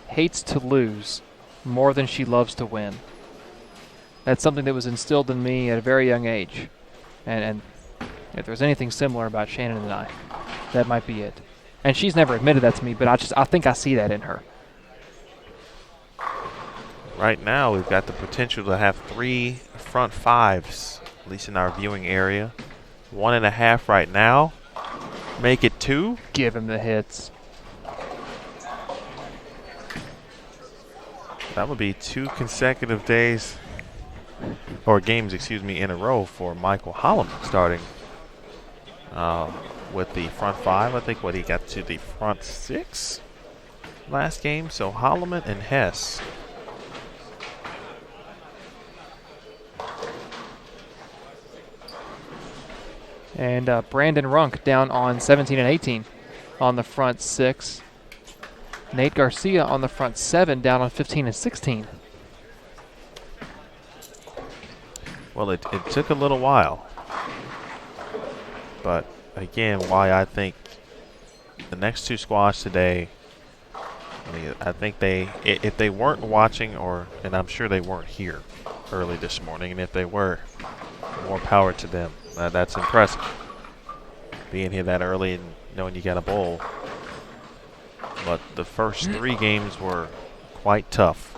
hates to lose more than she loves to win. That's something that was instilled in me at a very young age. And if there's anything similar about Shannon and I, that might be it. And she's never admitted that to me, but I think I see that in her. Right now, we've got the potential to have 3 front 5s, at least in our viewing area. 1.5 right now. Make it 2. Give him the hits. That would be 2 consecutive days, or games, excuse me, in a row for Michael Holloman, starting with the front 5. I think he got to the front 6 last game. So Holloman and Hess. And Brandon Runk down on 17 and 18 on the front 6. Nate Garcia on the front 7 down on 15 and 16. Well, it took a little while. But again, why I think the next 2 squads today, I think if they weren't watching, and I'm sure they weren't here early this morning, and if they were, more power to them. That's impressive. Being here that early and knowing you got a bowl. But the first 3 games were quite tough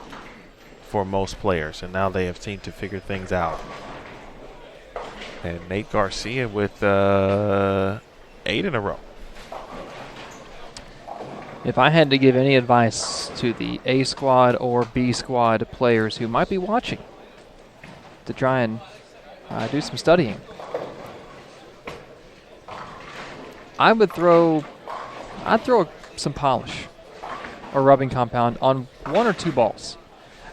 for most players, and now they have seemed to figure things out. And Nate Garcia with 8 in a row. If I had to give any advice to the A squad or B squad players who might be watching to try and do some studying, I'd throw some polish or rubbing compound on 1 or 2 balls.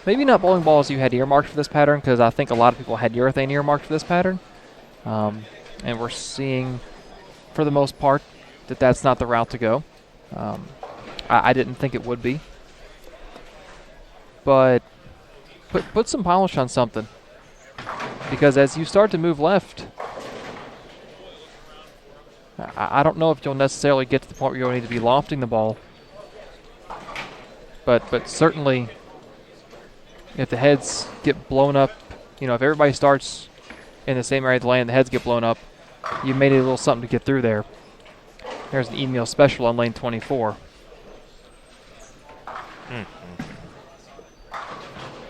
Maybe not bowling balls you had earmarked for this pattern, because I think a lot of people had urethane earmarked for this pattern. And we're seeing, for the most part, that that's not the route to go. I didn't think it would be. But put some polish on something. Because as you start to move left, I don't know if you'll necessarily get to the point where you'll need to be lofting the ball. But certainly, if the heads get blown up, if everybody starts in the same area of the lane and the heads get blown up, you may need a little something to get through there. There's an email special on lane 24.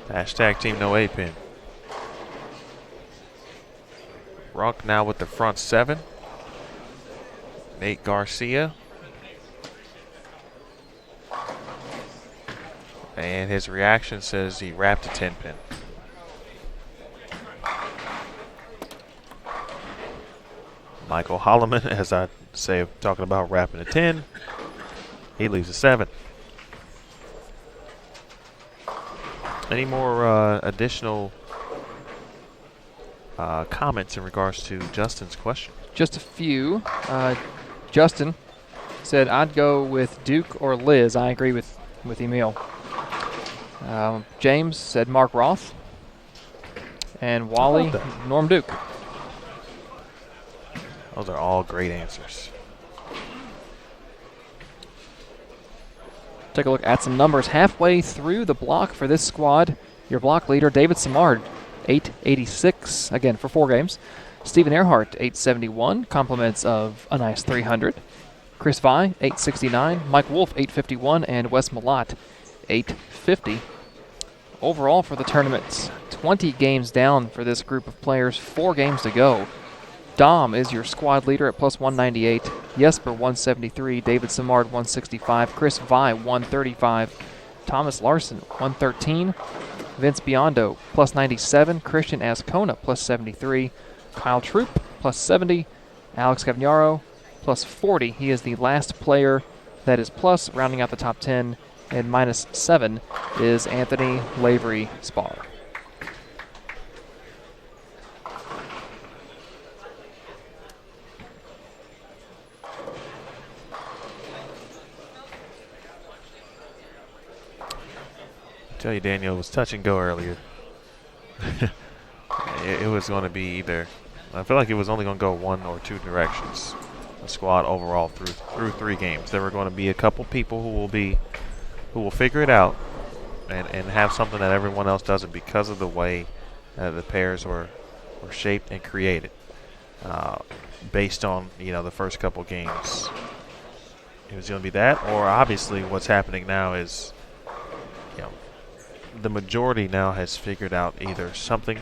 Hashtag team no A pin. Runk now with the front 7. Nate Garcia. And his reaction says he wrapped a 10 pin. Michael Holloman, as I say, talking about wrapping a 10, he leaves a 7. Any more additional comments in regards to Justin's question? Just a few. Justin said, I'd go with Duke or Liz. I agree with Emil. James said Mark Roth. And Wally, Norm Duke. Those are all great answers. Take a look at some numbers. Halfway through the block for this squad, your block leader, David Samard, 886, again, for 4 games. Stephen Earhart, 871, compliments of a nice 300. Chris Vi, 869. Mike Wolf, 851. And Wes Malott, 850. Overall for the tournament, 20 games down for this group of players, 4 games to go. Dom is your squad leader at plus 198. Jesper, 173. David Samard, 165. Chris Vi, 135. Thomas Larson, 113. Vince Biondo, plus 97. Christian Ascona, plus 73. Kyle Troop, plus 70. Alex Cavallaro, plus 40. He is the last player that is plus, rounding out the top 10. And minus 7 is Anthony Lavery Spar. Tell you, Daniel, it was touch and go earlier. it was going to be either. I feel like it was only going to go 1 or 2 directions. The squad overall through 3 games. There were going to be a couple people who will figure it out and have something that everyone else doesn't because of the way the pairs were shaped and created based on the first couple games. It was going to be that, or obviously what's happening now is the majority now has figured out either something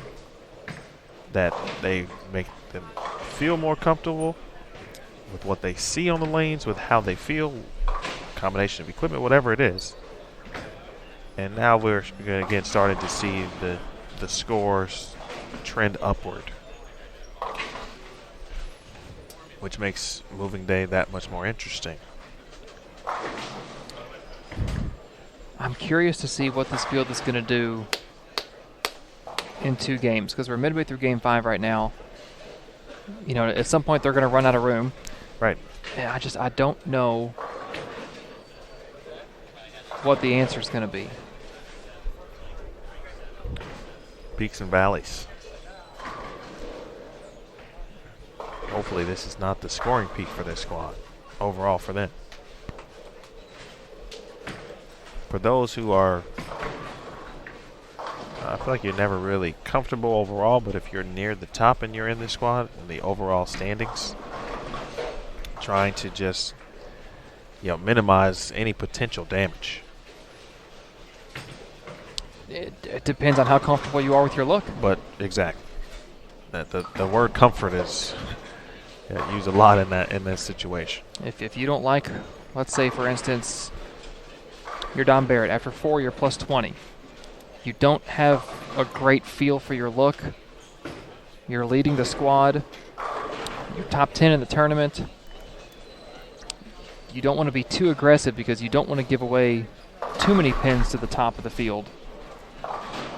that they make them feel more comfortable with what they see on the lanes, with how they feel, combination of equipment, whatever it is. And now we're again starting to see the scores trend upward, which makes moving day that much more interesting. I'm curious to see what this field is going to do in 2 games, because we're midway through Game 5 right now. At some point they're going to run out of room. Right. And I don't know what the answer is going to be. Peaks and valleys. Hopefully this is not the scoring peak for this squad overall for them. for those who are, I feel like you're never really comfortable overall, but if you're near the top and you're in the squad, in the overall standings, trying to just, minimize any potential damage. It depends on how comfortable you are with your look. But exactly, the word comfort is used a lot in that situation. If you don't like, let's say for instance, you're Don Barrett. After 4, you're plus 20. You don't have a great feel for your look. You're leading the squad. You're top 10 in the tournament. You don't want to be too aggressive because you don't want to give away too many pins to the top of the field.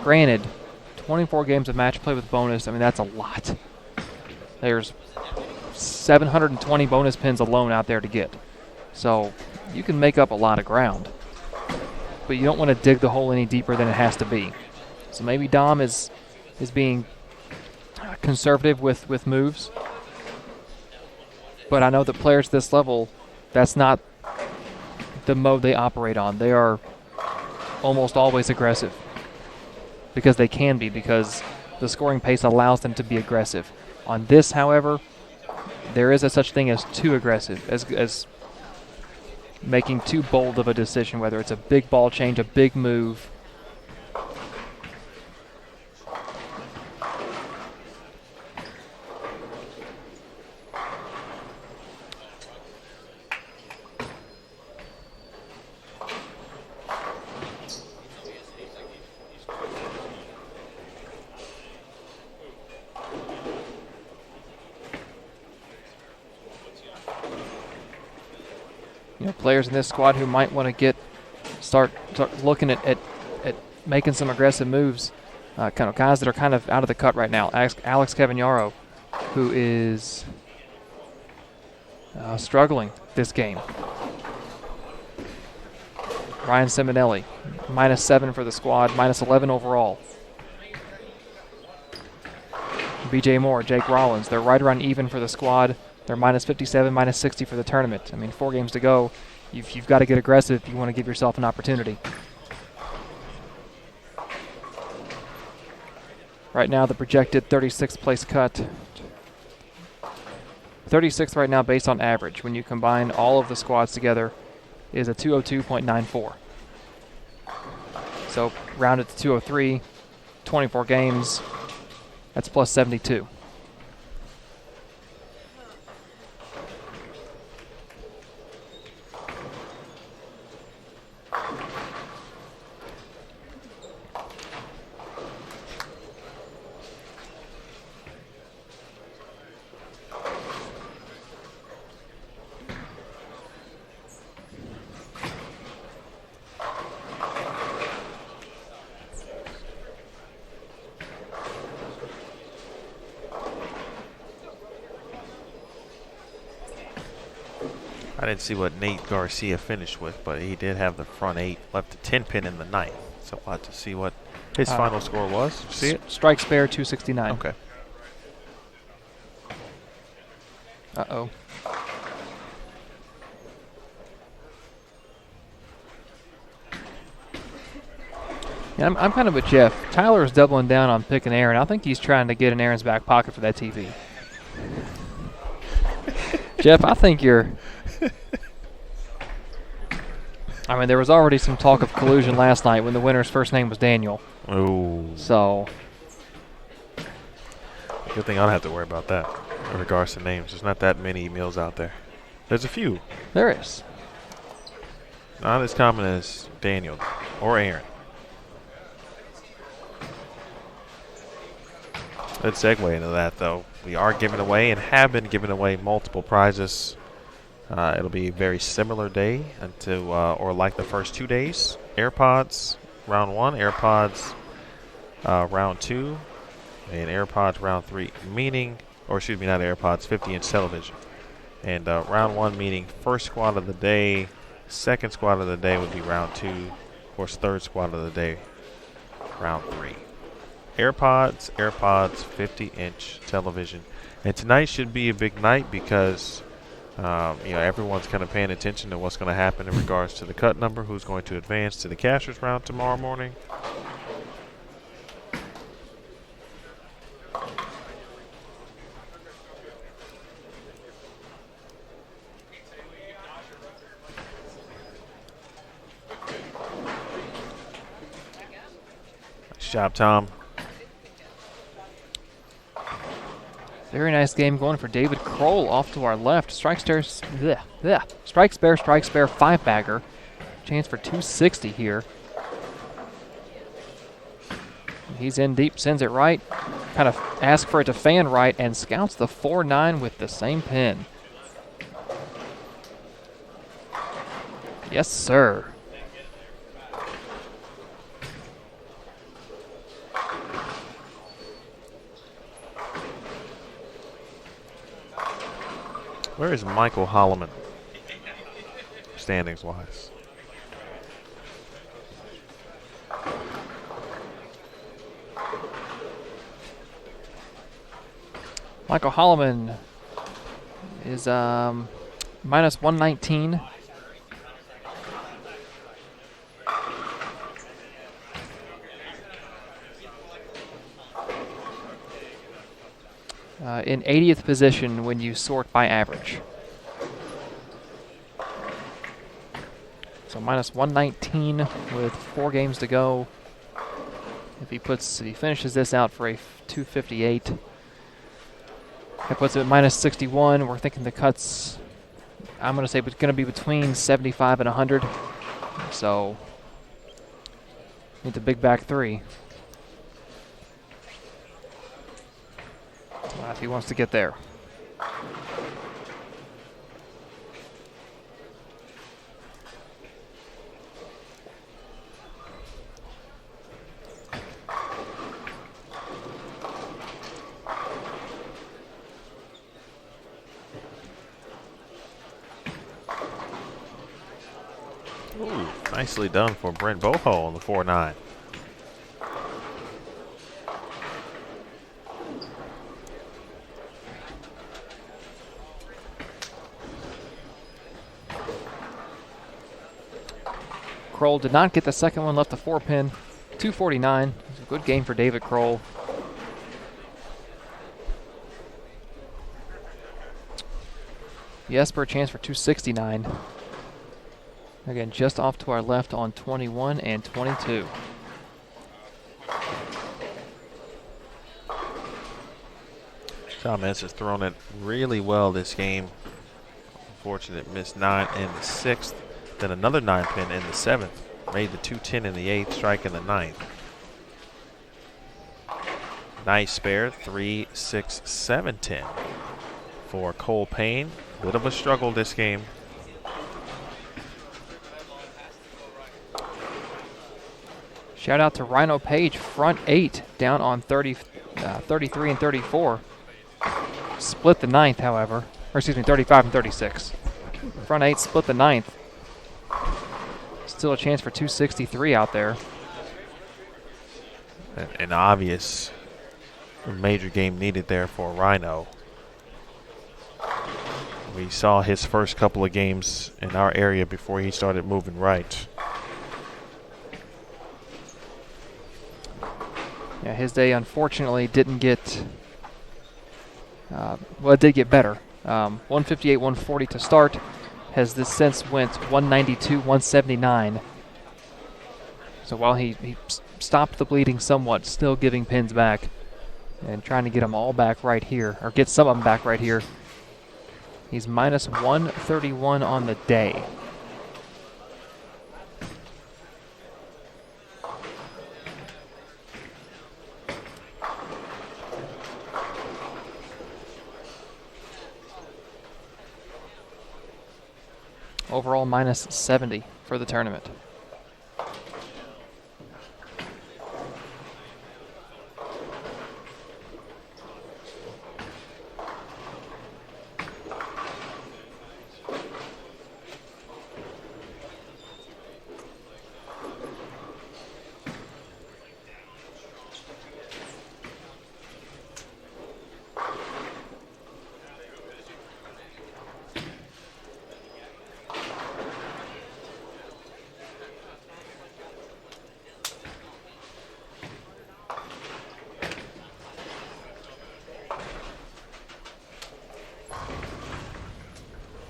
Granted, 24 games of match play with bonus, I mean, that's a lot. There's 720 bonus pins alone out there to get. So you can make up a lot of ground. But you don't want to dig the hole any deeper than it has to be. So maybe Dom is being conservative with moves. But I know that players at this level, that's not the mode they operate on. They are almost always aggressive. Because they can be, because the scoring pace allows them to be aggressive. On this, however, there is a such thing as too aggressive, as making too bold of a decision, whether it's a big ball change, a big move. Players in this squad who might want to start looking at making some aggressive moves. Kind of guys that are kind of out of the cut right now. Alex Cavagnaro, who is struggling this game. Ryan Simonelli, -7 for the squad, -11 overall. BJ Moore, Jake Rollins, they're right around even for the squad. They're -57, -60 for the tournament. I mean, 4 games to go. You've got to get aggressive if you want to give yourself an opportunity. Right now, the projected 36th place cut. 36th right now based on average. When you combine all of the squads together, is a 202.94. So rounded to 203, 24 games. That's plus 72. I didn't see what Nate Garcia finished with, but he did have the front 8, left a 10 pin in the 9th. So we'll have to see what his final score was. Did you see it? Strike spare 269. Okay. Uh-oh. Yeah, I'm kind of with Jeff. Tyler is doubling down on picking Aaron. I think he's trying to get in Aaron's back pocket for that TV. Jeff, I think you're... I mean, there was already some talk of collusion last night when the winner's first name was Daniel. Oh. So... Good thing I don't have to worry about that in regards to names. There's not that many emails out there. There's a few. There is. Not as common as Daniel or Aaron. Let's segue into that, though. We are giving away and have been giving away multiple prizes. It'll be a very similar day or like the first 2 days. AirPods round 1, AirPods round 2, and AirPods round 3. Meaning, or excuse me, not AirPods, 50-inch television. And round 1 meaning first squad of the day. Second squad of the day would be round 2. Of course, third squad of the day, round 3. AirPods, 50-inch television. And tonight should be a big night because Everyone's kind of paying attention to what's going to happen in regards to the cut number, who's going to advance to the cashier's round tomorrow morning. Nice job, Tom. Very nice game going for David Kroll off to our left. Strikes spare, strikes spare, five-bagger. Chance for 260 here. He's in deep, sends it right. Kind of asks for it to fan right and scouts the 4-9 with the same pin. Yes, sir. Where is Michael Holloman, standings-wise? Michael Holloman is minus 119. In 80th position when you sort by average. So minus 119 with 4 games to go. If he finishes this out for a 258, that puts it at minus 61. We're thinking the cuts, I'm going to say it's going to be between 75 and 100. So need the big back 3. If he wants to get there. Ooh, nicely done for Brent Boho on the 4-9. Kroll did not get the second one, left the 4-pin. 249. It's a good game for David Kroll. Jesper, chance for 269. Again, just off to our left on 21 and 22. Tom Metz has thrown it really well this game. Unfortunate missed 9 in the 6th. Then another 9-pin in the 7th. Made the 210 in the 8th, strike in the 9th. Nice spare, 3, 6, 7, 10 for Cole Payne. Bit of a struggle this game. Shout out to Rhino Page, front 8, down on 33 and 34. Split the 9th, however. Or excuse me, 35 and 36. Front 8 split the 9th. Still a chance for 263 out there. An obvious major game needed there for Rhino. We saw his first couple of games in our area before he started moving right. Yeah, his day unfortunately didn't get, well, it did get better. 158, 140 to start. Has this since went 192, 179. So while he stopped the bleeding somewhat, still giving pins back and trying to get them all back right here, or get some of them back right here. He's minus 131 on the day. Overall, minus 70 for the tournament.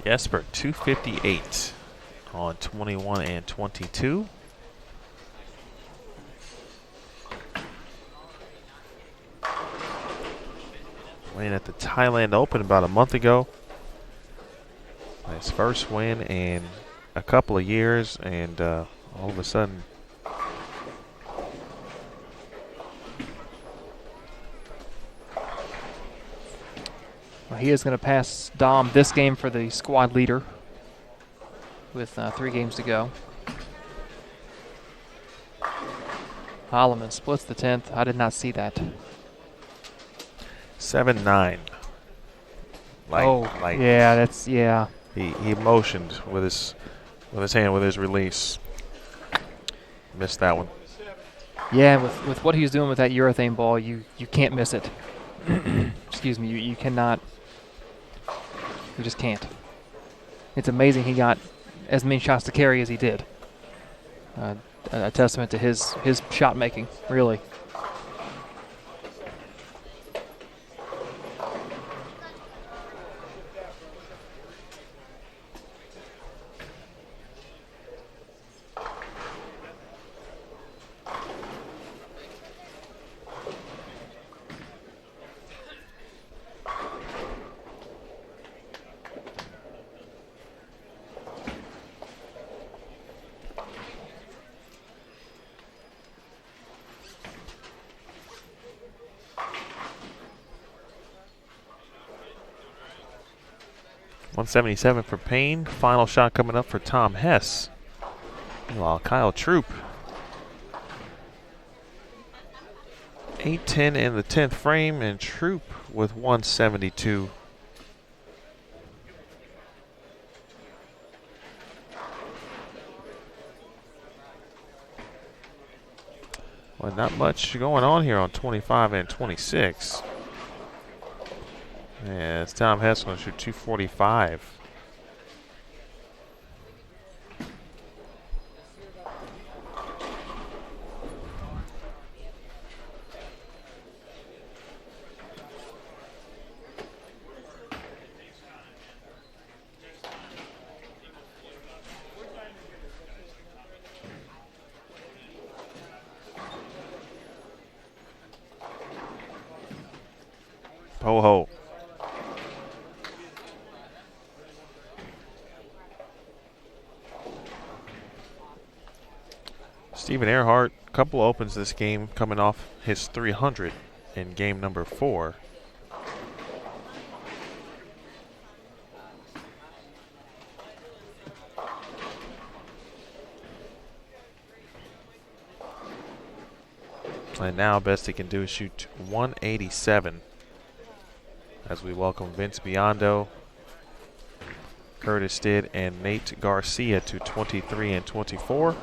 Jesper 258 on 21 and 22. Playing at the Thailand Open about a month ago. His first win in a couple of years, and all of a sudden, well, he is going to pass Dom this game for the squad leader with 3 games to go. Holloman splits the 10th. I did not see that. 7-9. Yeah, that's, yeah. He motioned with his hand with his release. Missed that one. Yeah, with what he's doing with that urethane ball, you can't miss it. Excuse me, you cannot. You just can't. It's amazing he got as many shots to carry as he did. A testament to his shot making, really. .177 for Payne. Final shot coming up for Tom Hess. Meanwhile, Kyle Troop. 8-10 in the 10th frame, and Troop with 172. Well, not much going on here on 25 and 26. Yeah, it's Tom Hess going to shoot 245. Ho-ho. Stephen Earhart, a couple opens this game, coming off his 300 in game number 4. And now best he can do is shoot 187 as we welcome Vince Biondo, Curtis Stidd, and Nate Garcia to 23 and 24.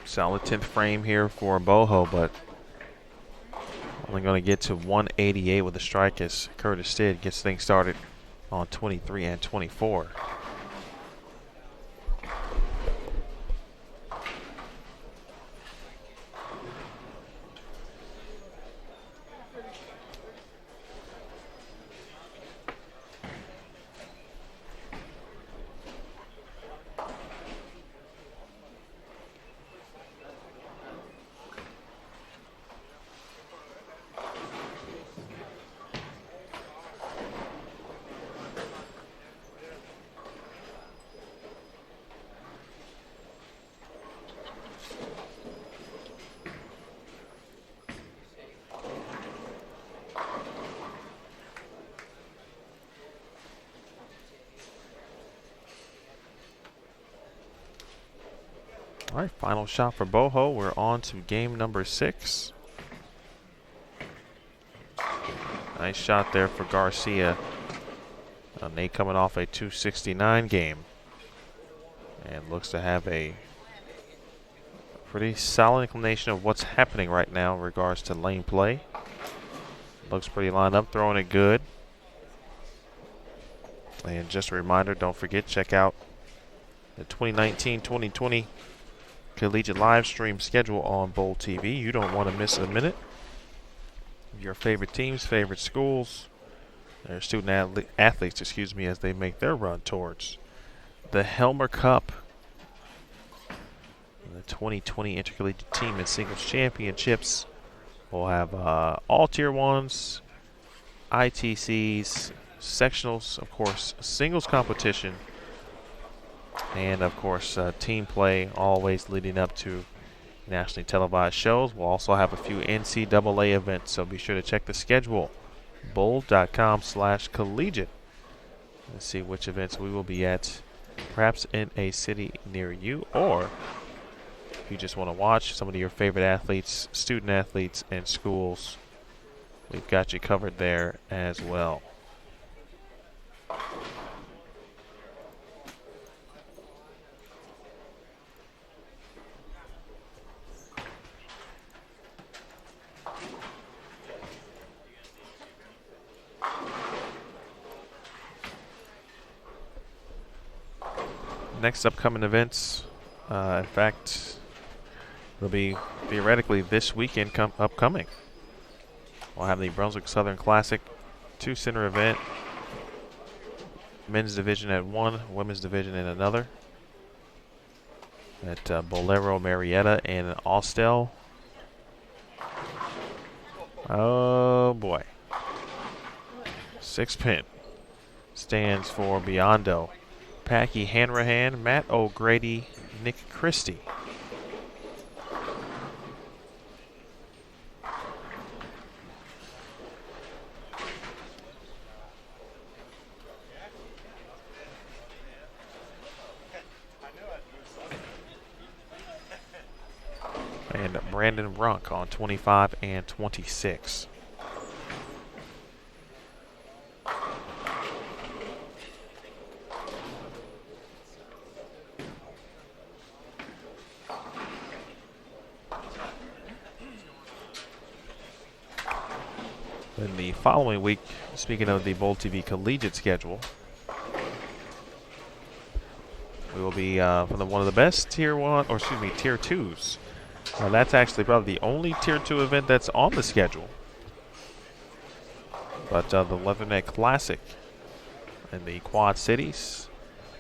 Solid 10th frame here for Boho, but only going to get to 188 with a strike as Curtis Stidd gets things started on 23 and 24. All right, final shot for Boho. We're on to game number 6. Nice shot there for Garcia. Nate coming off a 269 game and looks to have a pretty solid inclination of what's happening right now in regards to lane play. Looks pretty lined up, throwing it good. And just a reminder, don't forget, check out the 2019-2020 collegiate live stream schedule on Bowl TV. You don't want to miss a minute. Your favorite teams, favorite schools, their student athletes, as they make their run towards the Helmer Cup, the 2020 Intercollegiate Team and Singles Championships. We'll have all Tier 1s, ITCs, sectionals, of course, singles competition, and of course team play, always leading up to nationally televised shows. We'll also have a few NCAA events, so be sure to check the schedule, bowl.com/collegiate, and see which events we will be at, perhaps in a city near you, or if you just want to watch some of your favorite athletes, student athletes, and schools, we've got you covered there as well. Next upcoming events, in fact, will be theoretically this weekend upcoming. We'll have the Brunswick Southern Classic 2-center event, men's division at one, women's division in another, at Bolero, Marietta, and Austell. Oh boy. 6-pin stands for Biondo, Packy Hanrahan, Matt O'Grady, Nick Christie. And Brandon Brunk on 25 and 26. Then the following week, speaking of the Bowl TV collegiate schedule, we will be from one of the best Tier 2s. That's actually probably the only Tier 2 event that's on the schedule. But the Leatherneck Classic in the Quad Cities,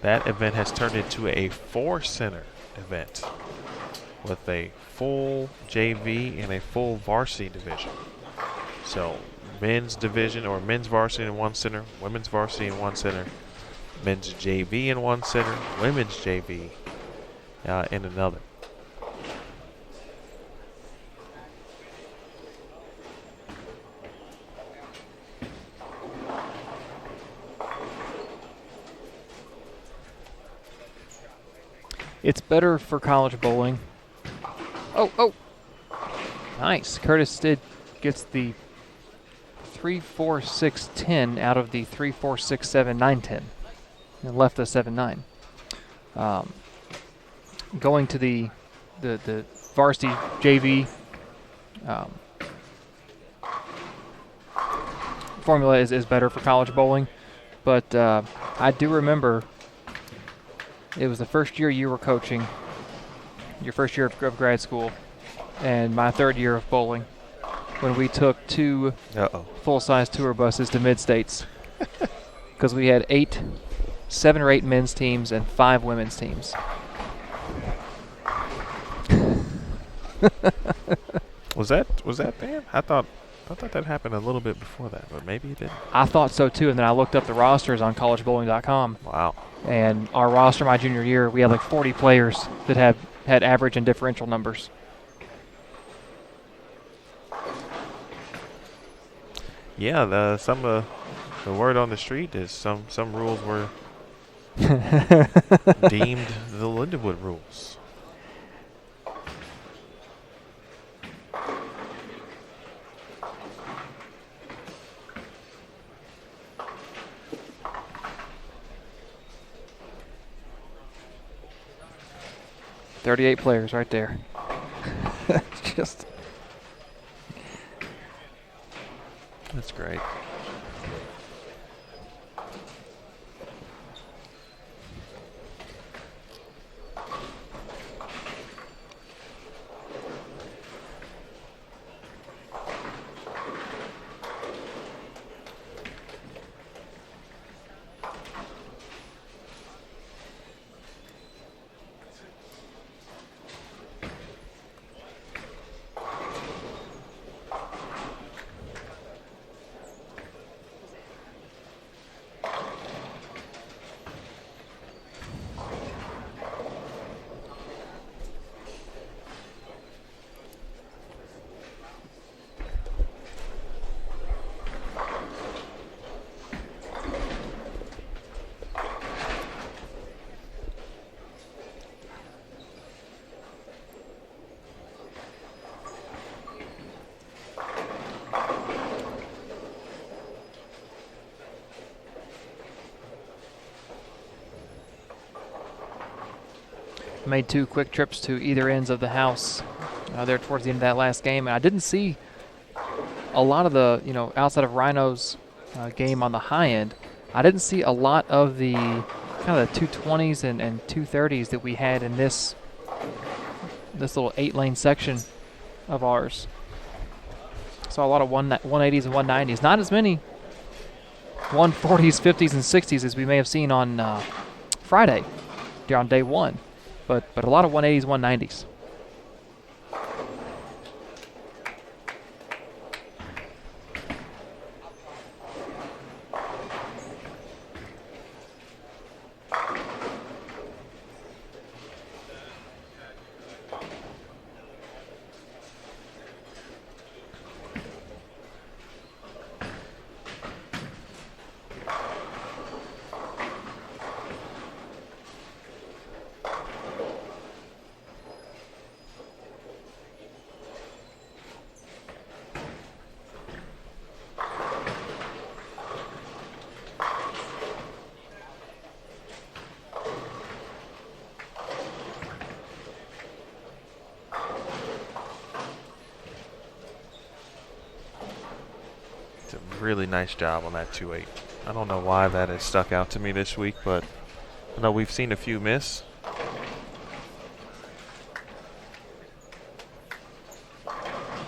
that event has turned into a 4-center event with a full JV and a full varsity division. So men's division or men's varsity in one center, women's varsity in one center, men's JV in one center, women's JV in another. It's better for college bowling. Oh. Nice. Curtis gets the 3, 4, 6, 10 out of the 3, 4, 6, 7, 9, 10. And left the 7, 9. Going to the varsity JV formula is better for college bowling. But I do remember it was the first year you were coaching, your first year of grad school, and my third year of bowling, when we took 2 full-size tour buses to Mid-States because we had 7 or 8 men's teams and 5 women's teams. Was that bad? I thought that happened a little bit before that, but maybe it didn't. I thought so too, and then I looked up the rosters on collegebowling.com. Wow. And our roster my junior year, we had like 40 players that had average and differential numbers. Yeah, the word on the street is some rules were deemed the Lindenwood rules. $38 players right there. Just that's great. made 2 quick trips to either ends of the house there towards the end of that last game. And I didn't see a lot of the, outside of Rhino's game on the high end, I didn't see a lot of the kind of the 220s and 230s that we had in this little 8-lane section of ours. Saw a lot of 180s and 190s. Not as many 140s, 50s, and 60s as we may have seen on Friday, on day 1. But a lot of 180s, 190s. Really nice job on that 2-8. I don't know why that has stuck out to me this week, but I know we've seen a few miss.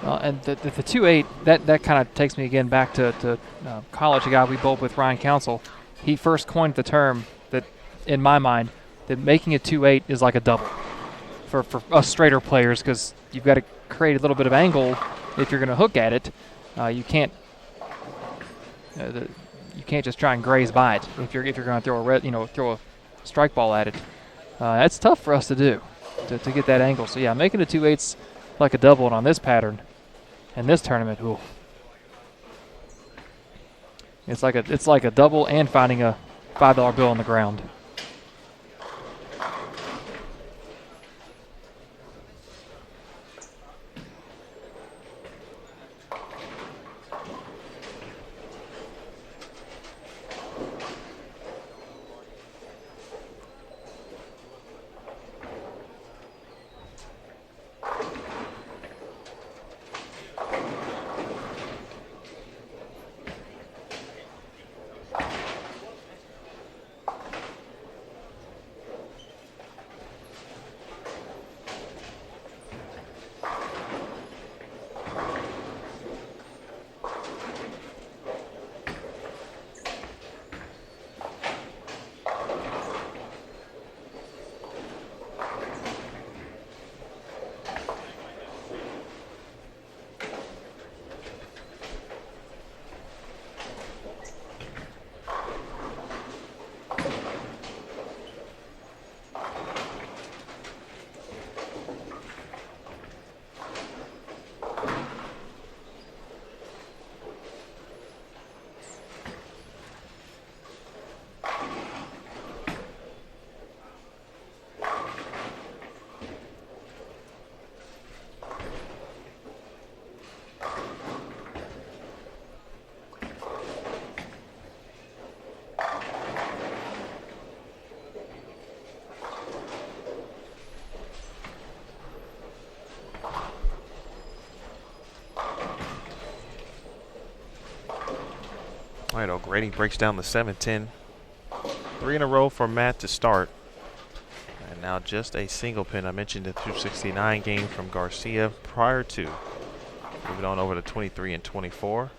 And the 2-8, that kind of takes me again back to college, a guy we bowled with, Ryan Council. He first coined the term that, in my mind, that making a 2-8 is like a double for us straighter players, because you've got to create a little bit of angle if you're going to hook at it. You can't just try and graze by it if you're going to throw a strike ball at it. That's tough for us to do, to get that angle. So yeah, making a 2-8's like a double, and on this pattern and this tournament, ooh, it's like a double and finding a $5 bill on the ground. All right, O'Grady breaks down the 7-10. 3 in a row for Matt to start. And now just a single pin. I mentioned the 269 game from Garcia prior to. Moving on over to 23 and 24.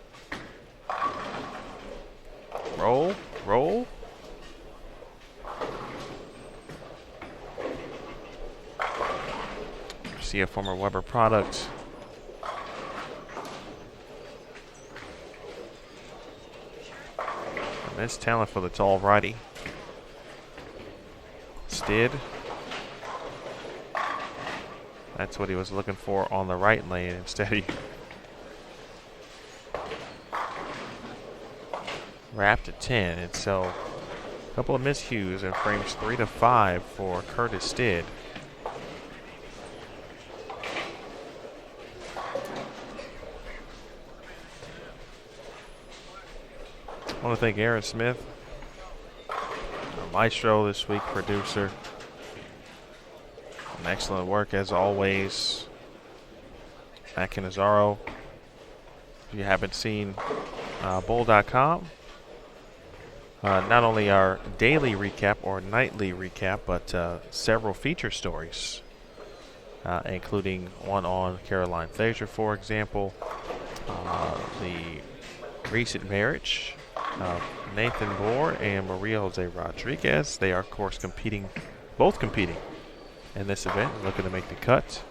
Roll, roll. Garcia, former Weber product. Nice talent for the tall righty. Stid. That's what he was looking for on the right lane. Instead he wrapped a 10. And so a couple of miscues in frames 3 to 5 for Curtis Stid. I want to thank Aaron Smith, our maestro this week, producer. Excellent work as always at Canizaro. If you haven't seen bowl.com, not only our daily recap or nightly recap, but several feature stories, including one on Caroline Fraser, for example, the recent marriage of Nathan Bohr and Maria Jose Rodriguez. They are, of course, both competing in this event, looking to make the cut.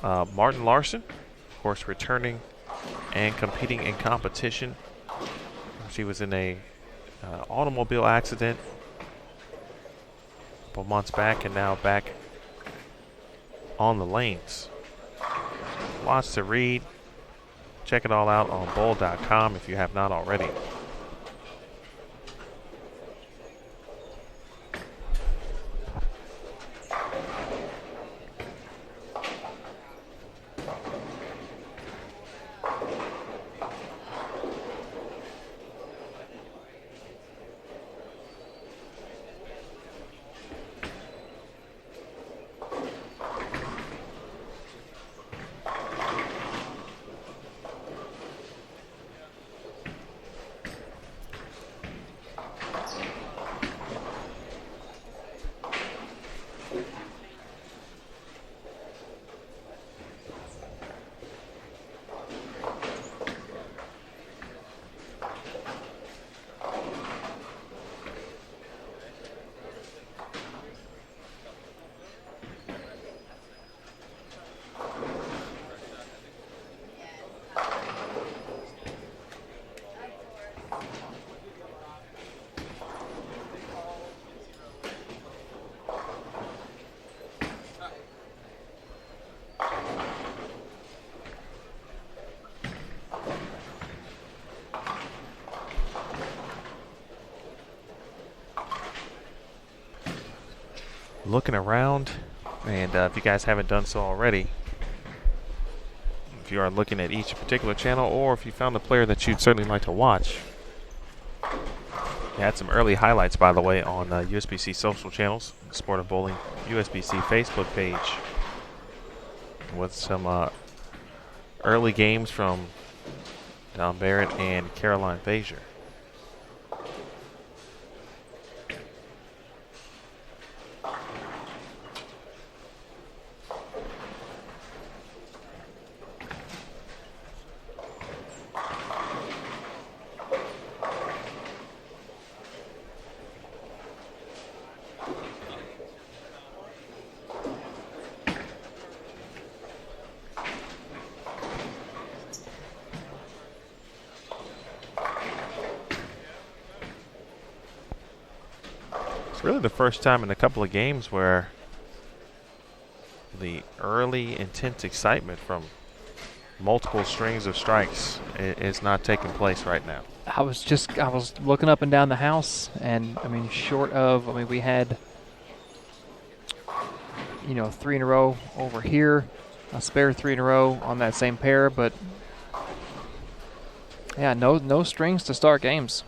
Martin Larson, of course, returning and competing in competition. She was in a automobile accident a couple months back and now back on the lanes. Lots to read. Check it all out on bowl.com if you have not already. Looking around, and if you guys haven't done so already, if you are looking at each particular channel, or if you found a player that you'd certainly like to watch, we had some early highlights, by the way, on USBC social channels, Sport of Bowling USBC Facebook page, with some early games from Don Barrett and Caroline Fraser. It's really the first time in a couple of games where the early intense excitement from multiple strings of strikes is not taking place right now. I was looking up and down the house, and we had, 3 in a row over here, a spare 3 in a row on that same pair, but yeah, no strings to start games.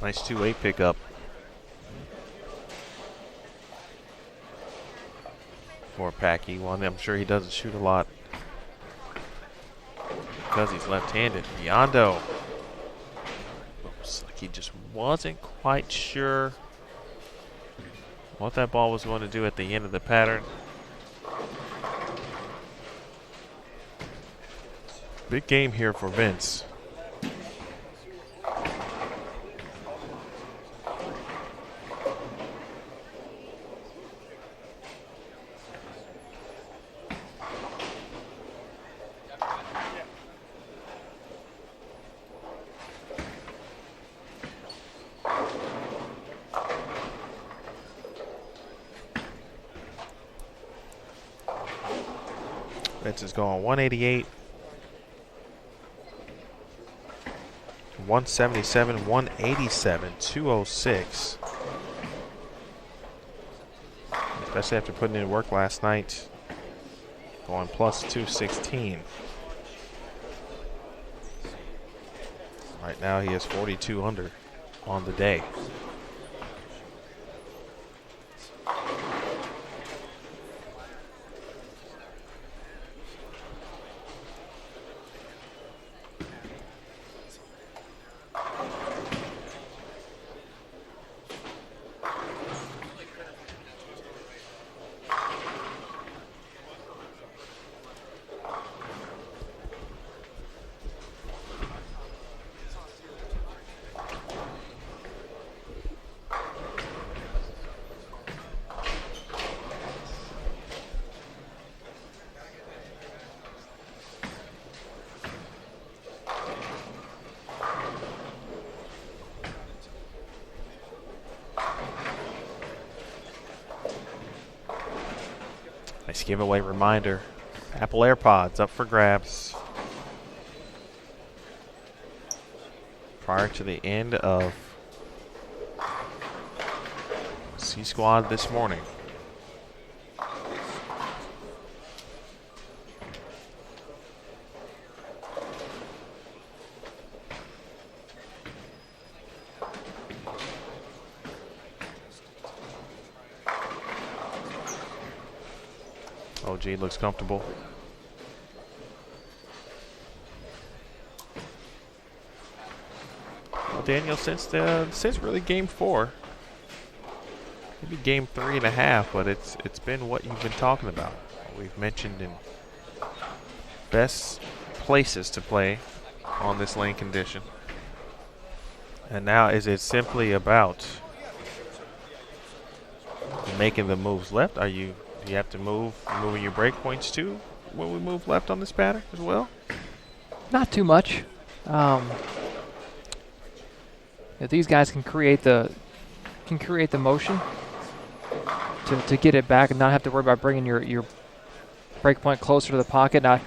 Nice 2-8 pickup for Packy. One I'm sure he doesn't shoot a lot because he's left-handed. Biondo looks like he just wasn't quite sure what that ball was going to do at the end of the pattern. Big game here for Vince. Vince is going 188, 177, 187, 206. Especially after putting in work last night. Going plus 216. Right now he is 42 under on the day. Nice giveaway reminder. Apple AirPods up for grabs prior to the end of C Squad this morning. OG looks comfortable. Well, Daniel, since really game 4, maybe game 3.5, but it's been what you've been talking about. We've mentioned in best places to play on this lane condition. And now is it simply about making the moves left? Do you have to moving your break points too when we move left on this pattern as well? Not too much. If these guys can create the motion to get it back and not have to worry about bringing your break point closer to the pocket. Now,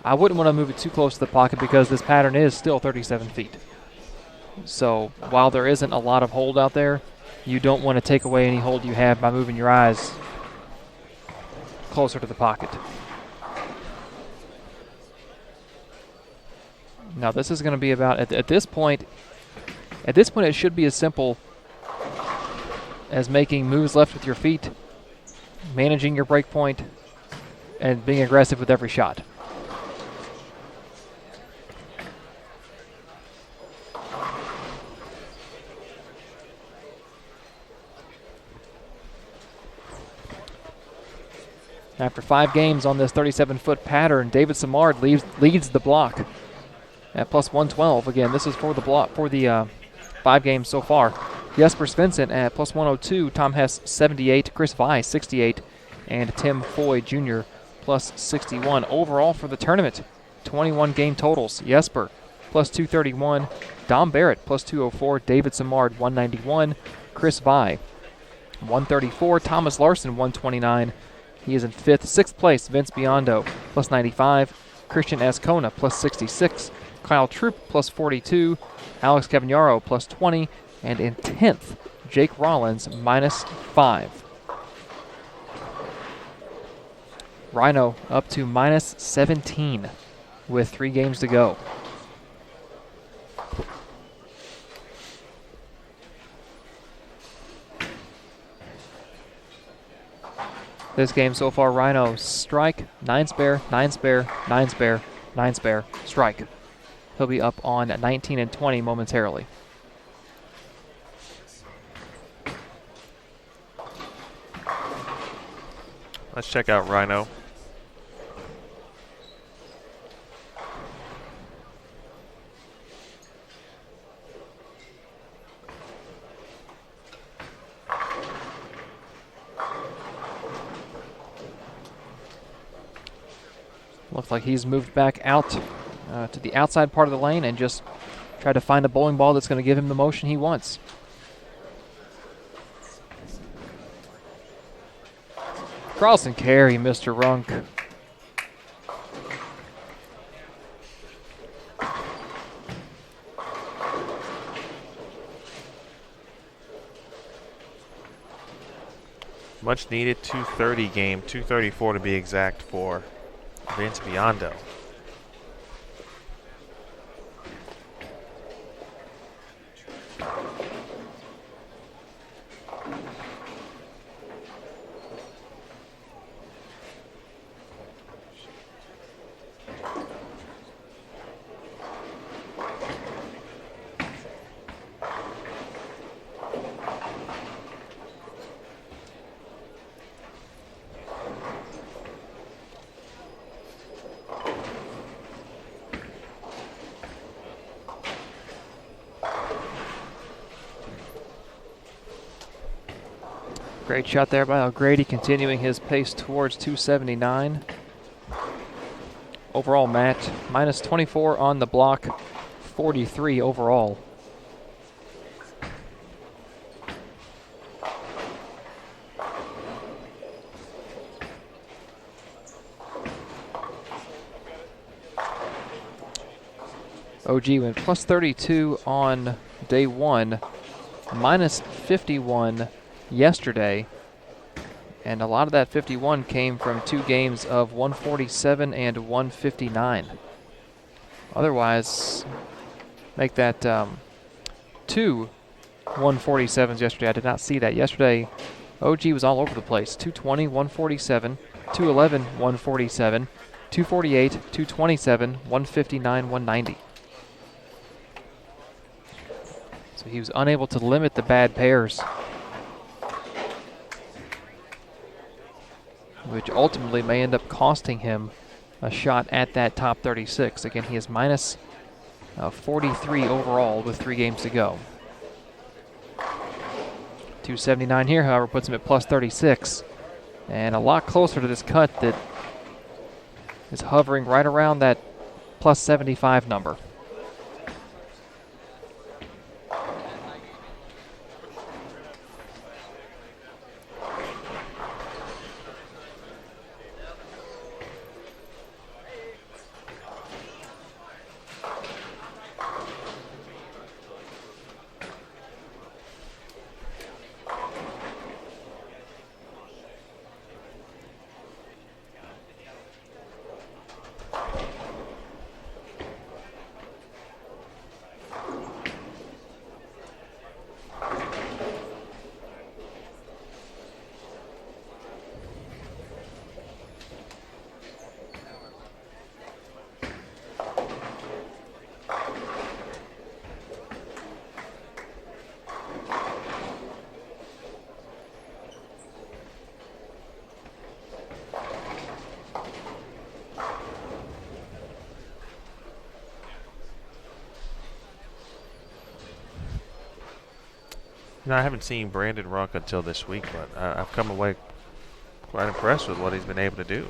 I wouldn't want to move it too close to the pocket because this pattern is still 37 feet. So while there isn't a lot of hold out there, you don't want to take away any hold you have by moving your eyes closer to the pocket. Now this is going to be about, at this point it should be as simple as making moves left with your feet, managing your break point, and being aggressive with every shot. After 5 games on this 37-foot pattern, David Simard leads the block at plus 112. Again, this is for the block for the 5 games so far. Jesper Svensson at plus 102, Tom Hess 78, Chris Vi 68, and Tim Foy Jr. plus 61. Overall for the tournament, 21 game totals. Jesper plus 231, Dom Barrett plus 204, David Simard 191, Chris Vi 134, Thomas Larson 129. He is in 6th place. Vince Biondo plus 95, Christian Ascona plus 66, Kyle Troop plus 42, Alex Cavagnaro plus 20, and in 10th, Jake Rollins minus 5. Rhino up to minus 17 with 3 games to go. This game so far, Rhino strike, 9 spare, 9 spare, 9 spare, 9 spare, strike. He'll be up on 19 and 20 momentarily. Let's check out Rhino. Looks like he's moved back out to the outside part of the lane and just tried to find a bowling ball that's going to give him the motion he wants. Carlson carry, Mr. Runk. Much needed 230 game, 234 to be exact for Vince Biondo. Great shot there by O'Grady, continuing his pace towards 279. Overall, Matt, minus 24 on the block, 43 overall. OG went plus 32 on day one, minus 51 yesterday, and a lot of that 51 came from 2 games of 147 and 159. Otherwise, make that 2 147s yesterday. I did not see that. Yesterday, OG was all over the place. 220, 147, 211, 147, 248, 227, 159, 190. So he was unable to limit the bad pairs, which ultimately may end up costing him a shot at that top 36. Again, he is minus 43 overall with 3 games to go. 279 here, however, puts him at plus 36, and a lot closer to this cut that is hovering right around that plus 75 number. You know, I haven't seen Brandon Ruck until this week, but I've come away quite impressed with what he's been able to do.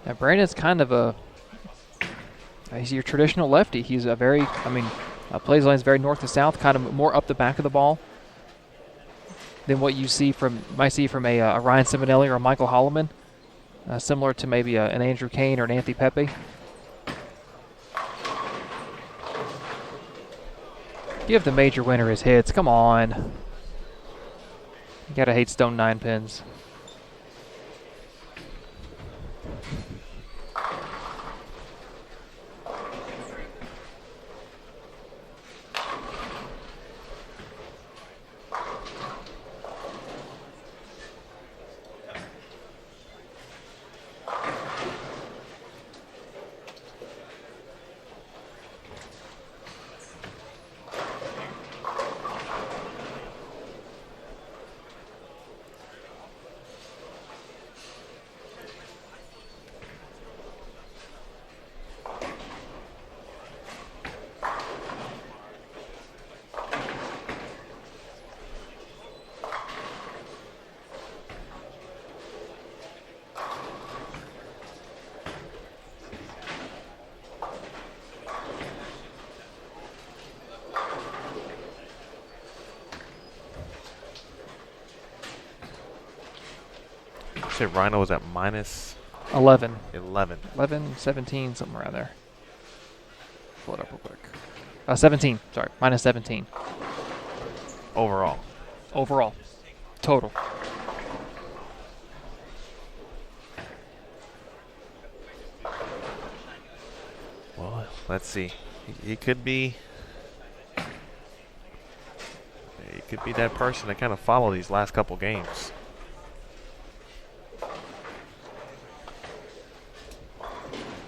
Now, Brandon's kind of he's your traditional lefty. He's a very, plays lines very north to south, kind of more up the back of the ball than what you might see from a Ryan Simonelli or a Michael Holloman. Similar to maybe an Andrew Kane or an Anthony Pepe. Give the major winner his hits. Come on. You gotta hate Stone 9 pins. You said Rhino was at minus 11. 11. 11, 17, something around there. pull it up real quick. 17. Sorry, minus 17 overall. overall, total. Well, let's see. He could be. He could be that person that kind of followed these last couple games.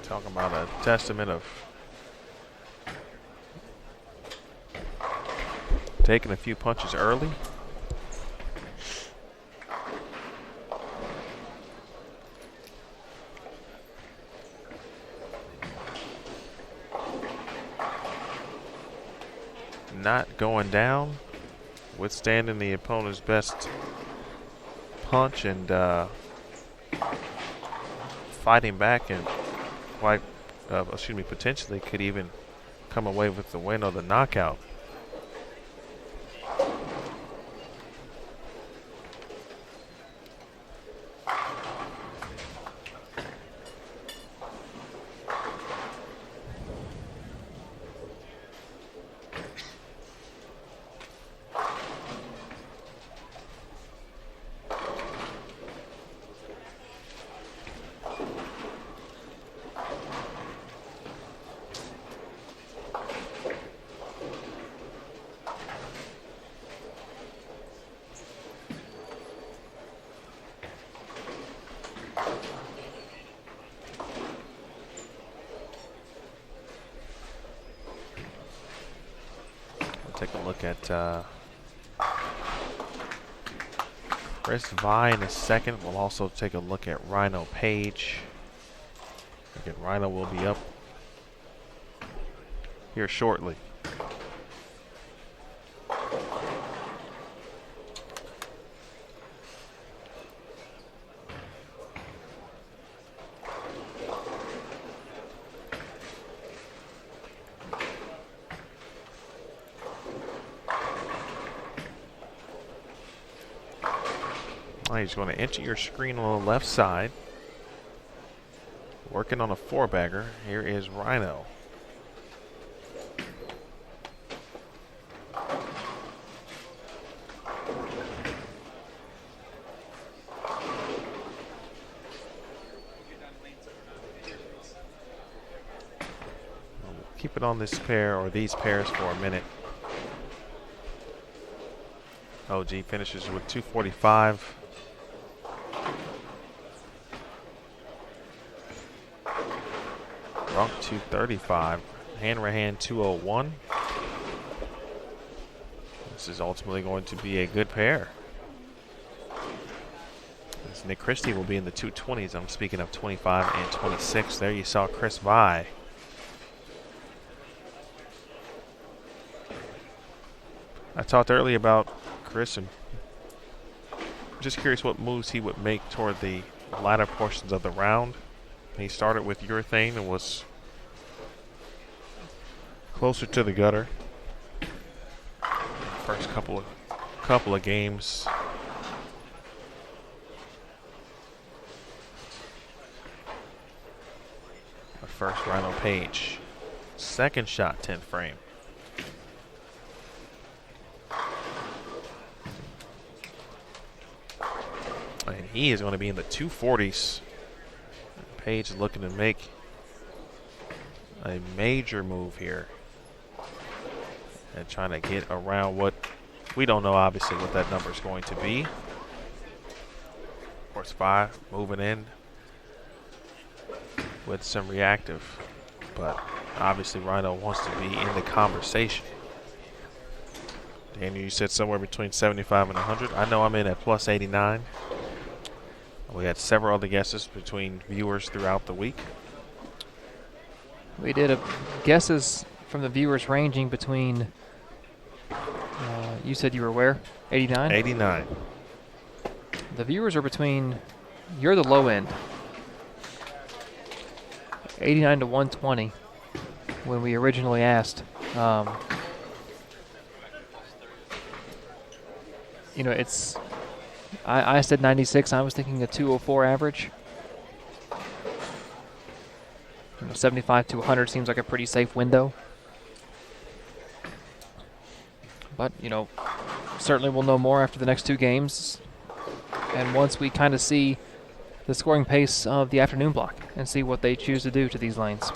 Talking about a testament of taking a few punches early. Not going down, withstanding the opponent's best punch and fighting back, and potentially could even come away with the win or the knockout. Take a look at Chris Vi in a second. We'll also take a look at Rhino Page. Again, Rhino will be up here shortly. He's going to enter your screen on the left side. Working on a four-bagger. Here is Rhino. Keep it on this pair or these pairs for a minute. OG finishes with 245. Drunk 235. Hanrahan 201. This is ultimately going to be a good pair. As Nick Christie will be in the 220s. I'm speaking of 25 and 26. There you saw Chris Vi. I talked earlier about Chris, and I'm just curious what moves he would make toward the latter portions of the round. He started with urethane and was closer to the gutter. First couple of games. The first Rhino Page. Second shot, 10th frame. And he is going to be in the 240s. Page is looking to make a major move here. And trying to get around what we don't know, obviously, what that number is going to be. Of course, 5 moving in with some reactive. But obviously, Rhino wants to be in the conversation. Daniel, you said somewhere between 75 and 100. I know I'm in at plus 89. We had several other guesses between viewers throughout the week. We did guesses from the viewers ranging between, you said you were where? 89? 89. The viewers are between, you're the low end. 89 to 120 when we originally asked. It's, I said 96. I was thinking a 204 average. 75 to 100 seems like a pretty safe window. But, certainly we'll know more after the next 2 games. And once we kind of see the scoring pace of the afternoon block and see what they choose to do to these lanes.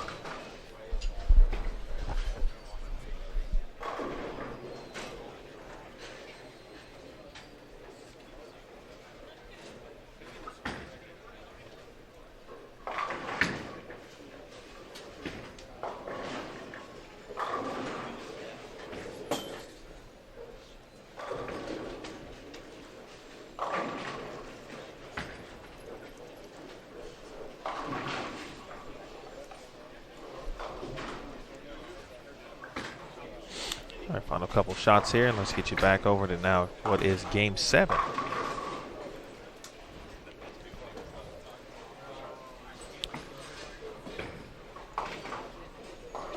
All right, final couple shots here, and let's get you back over to now what is Game 7.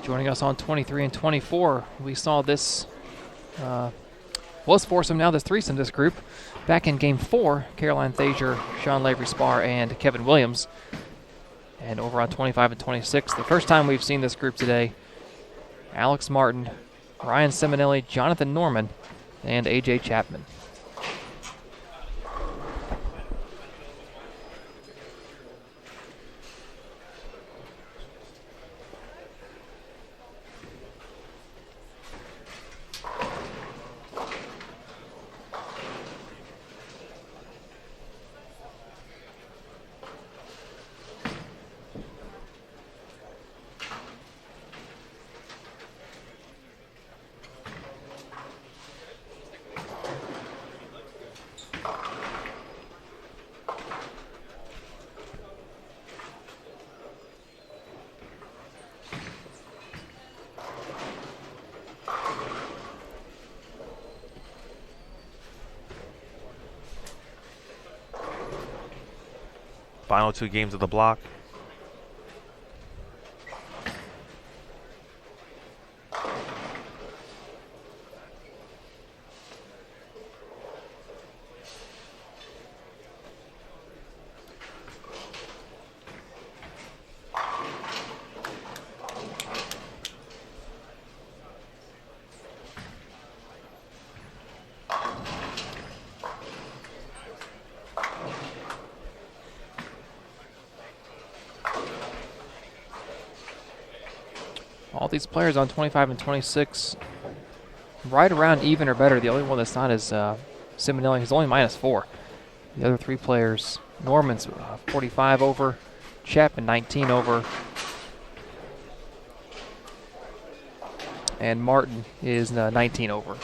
Joining us on 23 and 24, we saw this was foursome, now this threesome, this group. Back in Game 4, Caroline Thaser, Sean Lavery-Spar, and Kevin Williams. And over on 25 and 26, the first time we've seen this group today, Alex Martin, Ryan Seminelli, Jonathan Norman, and A.J. Chapman. Final 2 games of the block. All these players on 25 and 26, right around even or better. The only one that's not is Simonelli. He's only -4. The other 3 players, Norman's 45 over, Chapman 19 over, and Martin is 19 over.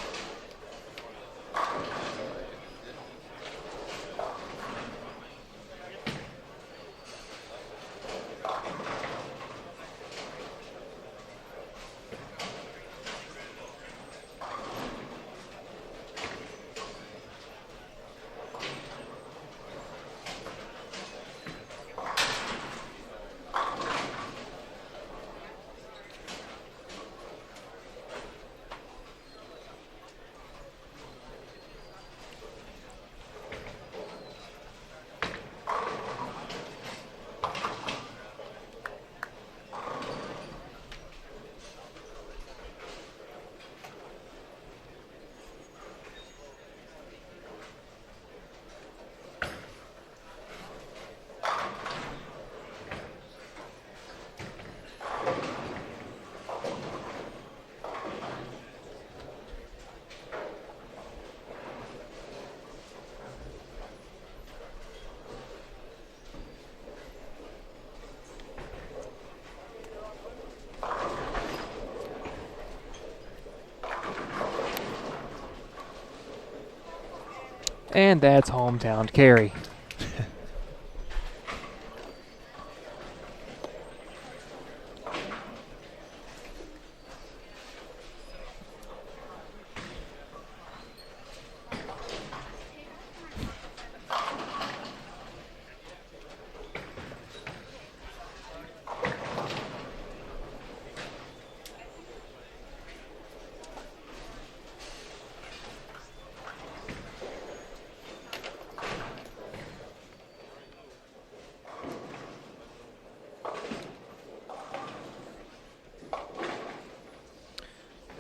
And that's hometown carry.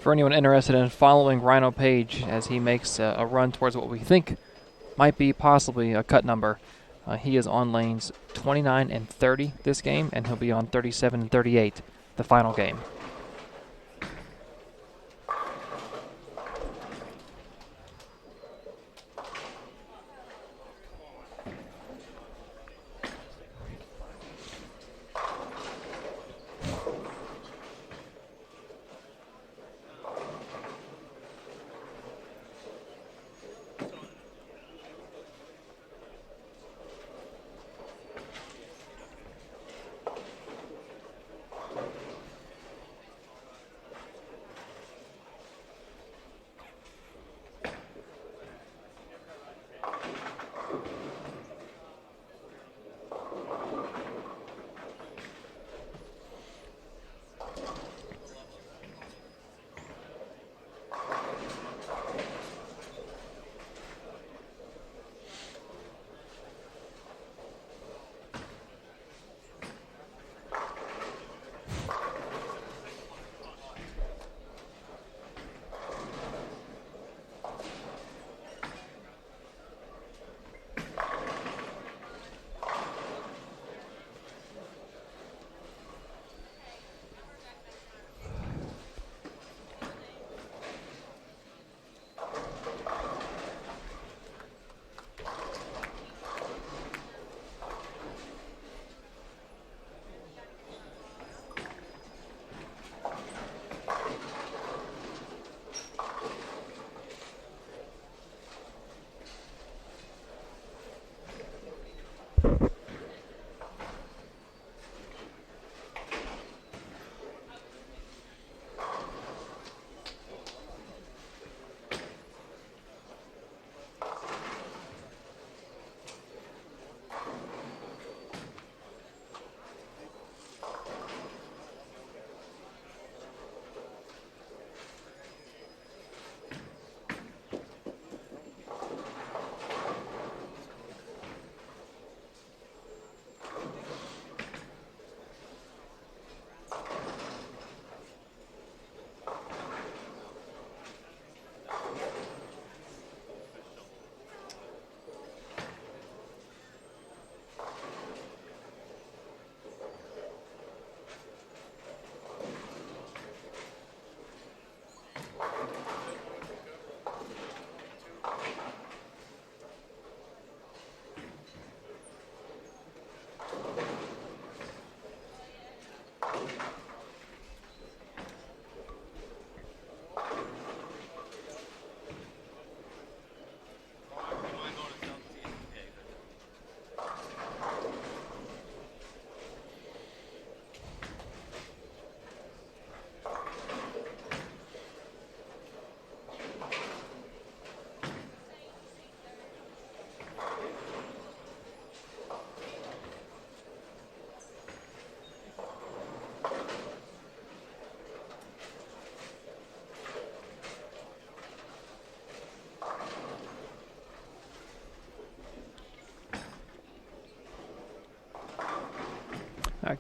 For anyone interested in following Rhino Page as he makes a run towards what we think might be possibly a cut number, he is on lanes 29 and 30 this game, and he'll be on 37 and 38 the final game.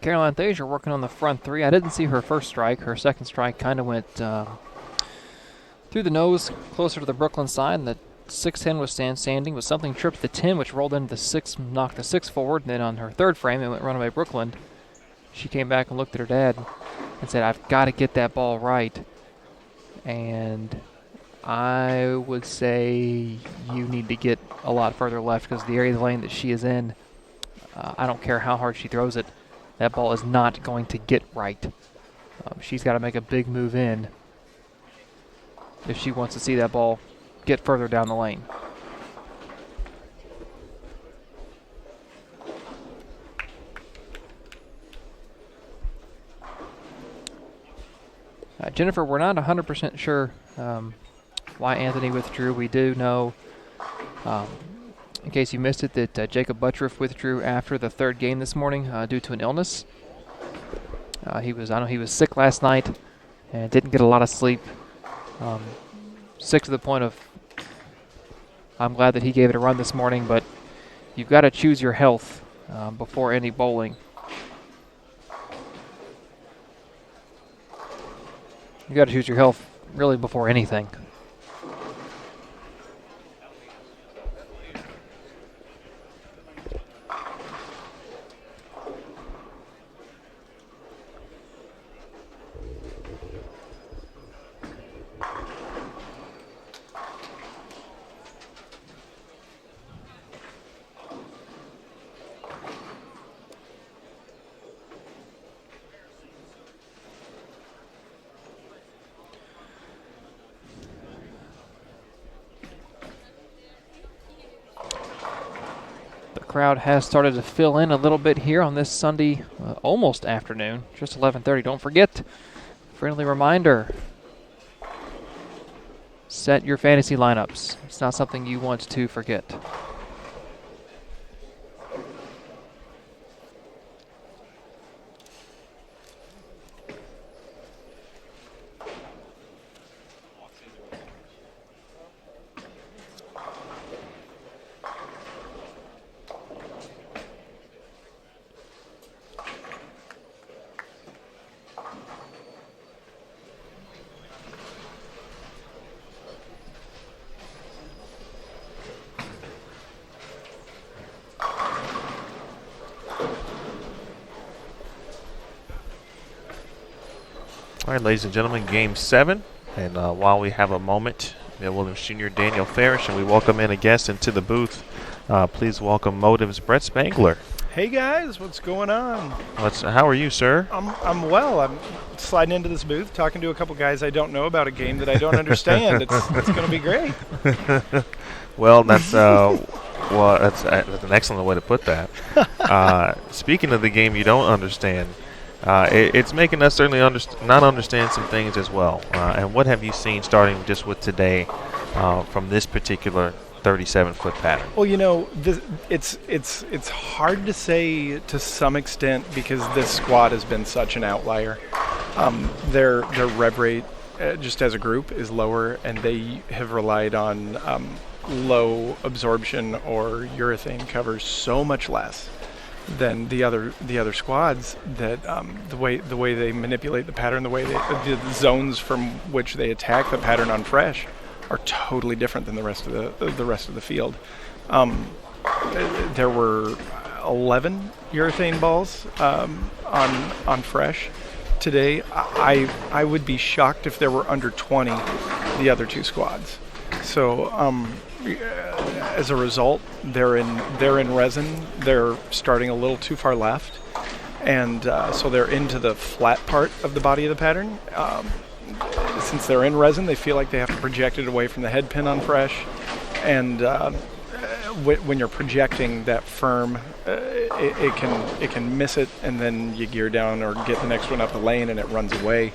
Caroline Thaser working on the front three. I didn't see her first strike. Her second strike kind of went through the nose, closer to the Brooklyn side. And the 6-10 was standing, but something tripped the 10, which rolled into the 6, knocked the 6 forward. And then on her third frame, it went runaway Brooklyn. She came back and looked at her dad and said, "I've got to get that ball right." And I would say you need to get a lot further left because the area of the lane that she is in, I don't care how hard she throws it, that ball is not going to get right. She's got to make a big move in if she wants to see that ball get further down the lane. Jennifer, we're not 100% sure why Anthony withdrew. We do know, in case you missed it, that Jacob Buttriff withdrew after the third game this morning due to an illness. I know he was sick last night and didn't get a lot of sleep. Sick to the point of, I'm glad that he gave it a run this morning, but you've got to choose your health before any bowling. You got to choose your health really before anything. Crowd has started to fill in a little bit here on this Sunday, almost afternoon, just 11:30. Don't forget, friendly reminder, set your fantasy lineups. It's not something you want to forget. All right, ladies and gentlemen, Game 7. And while we have a moment, Bill Williams Jr., Daniel Farish, and we welcome in a guest into the booth, please welcome Motive's Brett Spangler. Hey guys, what's going on? How are you, sir? I'm well. I'm sliding into this booth, talking to a couple guys I don't know about a game that I don't understand. It's going to be great. Well, that's an excellent way to put that. Speaking of the game you don't understand, it's making us certainly not understand some things as well. And what have you seen starting just with today from this particular 37-foot pattern? Well, you know, it's hard to say to some extent because this squad has been such an outlier. Their rev rate, just as a group, is lower, and they have relied on low absorption or urethane covers so much less than the other squads that the way they manipulate the pattern, the zones from which they attack the pattern on fresh are totally different than the rest of the field. There were 11 urethane balls on fresh today. I would be shocked if there were under 20 the other two squads. So as a result, they're in resin. They're starting a little too far left, and so they're into the flat part of the body of the pattern. Since they're in resin, they feel like they have to project it away from the head pin on fresh, and when you're projecting that firm, it can miss it, and then you gear down or get the next one up the lane, and it runs away.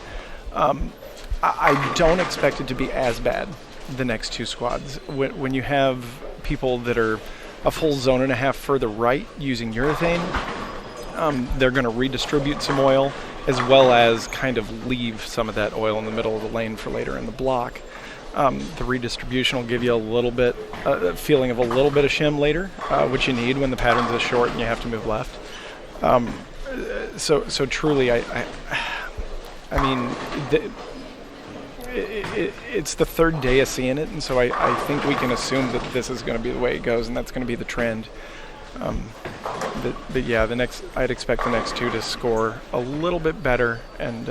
I don't expect it to be as bad the next two squads. When you have people that are a full zone and a half further right using urethane, they're going to redistribute some oil as well as kind of leave some of that oil in the middle of the lane for later in the block. The redistribution will give you a little bit, a feeling of a little bit of shim later, which you need when the pattern's is short and you have to move left. So truly, I mean, it's the third day of seeing it, and so I think we can assume that this is going to be the way it goes, and that's going to be the trend. But yeah, I'd expect the next two to score a little bit better, and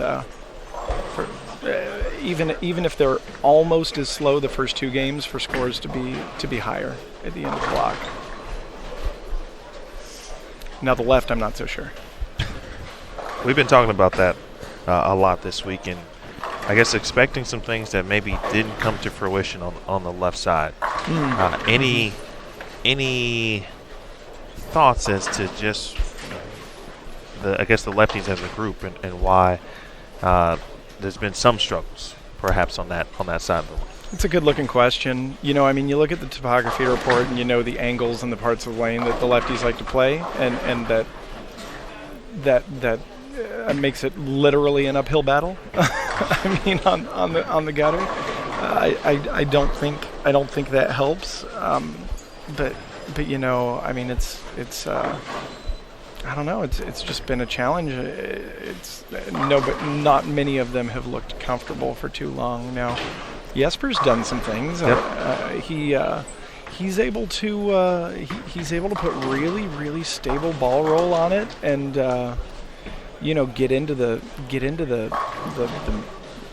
even if they're almost as slow the first two games, for scores to be higher at the end of the block. Now the left, I'm not so sure. We've been talking about that a lot this week, and I guess expecting some things that maybe didn't come to fruition on the left side. Any thoughts as to just the lefties as a group and why there's been some struggles perhaps on that side of the line? It's a good-looking question. You know, I mean, you look at the topography report and you know the angles and the parts of the lane that the lefties like to play, and that makes it literally an uphill battle. I mean, on the gutter, I don't think that helps. But you know, I mean, it's I don't know. It's just been a challenge. But not many of them have looked comfortable for too long now. Jesper's done some things. He's able to put really stable ball roll on it, and get into the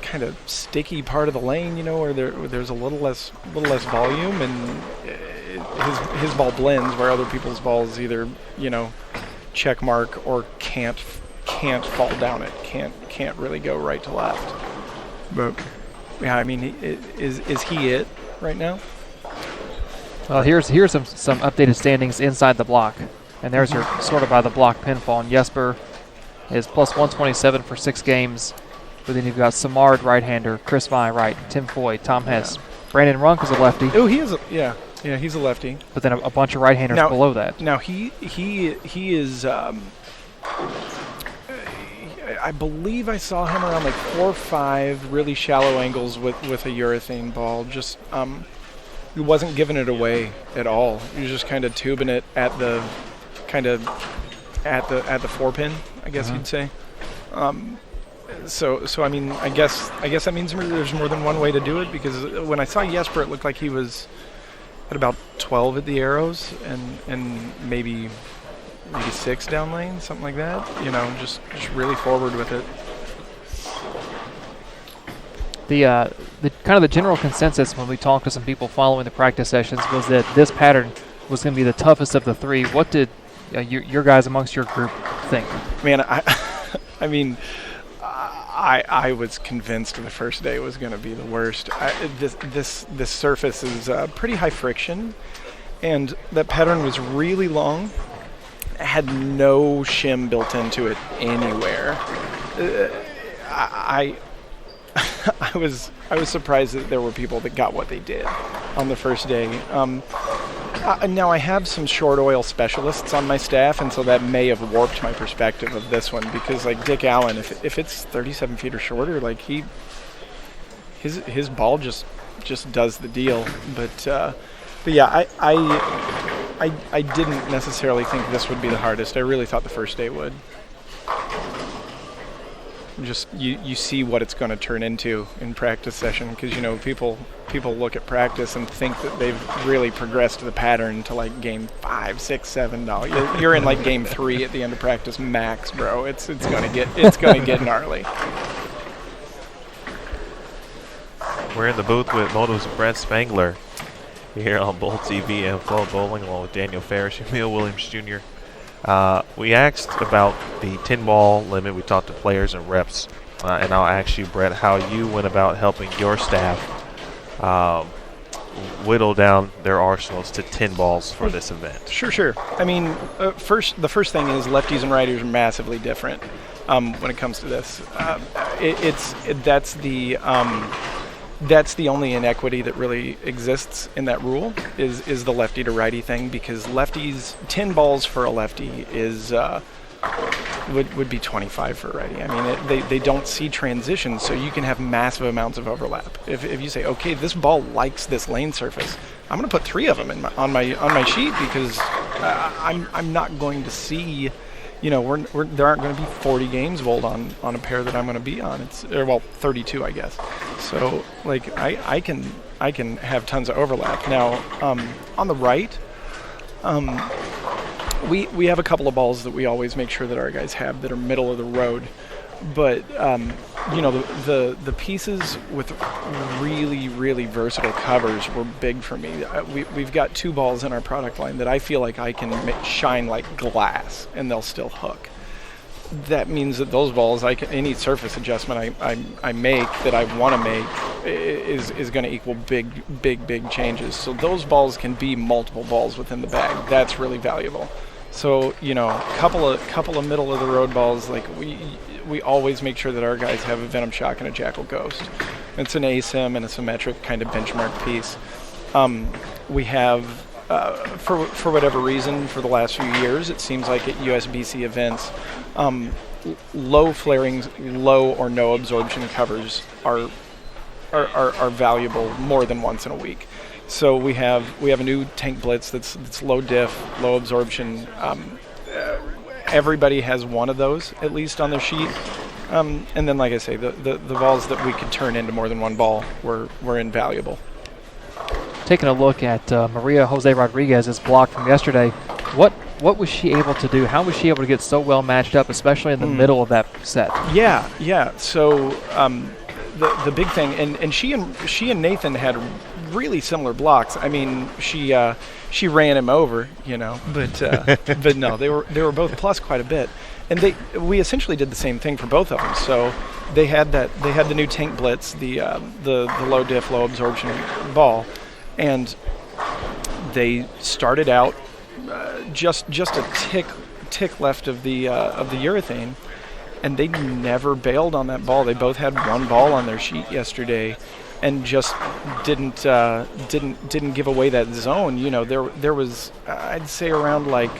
kind of sticky part of the lane, where there's a little less volume, and his ball blends where other people's balls either check mark or can't fall down it, can't really go right to left. But yeah, I mean, is he it right now? Well, here's some updated standings inside the block, and there's your sort of by the block pinfall. And Jesper is plus 127 for 6 games, but then you've got Samard, right-hander, Chris Mai, right, Tim Foy, Tom Hess, Brandon Runk is a lefty. Oh, he is yeah, he's a lefty. But then a bunch of right-handers below that. Now he is. I believe I saw him around like 4 or 5 really shallow angles with a urethane ball. Just he wasn't giving it away at all. He was just kind of tubing it at the 4-pin, I guess you'd say. So I mean, I guess that means there's more than one way to do it, because when I saw Jesper, it looked like he was at about 12 at the arrows and maybe 6 down lane, something like that. Just really forward with it. The kind of the general consensus when we talked to some people following the practice sessions was that this pattern was going to be the toughest of the 3. What did your guys amongst your group think? Man, I was convinced the first day was going to be the worst. This surface is pretty high friction, and that pattern was really long. It had no shim built into it anywhere. I was surprised that there were people that got what they did on the first day. Now I have some short oil specialists on my staff, and so that may have warped my perspective of this one, because like Dick Allen, if it's 37 feet or shorter, like his ball just does the deal. But yeah, I didn't necessarily think this would be the hardest. I really thought the first day would. Just you see what it's going to turn into in practice session, because people look at practice and think that they've really progressed the pattern to like game 5, 6, 7. No, you're in like game 3 at the end of practice max, bro. It's gonna get gnarly. We're in the booth with Moto's Brett Spangler here on Bowl TV and Flow Bowling, along with Daniel Ferris, Emil Williams Jr. We asked about the 10-ball limit. We talked to players and reps, and I'll ask you, Brett, how you went about helping your staff whittle down their arsenals to 10 balls for this event. Sure. I mean, the first thing is lefties and righters are massively different when it comes to this. That's the only inequity that really exists in that rule is the lefty to righty thing, because lefties, 10 balls for a lefty is would be 25 for a righty. I mean, they don't see transitions, so you can have massive amounts of overlap. If you say, okay, this ball likes this lane surface, I'm going to put 3 of them on my sheet, because I'm not going to see. There aren't going to be 40 games bowled on a pair that I'm going to be on. 32, I guess. So, like, I can have tons of overlap. Now, on the right, we have a couple of balls that we always make sure that our guys have that are middle of the road. But the pieces with really versatile covers were big for me. We've got 2 balls in our product line that I feel like I can shine like glass, and they'll still hook. That means that those balls, any surface adjustment I make that I want to make is going to equal big changes. So those balls can be multiple balls within the bag. That's really valuable. So couple of middle of the road balls, like we always make sure that our guys have a Venom Shock and a Jackal Ghost. It's an ASIM and a symmetric kind of benchmark piece. We have, for whatever reason, for the last few years, it seems like at USBC events, low flaring, low or no absorption covers are valuable more than once in a week. So we have a new tank blitz that's low diff, low absorption. everybody has one of those at least on their sheet. And then, like I say, the balls that we could turn into more than one ball were invaluable. Taking a look at Maria Jose Rodriguez's block from yesterday, what was she able to do? How was she able to get so well matched up, especially in the middle of that set? Yeah. So the big thing, and she and Nathan had really similar blocks. I mean, she ran him over, but no, they were both plus quite a bit, and we essentially did the same thing for both of them. So they had the new Tank Blitz, the low diff, low absorption ball, and they started out just a tick left of the urethane, and they never bailed on that ball. They both had one ball on their sheet yesterday, and just didn't give away that zone. There was, I'd say, around like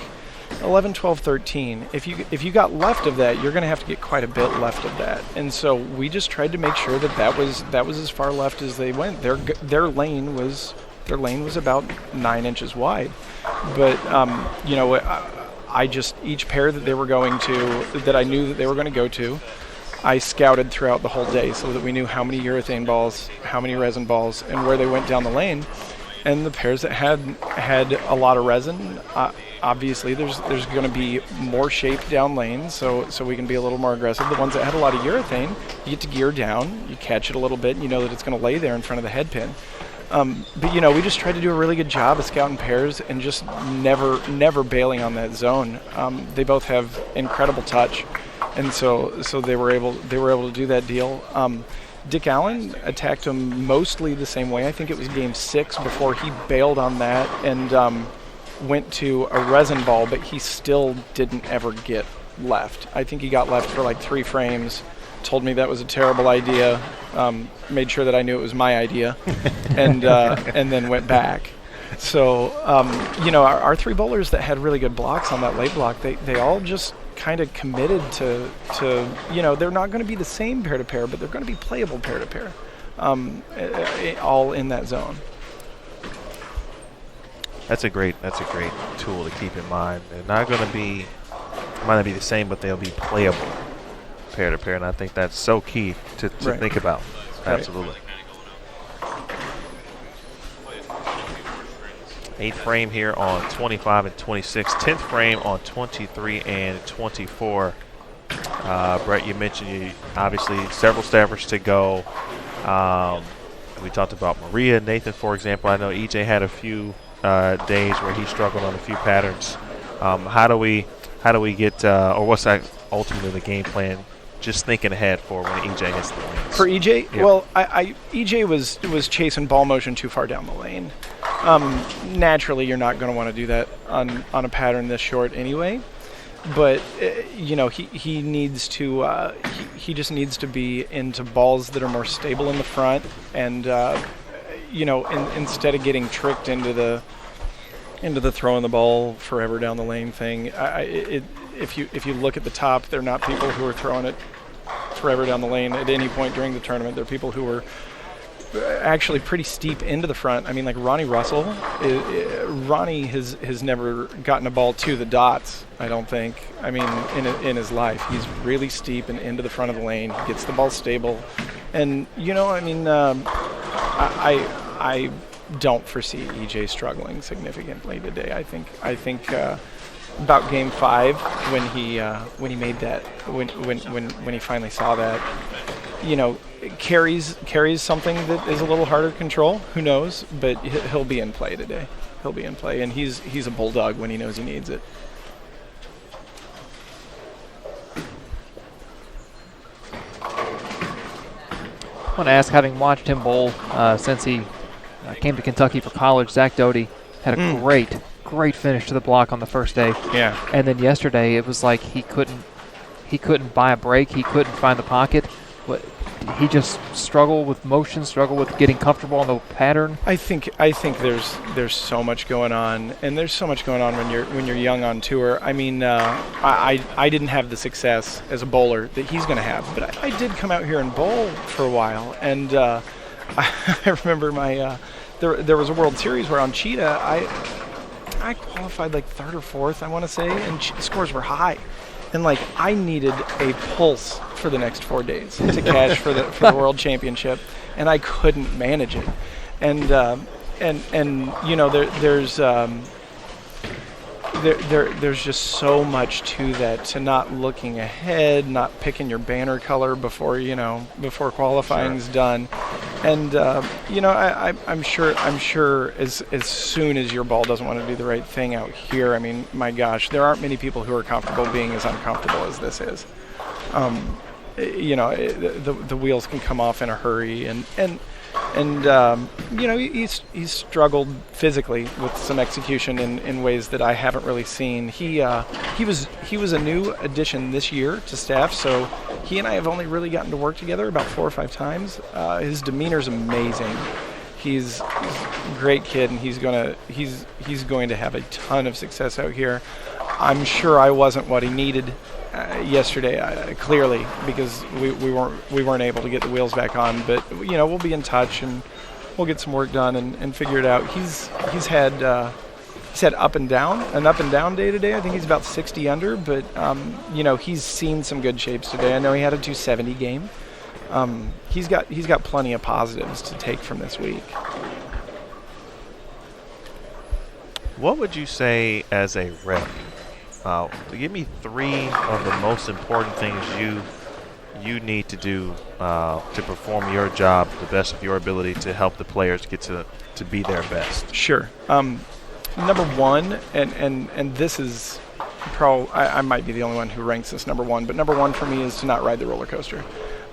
11, 12, 13. If you got left of that, you're going to have to get quite a bit left of that. And so we just tried to make sure that was as far left as they went. Their lane was about 9 inches wide. But I just, each pair that they were going to, that I knew that they were going to go to, I scouted throughout the whole day so that we knew how many urethane balls, how many resin balls, and where they went down the lane. And the pairs that had a lot of resin, obviously there's going to be more shape down lane, so we can be a little more aggressive. The ones that had a lot of urethane, you get to gear down, you catch it a little bit, and you know that it's going to lay there in front of the head pin. But we just tried to do a really good job of scouting pairs and just never bailing on that zone. They both have incredible touch, and so they were able to do that deal. Dick Allen attacked him mostly the same way. I think it was game 6 before he bailed on that and went to a resin ball, but he still didn't ever get left. I think he got left for like 3 frames, told me that was a terrible idea, made sure that I knew it was my idea, and then went back. So, our 3 bowlers that had really good blocks on that late block, they all just kind of committed to they're not going to be the same pair-to-pair, but they're going to be playable pair-to-pair, all in that zone. That's a great tool to keep in mind. They're not going to be, might not be the same, but they'll be playable pair-to-pair, and I think that's so key to Right. think about. Right. Absolutely. 8th frame here on 25 and 26. 10th frame on 23 and 24. Brett, you mentioned obviously several staffers to go. We talked about Maria, Nathan, for example. I know EJ had a few days where he struggled on a few patterns. How do we get, or what's that ultimately the game plan? Just thinking ahead for when EJ hits the lanes. For EJ, Yeah. well, EJ was chasing ball motion too far down the lane. Naturally, you're not going to want to do that on a pattern this short anyway. But he needs to he just needs to be into balls that are more stable in the front, and instead of getting tricked into the throwing the ball forever down the lane thing. If you look at the top, they're not people who are throwing it forever down the lane at any point during the tournament. They're people who are actually pretty steep into the front. I mean, like Ronnie Russell. Ronnie has never gotten a ball to the dots, I don't think. I mean, in his life, he's really steep and into the front of the lane. He gets the ball stable, and I don't foresee EJ struggling significantly today. I think about game 5 when he made that, when he finally saw that, carries something that is a little harder to control. Who knows? But he'll be in play today. He'll be in play, and he's a bulldog when he knows he needs it. I want to ask, having watched him bowl since he came to Kentucky for college, Zach Doty had a great finish to the block on the first day. Yeah. And then yesterday, it was like he couldn't buy a break. He couldn't find the pocket. He just struggled with motion, struggled with getting comfortable on the pattern. I think there's so much going on, and there's so much going on when you're young on tour. I mean, I didn't have the success as a bowler that he's going to have, but I did come out here and bowl for a while, and I remember there was a World Series where on Cheetah I qualified like 3rd or 4th, I want to say, and scores were high. And like I needed a pulse for the next 4 days to cash for the World Championship, and I couldn't manage it. And you know there's just so much to that, to not looking ahead, not picking your banner color before qualifying's done. And you know, I'm sure as soon as your ball doesn't want to do the right thing out here, I mean, my gosh, there aren't many people who are comfortable being as uncomfortable as this is. You know, the wheels can come off in a hurry, and you know, he's struggled physically with some execution in ways that I haven't really seen. He was a new addition this year to staff, so he and I have only really gotten to work together about 4 or 5 times. His demeanor's amazing. He's a great kid, and he's going to have a ton of success out here. I'm sure I wasn't what he needed yesterday, clearly, because we weren't able to get the wheels back on. But you know, we'll be in touch and we'll get some work done and figure it out. He's had an up and down day today. I think he's about 60 under, but you know, he's seen some good shapes today. I know he had a 270 game. He's got plenty of positives to take from this week. What would you say as a rep? Give me 3 of the most important things you need to do to perform your job to the best of your ability to help the players get to be their best. Sure. Number one, and this is I might be the only one who ranks this number one, but number one for me is to not ride the roller coaster.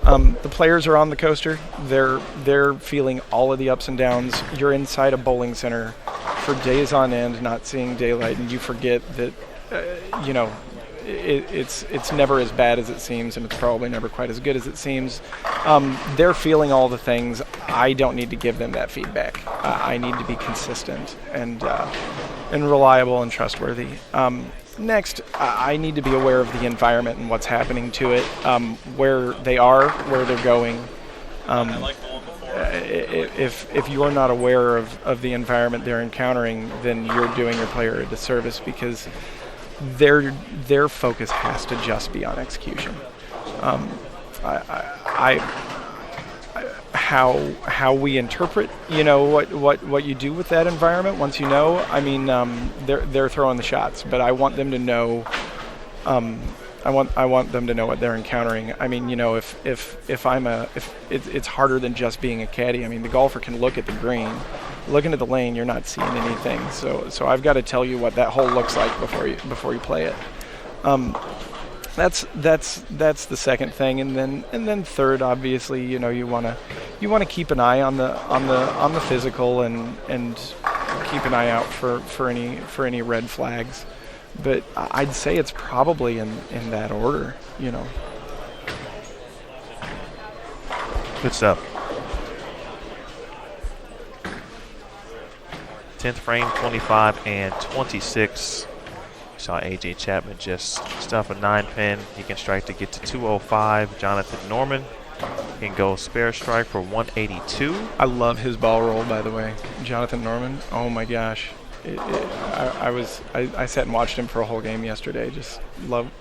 The players are on the coaster. They're feeling all of the ups and downs. You're inside a bowling center for days on end, not seeing daylight, and you forget that you know, it's never as bad as it seems, and it's probably never quite as good as it seems. They're feeling all the things. I don't need to give them that feedback. I need to be consistent and reliable and trustworthy. Next, I need to be aware of the environment and what's happening to it, where they are, where they're going. If you're not aware of the environment they're encountering, then you're doing your player a disservice, because their focus has to just be on execution. How we interpret, you know, what you do with that environment once you know. I mean, they're throwing the shots, but I want them to know. I want them to know what they're encountering. I mean, you know, if it's harder than just being a caddy. I mean, the golfer can look at the green, looking at the lane, you're not seeing anything. So I've got to tell you what that hole looks like before you play it. That's the second thing, and then third, obviously, you know, you want to keep an eye on the physical and keep an eye out for any red flags. But I'd say it's probably in that order, you know. Good stuff. 10th frame, 25 and 26. Saw A.J. Chapman just stuff a 9-pin. He can strike to get to 205. Jonathan Norman can go spare strike for 182. I love his ball roll, by the way. Jonathan Norman, oh my gosh. I sat and watched him for a whole game yesterday. Just love.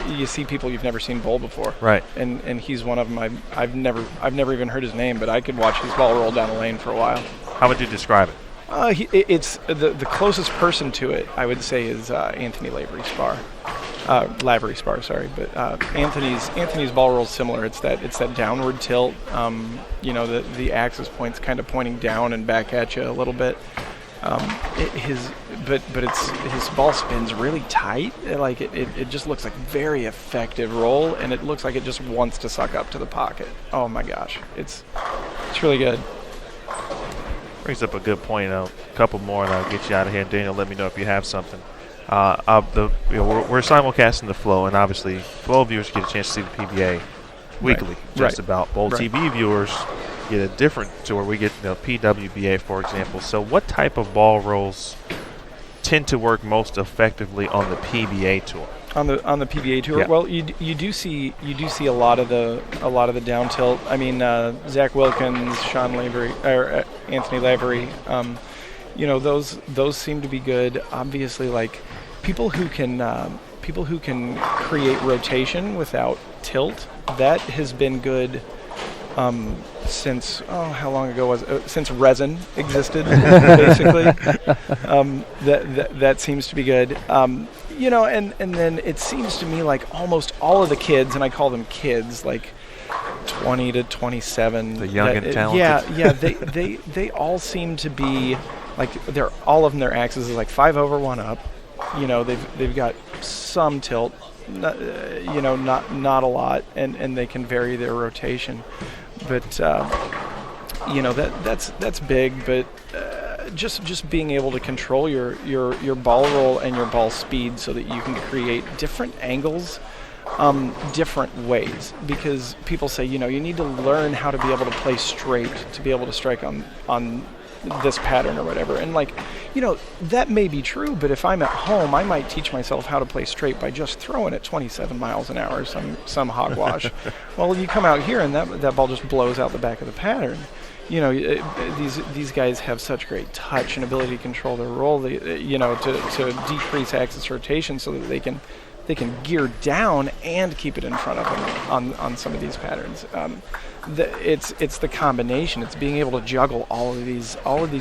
You see people you've never seen bowl before, right? And he's one of them. I've never even heard his name, but I could watch his ball roll down the lane for a while. How would you describe it? It's the closest person to it, I would say, is Anthony Lavery Spar. Lavery Spar, sorry, but Anthony's ball roll is similar. It's that downward tilt. You know, the axis point's kind of pointing down and back at you a little bit. His ball spins really tight. It just looks like very effective roll, and it looks like it just wants to suck up to the pocket. Oh my gosh, it's really good. Brings up a good point. A couple more, and I'll get you out of here. Daniel, let me know if you have something. We're simulcasting the Flow, and obviously, Flow viewers get a chance to see the PBA weekly. Just about. Bowl TV viewers get a different tour. We get the PWBA, for example. So, what type of ball rolls tend to work most effectively on the PBA tour? On the PBA tour, yeah. Well, you do see a lot of the down tilt. I mean, Zach Wilkins, Sean Lavery, or Anthony Lavery. You know, those seem to be good. Obviously, like people who can people who can create rotation without tilt, that has been good since, how long ago was it? Since resin existed, basically. That seems to be good. You know, and then it seems to me like almost all of the kids, and I call them kids, like 20 to 27. The young and talented. Yeah, they all seem to be like all of them. Their axis is like 5 over, 1 up. You know, they've got some tilt, not a lot, and they can vary their rotation. But you know, that's big. But just being able to control your ball roll and your ball speed so that you can create different angles, different ways. Because people say, you know, you need to learn how to be able to play straight to be able to strike on this pattern or whatever. And like, you know, that may be true, but if I'm at home, I might teach myself how to play straight by just throwing it 27 miles an hour, some hogwash. Well, you come out here and that ball just blows out the back of the pattern. You know, these guys have such great touch and ability to control their roll, you know, to decrease axis rotation so that they can gear down and keep it in front of them on some of these patterns. It's the combination. It's being able to juggle all of these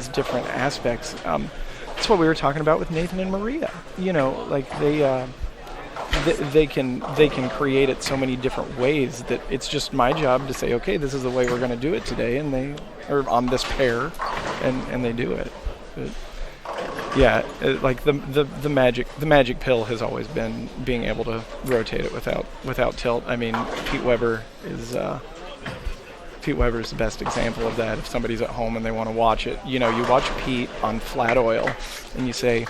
different aspects. That's what we were talking about with Nathan and Maria. You know, like they can create it so many different ways that it's just my job to say, okay, this is the way we're going to do it today, and they are on this pair, and they do it. But yeah, like the magic pill has always been being able to rotate it without tilt. I mean, Pete Weber is the best example of that. If somebody's at home and they want to watch it, you know, you watch Pete on flat oil, and you say,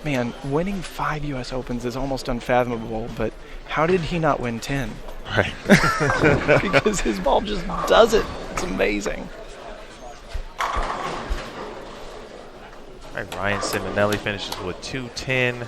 man, winning 5 U.S. Opens is almost unfathomable, but how did he not win 10? Right. Because his ball just does it. It's amazing. All right, Ryan Simonelli finishes with 210.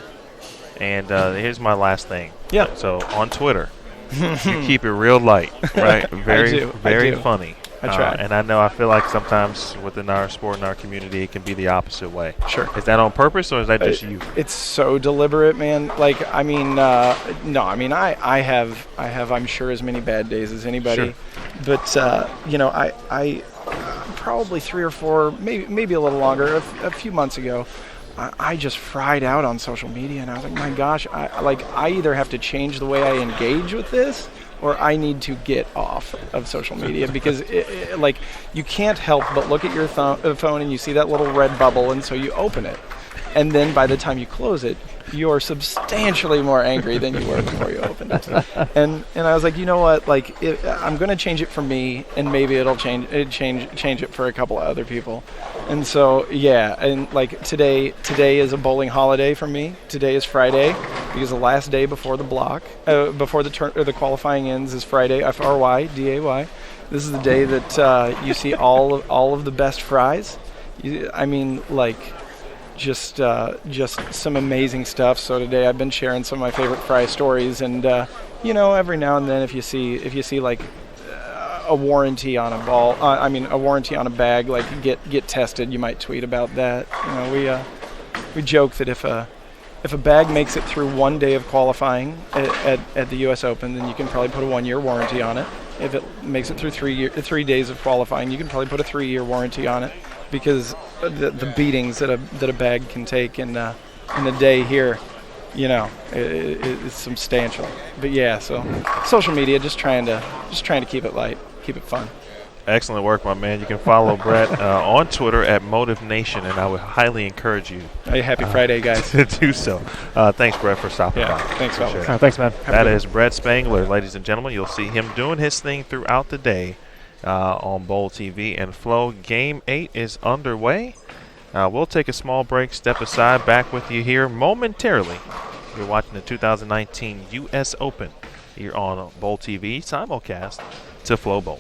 And here's my last thing. Yeah. So on Twitter, you keep it real light, right? Very funny. I try. And I feel like sometimes within our sport and our community, it can be the opposite way. Sure. Is that on purpose, or is that just you? It's so deliberate, man. Like, I mean, no, I mean, I have, I'm sure, as many bad days as anybody. Sure. But, you know, I probably 3 or 4, maybe a little longer, a few months ago, I just fried out on social media, and I was like, my gosh, I either have to change the way I engage with this, or I need to get off of social media, because like, you can't help but look at your phone and you see that little red bubble, and so you open it, and then by the time you close it, you're substantially more angry than you were before you opened it. And I was like, you know what? Like, I'm going to change it for me, and maybe it'll change it for a couple of other people. And so, yeah, and like today is a bowling holiday for me. Today is Friday, because the last day before the block, before the qualifying ends, is Friday. FRYDAY. This is the day that you see all of the best fries. I mean, like, just some amazing stuff. So today I've been sharing some of my favorite fry stories, and you know, every now and then if you see like a warranty on a ball, a warranty on a bag, like get tested, you might tweet about that. You know, we joke that if a bag makes it through one day of qualifying at the U.S. Open, then you can probably put a 1-year warranty on it. If it makes it through 3 days of qualifying, you can probably put a 3-year warranty on it, because the beatings that a bag can take in a day here, you know, it's substantial. But yeah, so social media, just trying to keep it light, keep it fun. Excellent work, my man. You can follow Brett on Twitter at Motive Nation, and I would highly encourage you. Hey, happy Friday, guys. To do so. Thanks, Brett, for stopping by. Thanks, fellas. Thanks, man. That is Brett Spangler, ladies and gentlemen. You'll see him doing his thing throughout the day on Bowl TV and Flow. Game 8 is underway. We'll take a small break, step aside, back with you here momentarily. You're watching the 2019 U.S. Open here on Bowl TV, simulcast to Flow Bowl.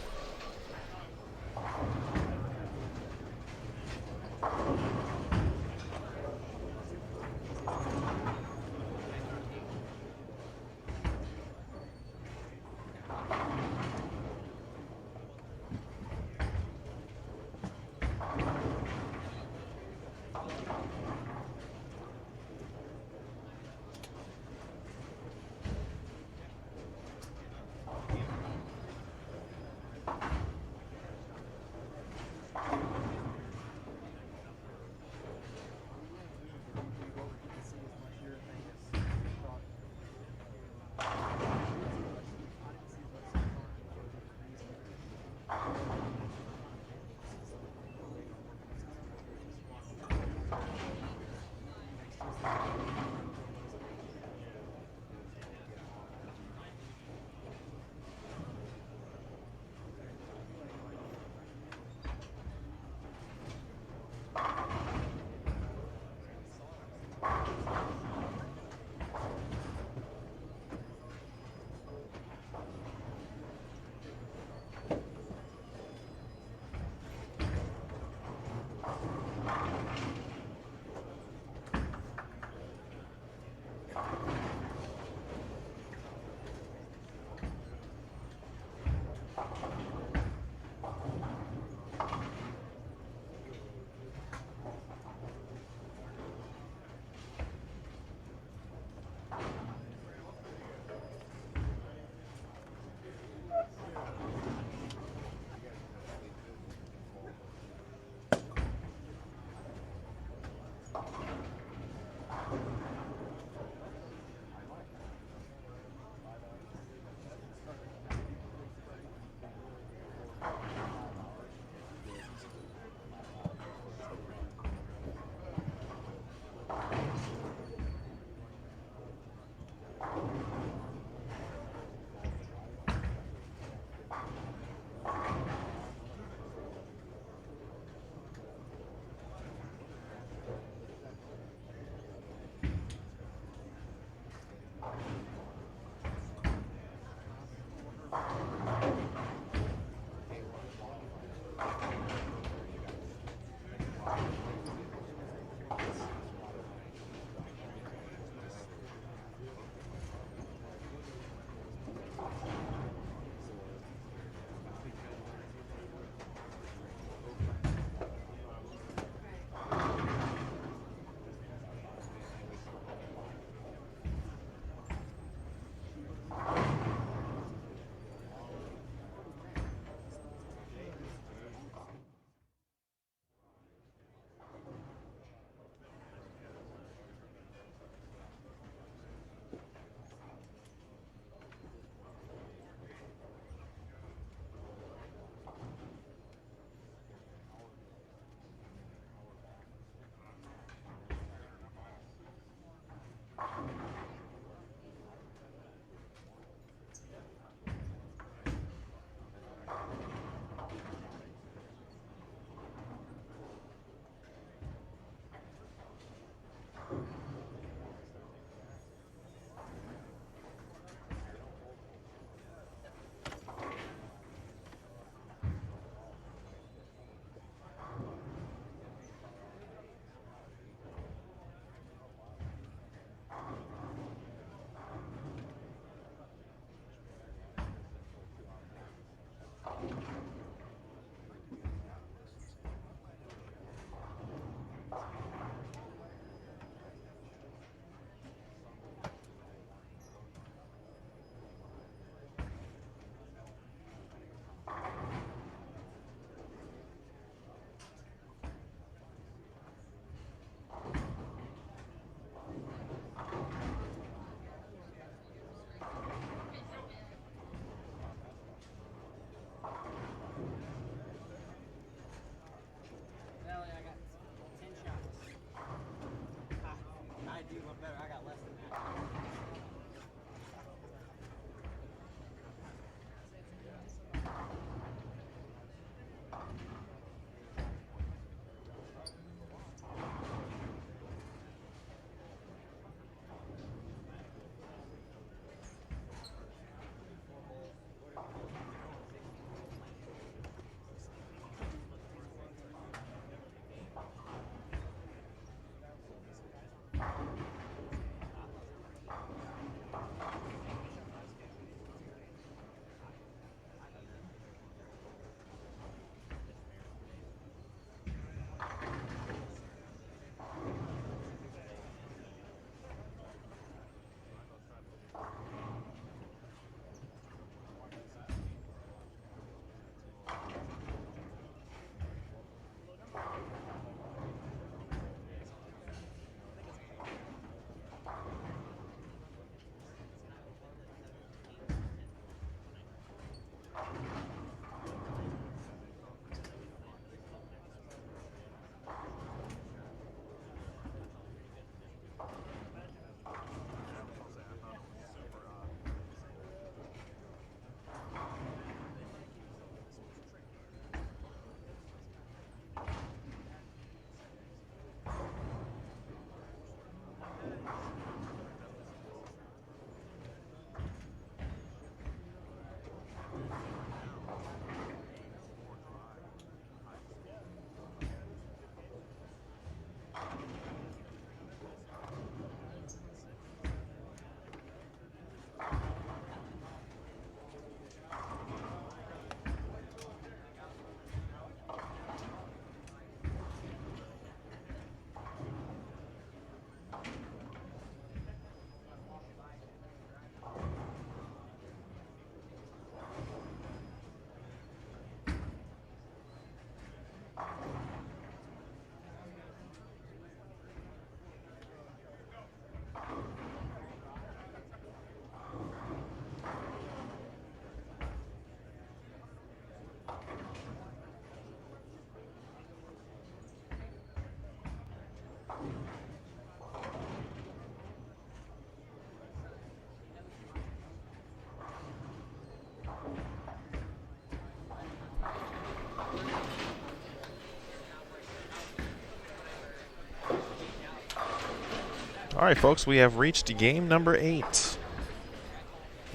All right, folks, we have reached game number 8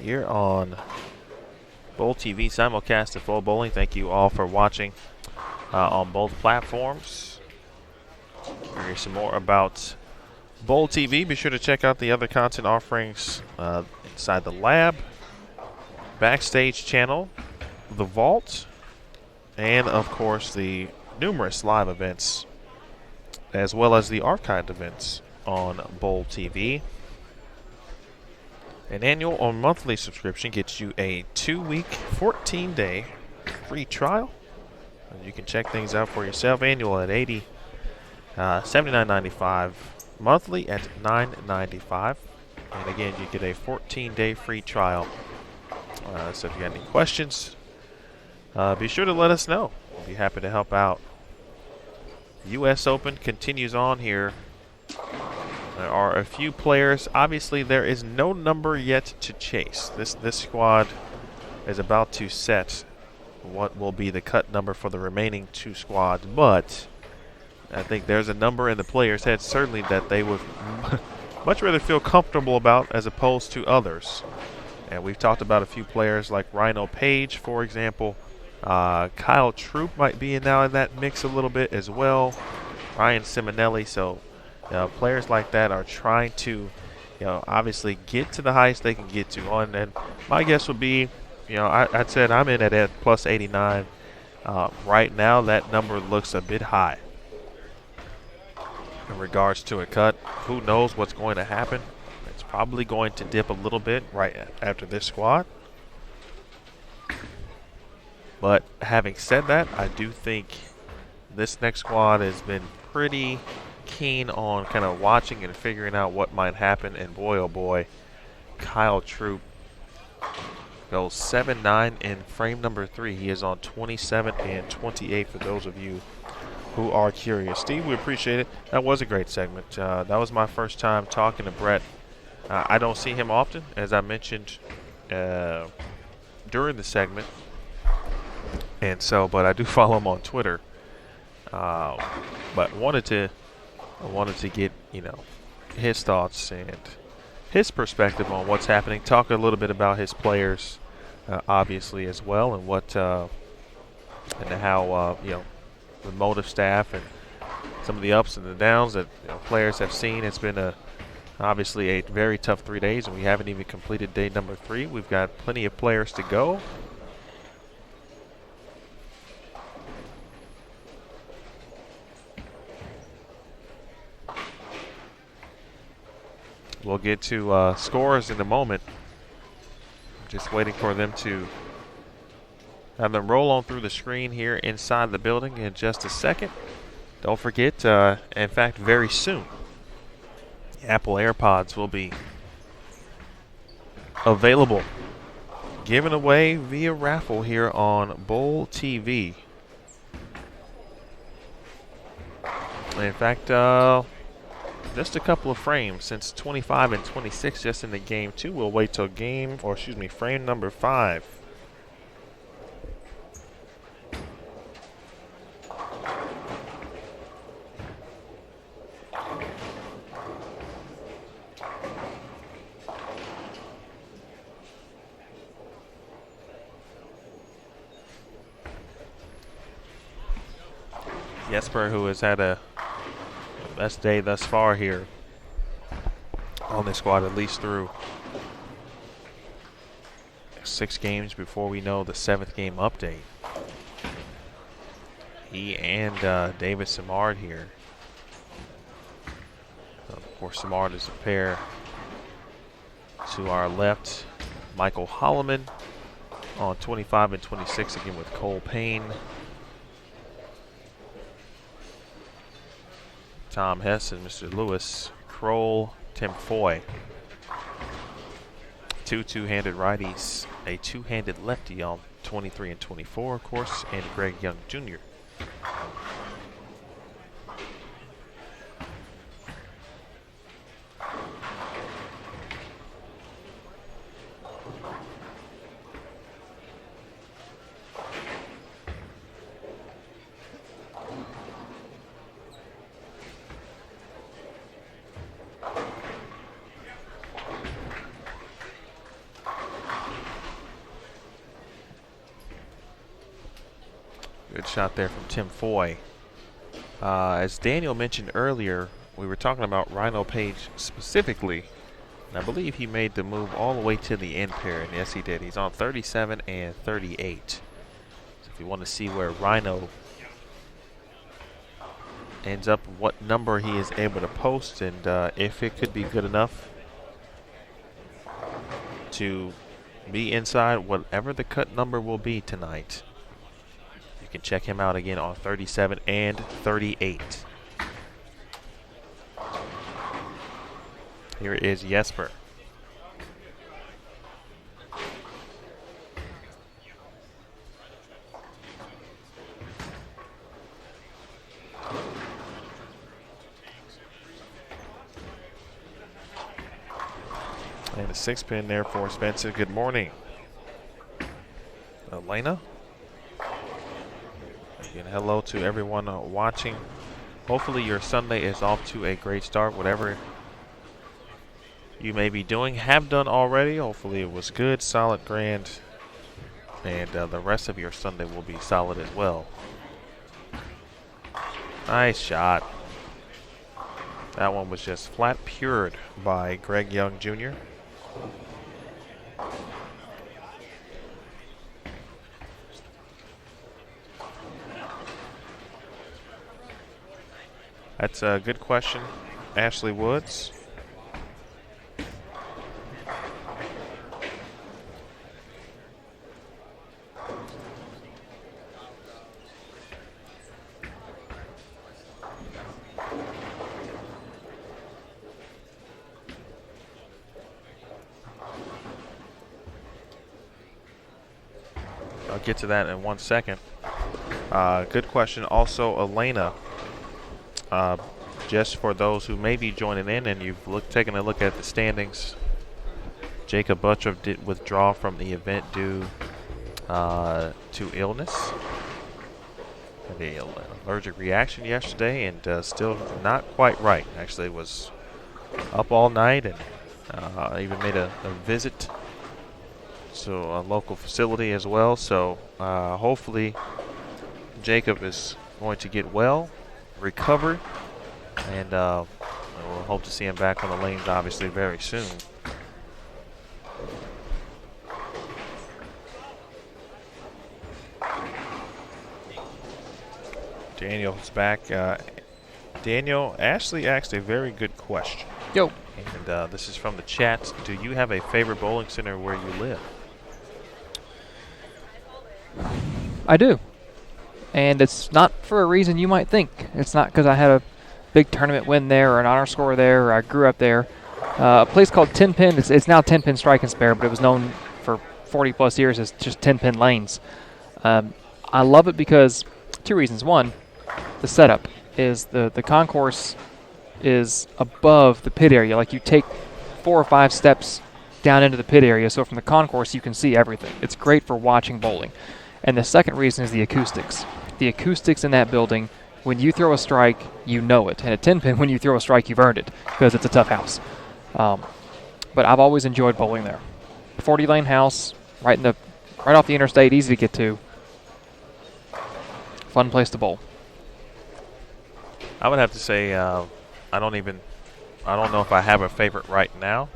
here on Bowl TV simulcast of Full Bowling. Thank you all for watching on both platforms. Here's some more about Bowl TV. Be sure to check out the other content offerings inside the lab, backstage channel, the vault, and of course the numerous live events, as well as the archived events on Bowl TV. An annual or monthly subscription gets you a 2-week, 14-day free trial. You can check things out for yourself. Annual at $80, $79.95. Monthly at $9.95. And again, you get a 14-day free trial. So if you got any questions, be sure to let us know. We'll be happy to help out. U.S. Open continues on here. There are a few players. Obviously, there is no number yet to chase. This squad is about to set what will be the cut number for the remaining 2 squads. But I think there's a number in the players' heads certainly that they would much rather feel comfortable about as opposed to others. And we've talked about a few players like Rhino Page, for example. Kyle Troop might be now in that mix a little bit as well. Ryan Simonelli. So players like that are trying to, obviously get to the highest they can get to. And my guess would be, I said I'm in at plus 89. Right now, that number looks a bit high in regards to a cut. Who knows what's going to happen? It's probably going to dip a little bit right after this squad. But having said that, I do think this next squad has been pretty keen on kind of watching and figuring out what might happen. And boy, oh boy, Kyle Troop goes 7-9 in frame number 3. He is on 27 and 28 for those of you who are curious. Steve, we appreciate it. That was a great segment. That was my first time talking to Brett. I don't see him often, as I mentioned during the segment. And so, but I do follow him on Twitter. But wanted to get, his thoughts and his perspective on what's happening. Talk a little bit about his players, obviously, as well, and what and how the motive staff and some of the ups and the downs that players have seen. It's been obviously a very tough 3 days, and we haven't even completed day number 3. We've got plenty of players to go. We'll get to scores in a moment. Just waiting for them to have them roll on through the screen here inside the building in just a second. Don't forget, in fact, very soon, Apple AirPods will be available, given away via raffle here on Bowl TV. In fact, just a couple of frames since 25 and 26 just in the game 2. We'll wait till frame number 5. Jesper, who has had a best day thus far here on this squad, at least through 6 games before we know the 7th game update. He and David Simard here. Of course, Simard is a pair to our left. Michael Holloman on 25 and 26 again with Cole Payne. Tom Hess and Mr. Lewis Kroll, Tim Foy. 2 two-handed righties, a two-handed lefty on 23 and 24, of course, and Greg Young Jr. good shot there from Tim Foy. As Daniel mentioned earlier, we were talking about Rhino Page specifically. And I believe he made the move all the way to the end pair, and yes, he did. He's on 37 and 38. So if you want to see where Rhino ends up, what number he is able to post, and if it could be good enough to be inside whatever the cut number will be tonight, you can check him out again on 37 and 38. Here is Jesper. And a 6-pin there for Spencer. Good morning. Elena. Again, hello to everyone watching. Hopefully your Sunday is off to a great start, whatever you may be doing, have done already. Hopefully it was good, solid, grand, and the rest of your Sunday will be solid as well. Nice shot. That one was just flat pured by Greg Young Jr. That's a good question, Ashley Woods. I'll get to that in 1 second. Good question. Also, Elena, just for those who may be joining in and you've taken a look at the standings, Jacob Buttroff did withdraw from the event due to illness. Had an allergic reaction yesterday and still not quite right. Actually was up all night and even made a visit to a local facility as well. So hopefully Jacob is going to get well, recover, and we'll hope to see him back on the lanes obviously very soon. Daniel's back. Daniel, Ashley asked a very good question. Yo. And this is from the chat. Do you have a favorite bowling center where you live? I do. And it's not for a reason you might think. It's not because I had a big tournament win there or an honor score there or I grew up there. A place called 10-Pin. It's now 10-Pin Strike and Spare, but it was known for 40-plus years as just 10-Pin Lanes. I love it because two reasons. One, the setup is the concourse is above the pit area. Like you take 4 or 5 steps down into the pit area, so from the concourse you can see everything. It's great for watching bowling. And the second reason is the acoustics. The acoustics in that building, when you throw a strike, you know it. And at 10-Pin, when you throw a strike, you've earned it because it's a tough house. But I've always enjoyed bowling there. 40-lane house, right off the interstate, easy to get to. Fun place to bowl. I would have to say I don't know if I have a favorite right now,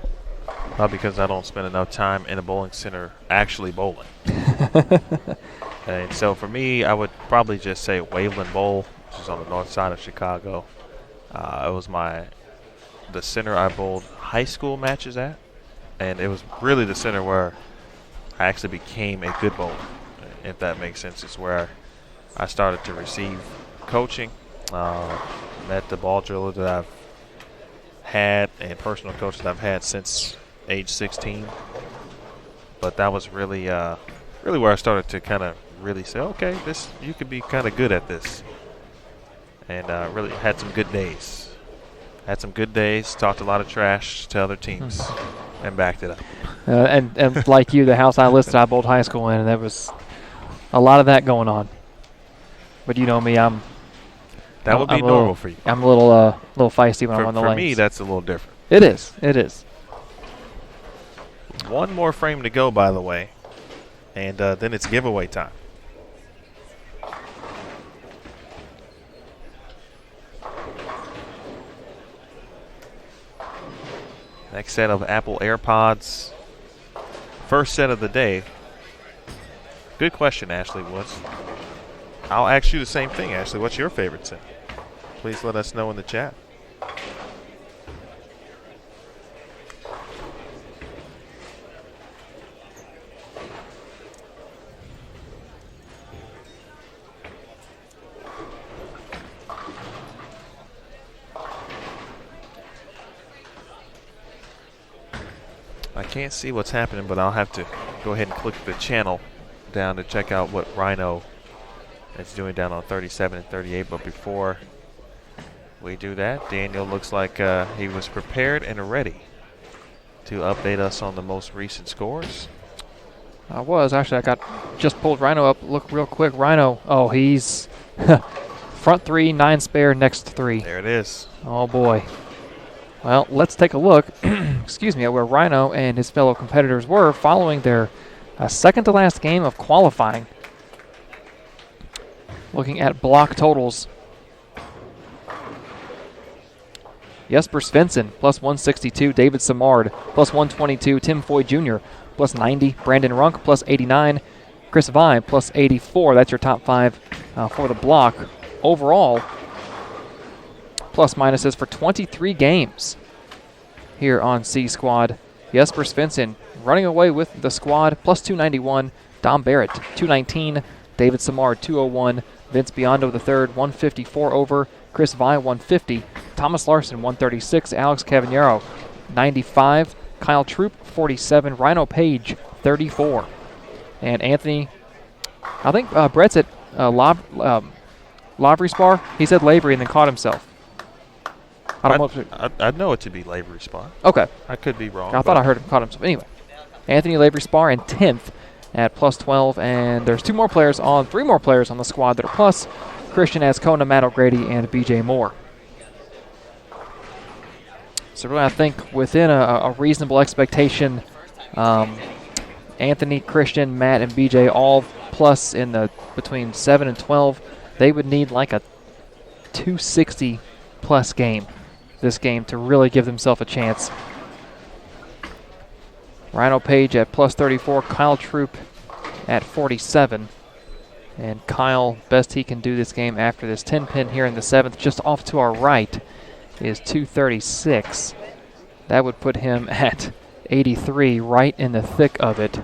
because I don't spend enough time in a bowling center actually bowling. And so for me, I would probably just say Waveland Bowl, which is on the north side of Chicago. It was the center I bowled high school matches at, and it was really the center where I actually became a good bowler, if that makes sense. It's where I started to receive coaching, met the ball driller that I've had and personal coach that I've had since age 16. But that was really where I started to kind of really say, okay, you could be kind of good at this. And really had some good days. Talked a lot of trash to other teams, and backed it up. And like you, the house I listed, I bowled high school in, and there was a lot of that going on. But you know me, that would be normal for you. I'm a little feisty when I'm on the lanes. For me, that's a little different. It is. One more frame to go, by the way, and then it's giveaway time. Next set of Apple AirPods. First set of the day. Good question, Ashley Woods. I'll ask you the same thing, Ashley. What's your favorite set? Please let us know in the chat. I can't see what's happening, but I'll have to go ahead and click the channel down to check out what Rhino is doing down on 37 and 38. But before we do that, Daniel looks like he was prepared and ready to update us on the most recent scores. I was. Actually, I just pulled Rhino up. Look real quick. Rhino, oh, he's front 3, 9 spare, next 3. There it is. Oh, boy. Well, let's take a look, excuse me, at where Rhino and his fellow competitors were following their second-to-last game of qualifying. Looking at block totals. Jesper Svensson, plus 162. David Samard, plus 122. Tim Foy Jr., plus 90. Brandon Runk, plus 89. Chris Vine, plus 84. That's your top 5 for the block. Overall, plus minuses for 23 games here on C Squad. Jesper Svensson running away with the squad, plus 291. Dom Barrett, 219. David Samar, 201. Vince Biondo III, 154 over. Chris Vine, 150. Thomas Larson, 136. Alex Cavallero, 95. Kyle Troop, 47. Rhino Page, 34. And Anthony, I think Brett's at Lavery Spar. He said Lavery and then caught himself. I don't know. I'd know it to be Lavery Spar. Okay. I could be wrong. I thought I heard him caught himself. Anyway, Anthony Lavery Spar in 10th at plus 12. And there's 3 more players on the squad that are plus. Christian Ascona, Matt O'Grady, and BJ Moore. So really, I think within a reasonable expectation, Anthony, Christian, Matt, and BJ all plus in the between 7 and 12. They would need like a 260 plus game this game to really give themselves a chance. Rhino Page at plus 34, Kyle Troop at 47. And Kyle, best he can do this game after this 10 pin here in the 7th, just off to our right, is 236. That would put him at 83, right in the thick of it.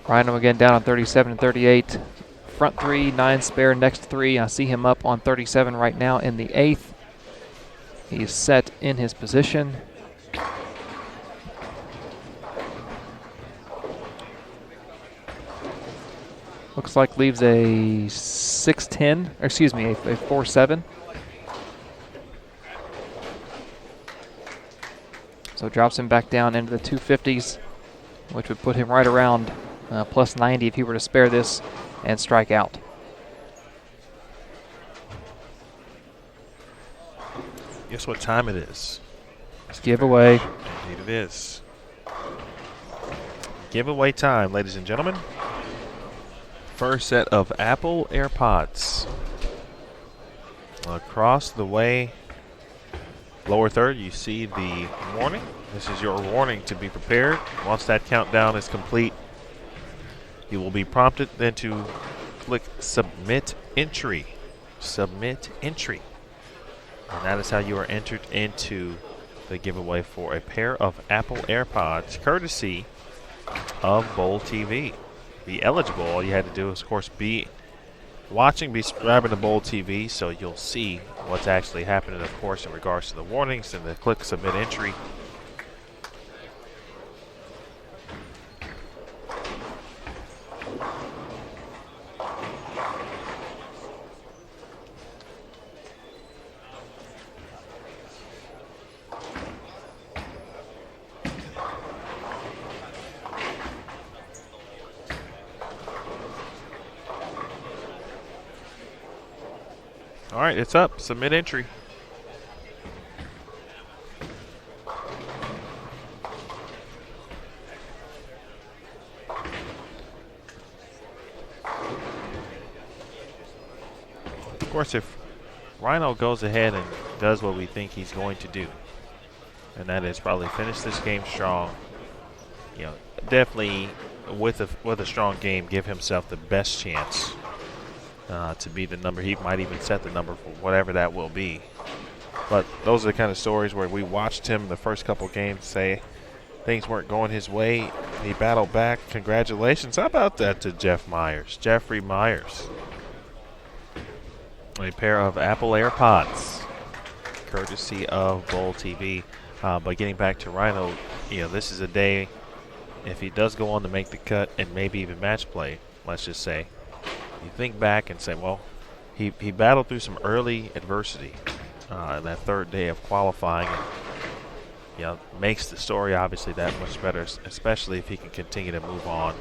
Rhino again down on 37 and 38. Front 3, 9 spare, next 3. I see him up on 37 right now in the 8th. He's set in his position. Looks like leaves a 6'10", or excuse me, a 4'7". So drops him back down into the 250s, which would put him right around plus 90 if he were to spare this and strike out. Guess what time it is? It's giveaway. Indeed it is. Giveaway time, ladies and gentlemen. First set of Apple AirPods. Across the way, lower third, you see the warning. This is your warning to be prepared. Once that countdown is complete, you will be prompted then to click Submit Entry. Submit Entry. And that is how you are entered into the giveaway for a pair of Apple AirPods, courtesy of Bowl TV. Be eligible. All you had to do is, of course, be watching, be subscribing to Bowl TV, so you'll see what's actually happening, of course, in regards to the warnings and the click Submit Entry. All right, it's up. Submit entry. Of course, if Rhino goes ahead and does what we think he's going to do, and that is probably finish this game strong. You know, definitely with a strong game, give himself the best chance to be the number. He might even set the number for whatever that will be. But those are the kind of stories where we watched him the first couple games say things weren't going his way. He battled back. Congratulations. How about that to Jeffrey Myers? A pair of Apple AirPods, courtesy of Bowl TV. But getting back to Rhino, this is a day, if he does go on to make the cut and maybe even match play, let's just say, you think back and say, well, he battled through some early adversity in that third day of qualifying. And, makes the story obviously that much better, especially if he can continue to move on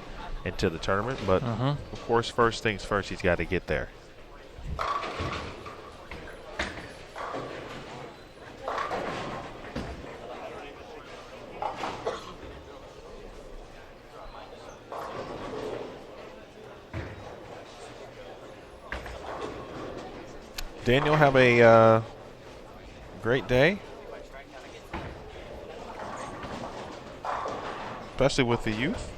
into the tournament. But, of course, first things first, he's got to get there. Daniel, have a great day, especially with the youth.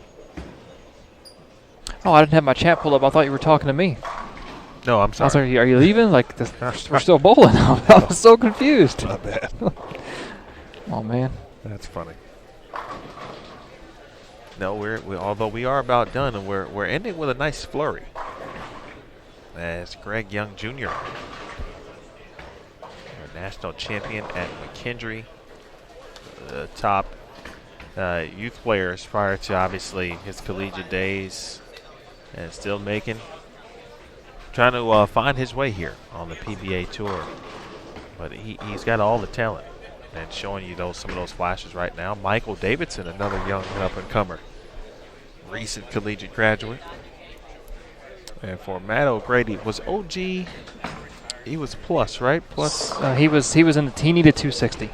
Oh, I didn't have my chat pulled up. I thought you were talking to me. No, I'm I sorry. was like, are you leaving? Like, we're still bowling. I was so confused. Not bad. Oh, man. That's funny. No, although we are about done, and we're ending with a nice flurry. As Greg Young Jr., our national champion at McKendree, the top youth players prior to obviously his collegiate days, and still trying to find his way here on the PBA tour. But he's got all the talent, and showing you some of those flashes right now. Michael Davidson, another young up-and-comer, recent collegiate graduate. And for Matt O'Grady, was OG, he was plus, right? Plus. He was in he needed 260.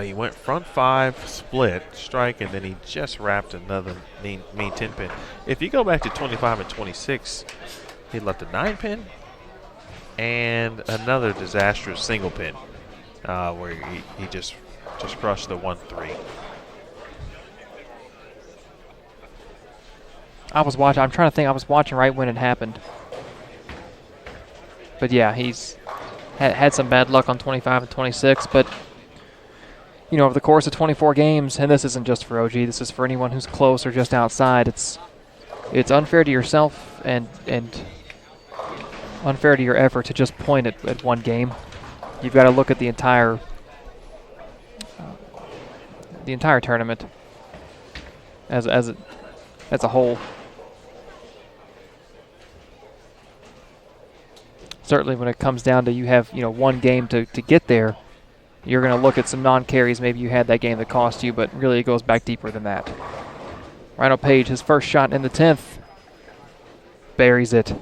He went front 5 split strike, and then he just wrapped another mean 10 pin. If you go back to 25 and 26, he left a 9 pin and another disastrous single pin where he just crushed the 1-3. I'm trying to think. I was watching right when it happened. But yeah, he's had some bad luck on 25 and 26. But, over the course of 24 games, and this isn't just for OG, this is for anyone who's close or just outside, it's unfair to yourself and unfair to your effort to just point at one game. You've got to look at the entire tournament as a whole. Certainly when it comes down to you have one game to get there, you're going to look at some non-carries. Maybe you had that game that cost you, but really it goes back deeper than that. Rhino Page, his first shot in the 10th, buries it,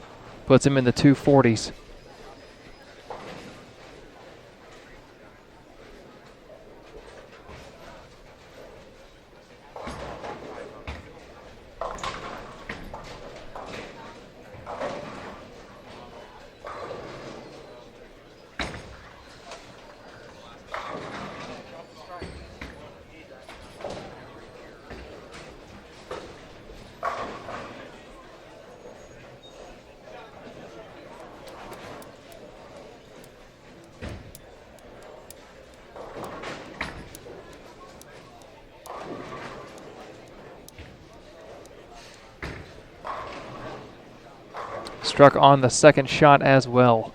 puts him in the 240s. Struck on the second shot as well.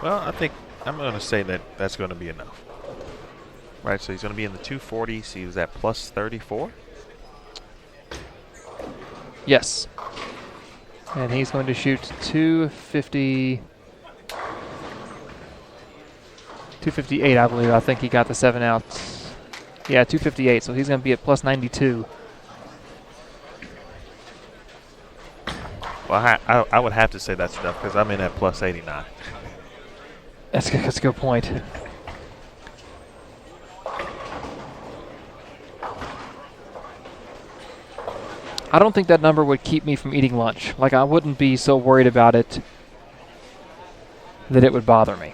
Well, I think I'm going to say that's going to be enough. Right, so he's going to be in the 240s. He was at plus 34. Yes. And he's going to shoot 250. 258, I believe. I think he got the 7 outs. Yeah, 258, so he's going to be at plus 92. Well, I would have to say that's enough because I'm in at plus 89. That's a good point. I don't think that number would keep me from eating lunch. Like, I wouldn't be so worried about it that it would bother me.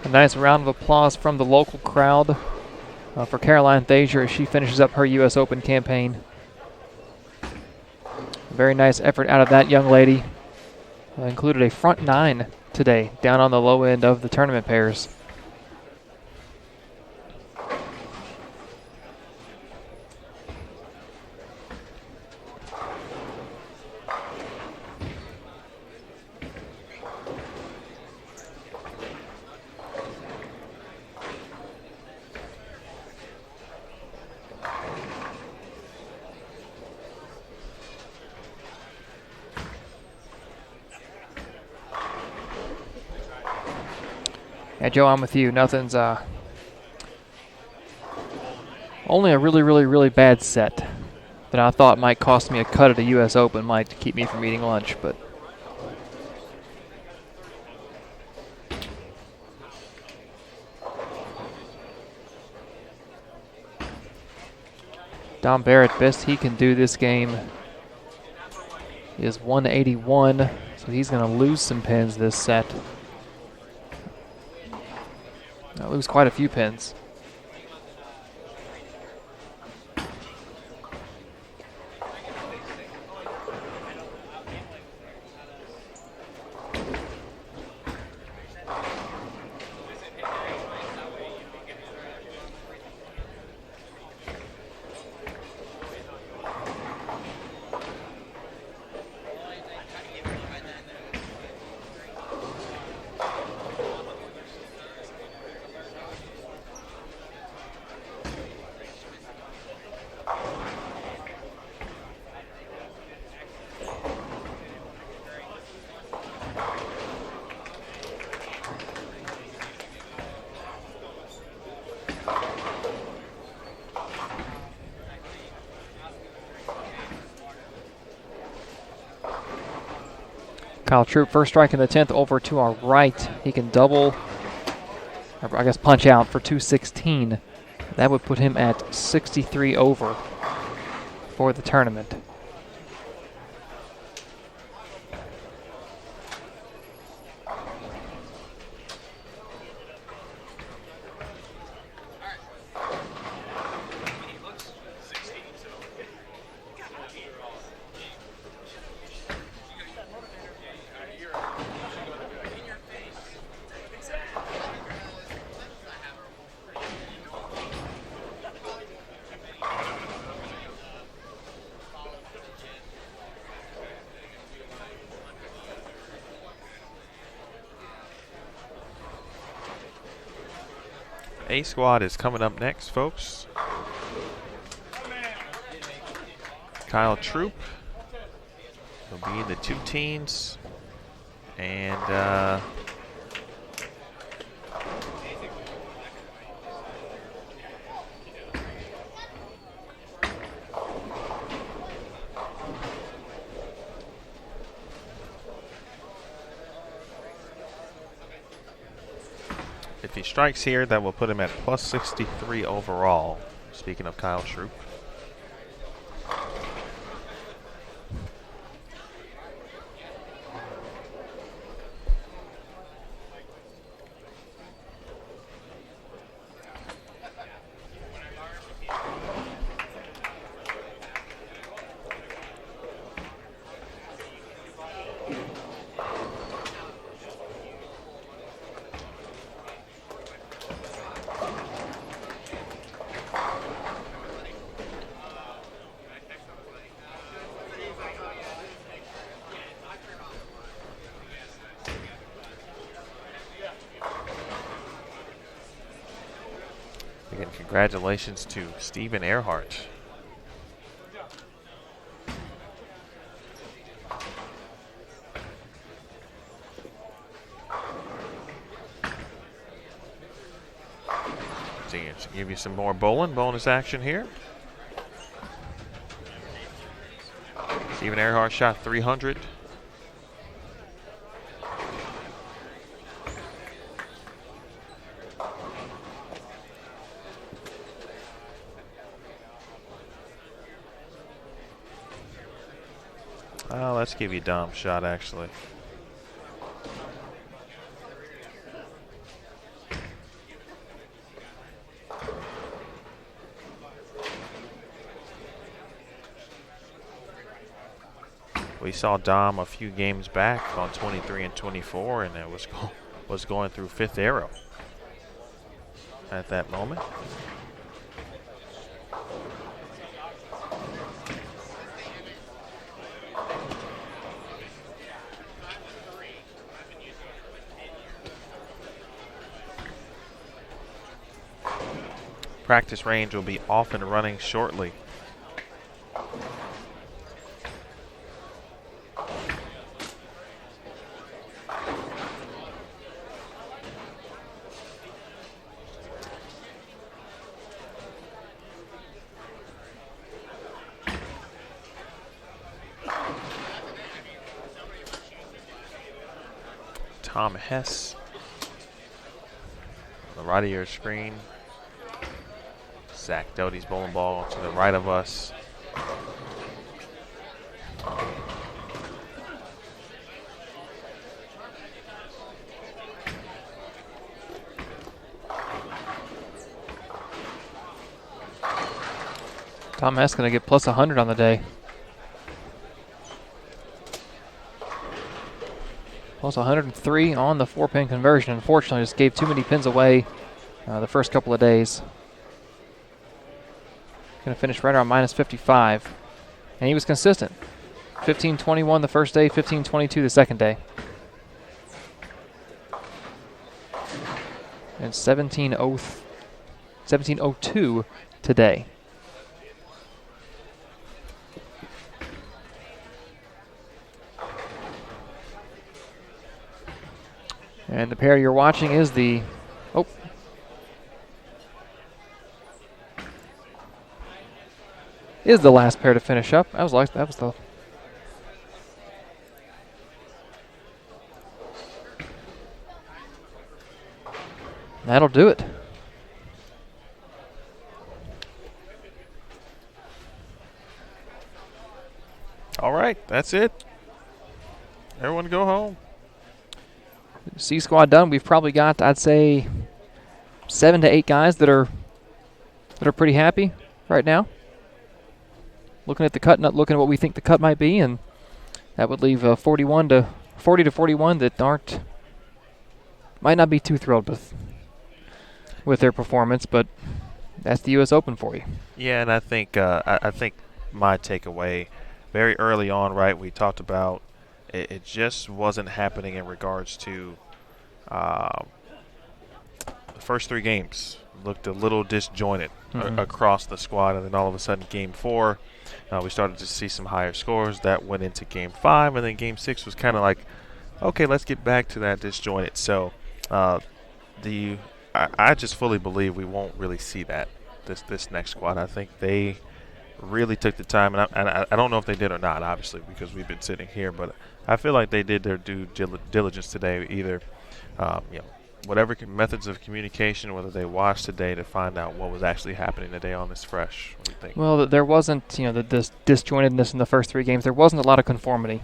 A nice round of applause from the local crowd for Caroline Thazier as she finishes up her U.S. Open campaign. Very nice effort out of that young lady. Included a front 9 today, down on the low end of the tournament pairs. Yeah, Joe, I'm with you. Nothing's only a really, really, really bad set that I thought might cost me a cut at a U.S. Open, might keep me from eating lunch, but Dom Barrett, best he can do this game is 181, so he's going to lose some pins this set. I lose quite a few pins. Kyle Troop, first strike in the 10th over to our right. He can double, or I guess punch out for 216. That would put him at 63 over for the tournament. A squad is coming up next, folks. Kyle Troop will be in the 2 teens. And if he strikes here, that will put him at plus 63 overall. Speaking of Kyle Troop. Congratulations to Stephen Earhart. To give you some more bowling bonus action here. Stephen Earhart shot 300. Oh, let's give you Dom's shot actually. We saw Dom a few games back on 23 and 24, and it was going through fifth arrow at that moment. Practice range will be off and running shortly. Tom Hess on the right of your screen. Zach Doty's bowling ball to the right of us. Tom Hess going to get plus 100 on the day. Plus 103 on the 4-pin conversion. Unfortunately, just gave too many pins away the first couple of days. Going to finish right around minus 55. And he was consistent. 15-21 the first day, 15-22 the second day. And 17-02 today. And the pair you're watching is the last pair to finish up. That'll do it. All right, that's it. Everyone go home. C squad done. We've probably got, I'd say, 7 to 8 guys that are pretty happy right now. Looking at the cut, not looking at what we think the cut might be, and that would leave 40 to 41 that might not be too thrilled with their performance, but that's the U.S. Open for you. Yeah, and I think my takeaway very early on, right, we talked about it just wasn't happening in regards to the first 3 games. Looked a little disjointed across the squad, and then all of a sudden Game 4, we started to see some higher scores. That went into Game 5, and then Game 6 was kind of like, okay, let's get back to that disjointed. So I just fully believe we won't really see that this next squad. I think they really took the time, and I don't know if they did or not, obviously, because we've been sitting here, but I feel like they did their due diligence today, either whatever methods of communication, whether they watched today to find out what was actually happening today on this fresh. What do you think? Well, there wasn't, this disjointedness in the first 3 games. There wasn't a lot of conformity,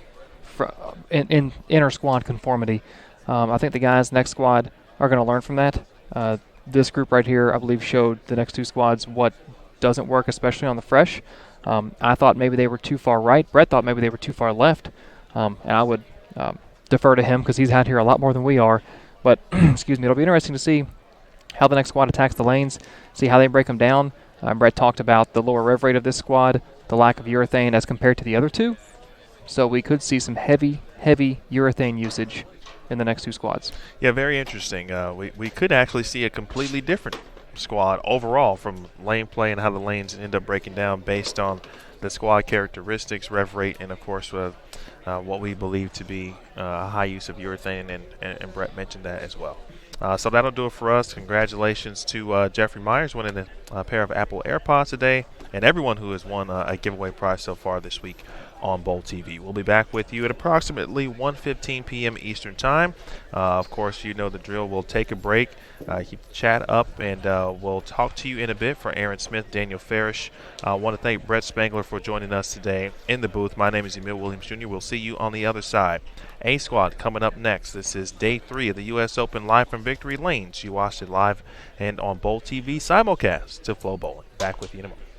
in inter-squad conformity. I think the guys next squad are going to learn from that. This group right here, I believe, showed the next 2 squads what doesn't work, especially on the fresh. I thought maybe they were too far right. Brett thought maybe they were too far left. And I would defer to him because he's out here a lot more than we are. But, excuse me, it'll be interesting to see how the next squad attacks the lanes, see how they break them down. Brett talked about the lower rev rate of this squad, the lack of urethane as compared to the other 2. So we could see some heavy urethane usage in the next 2 squads. Yeah, very interesting. We could actually see a completely different squad overall from lane play and how the lanes end up breaking down based on the squad characteristics, rev rate, and of course what we believe to be a high use of urethane, and Brett mentioned that as well. So that'll do it for us. Congratulations to Jeffrey Myers winning a pair of Apple AirPods today, and everyone who has won a giveaway prize so far this week on Bowl TV. We'll be back with you at approximately 1:15 p.m. Eastern Time. Of course, you know the drill. We'll take a break, keep the chat up, and we'll talk to you in a bit. For Aaron Smith, Daniel Farish, I want to thank Brett Spangler for joining us today in the booth. My name is Emil Williams Jr. We'll see you on the other side. A Squad coming up next. This is day 3 of the U.S. Open live from Victory Lanes. You watched it live and on Bowl TV simulcast to Flow Bowling. Back with you in a moment.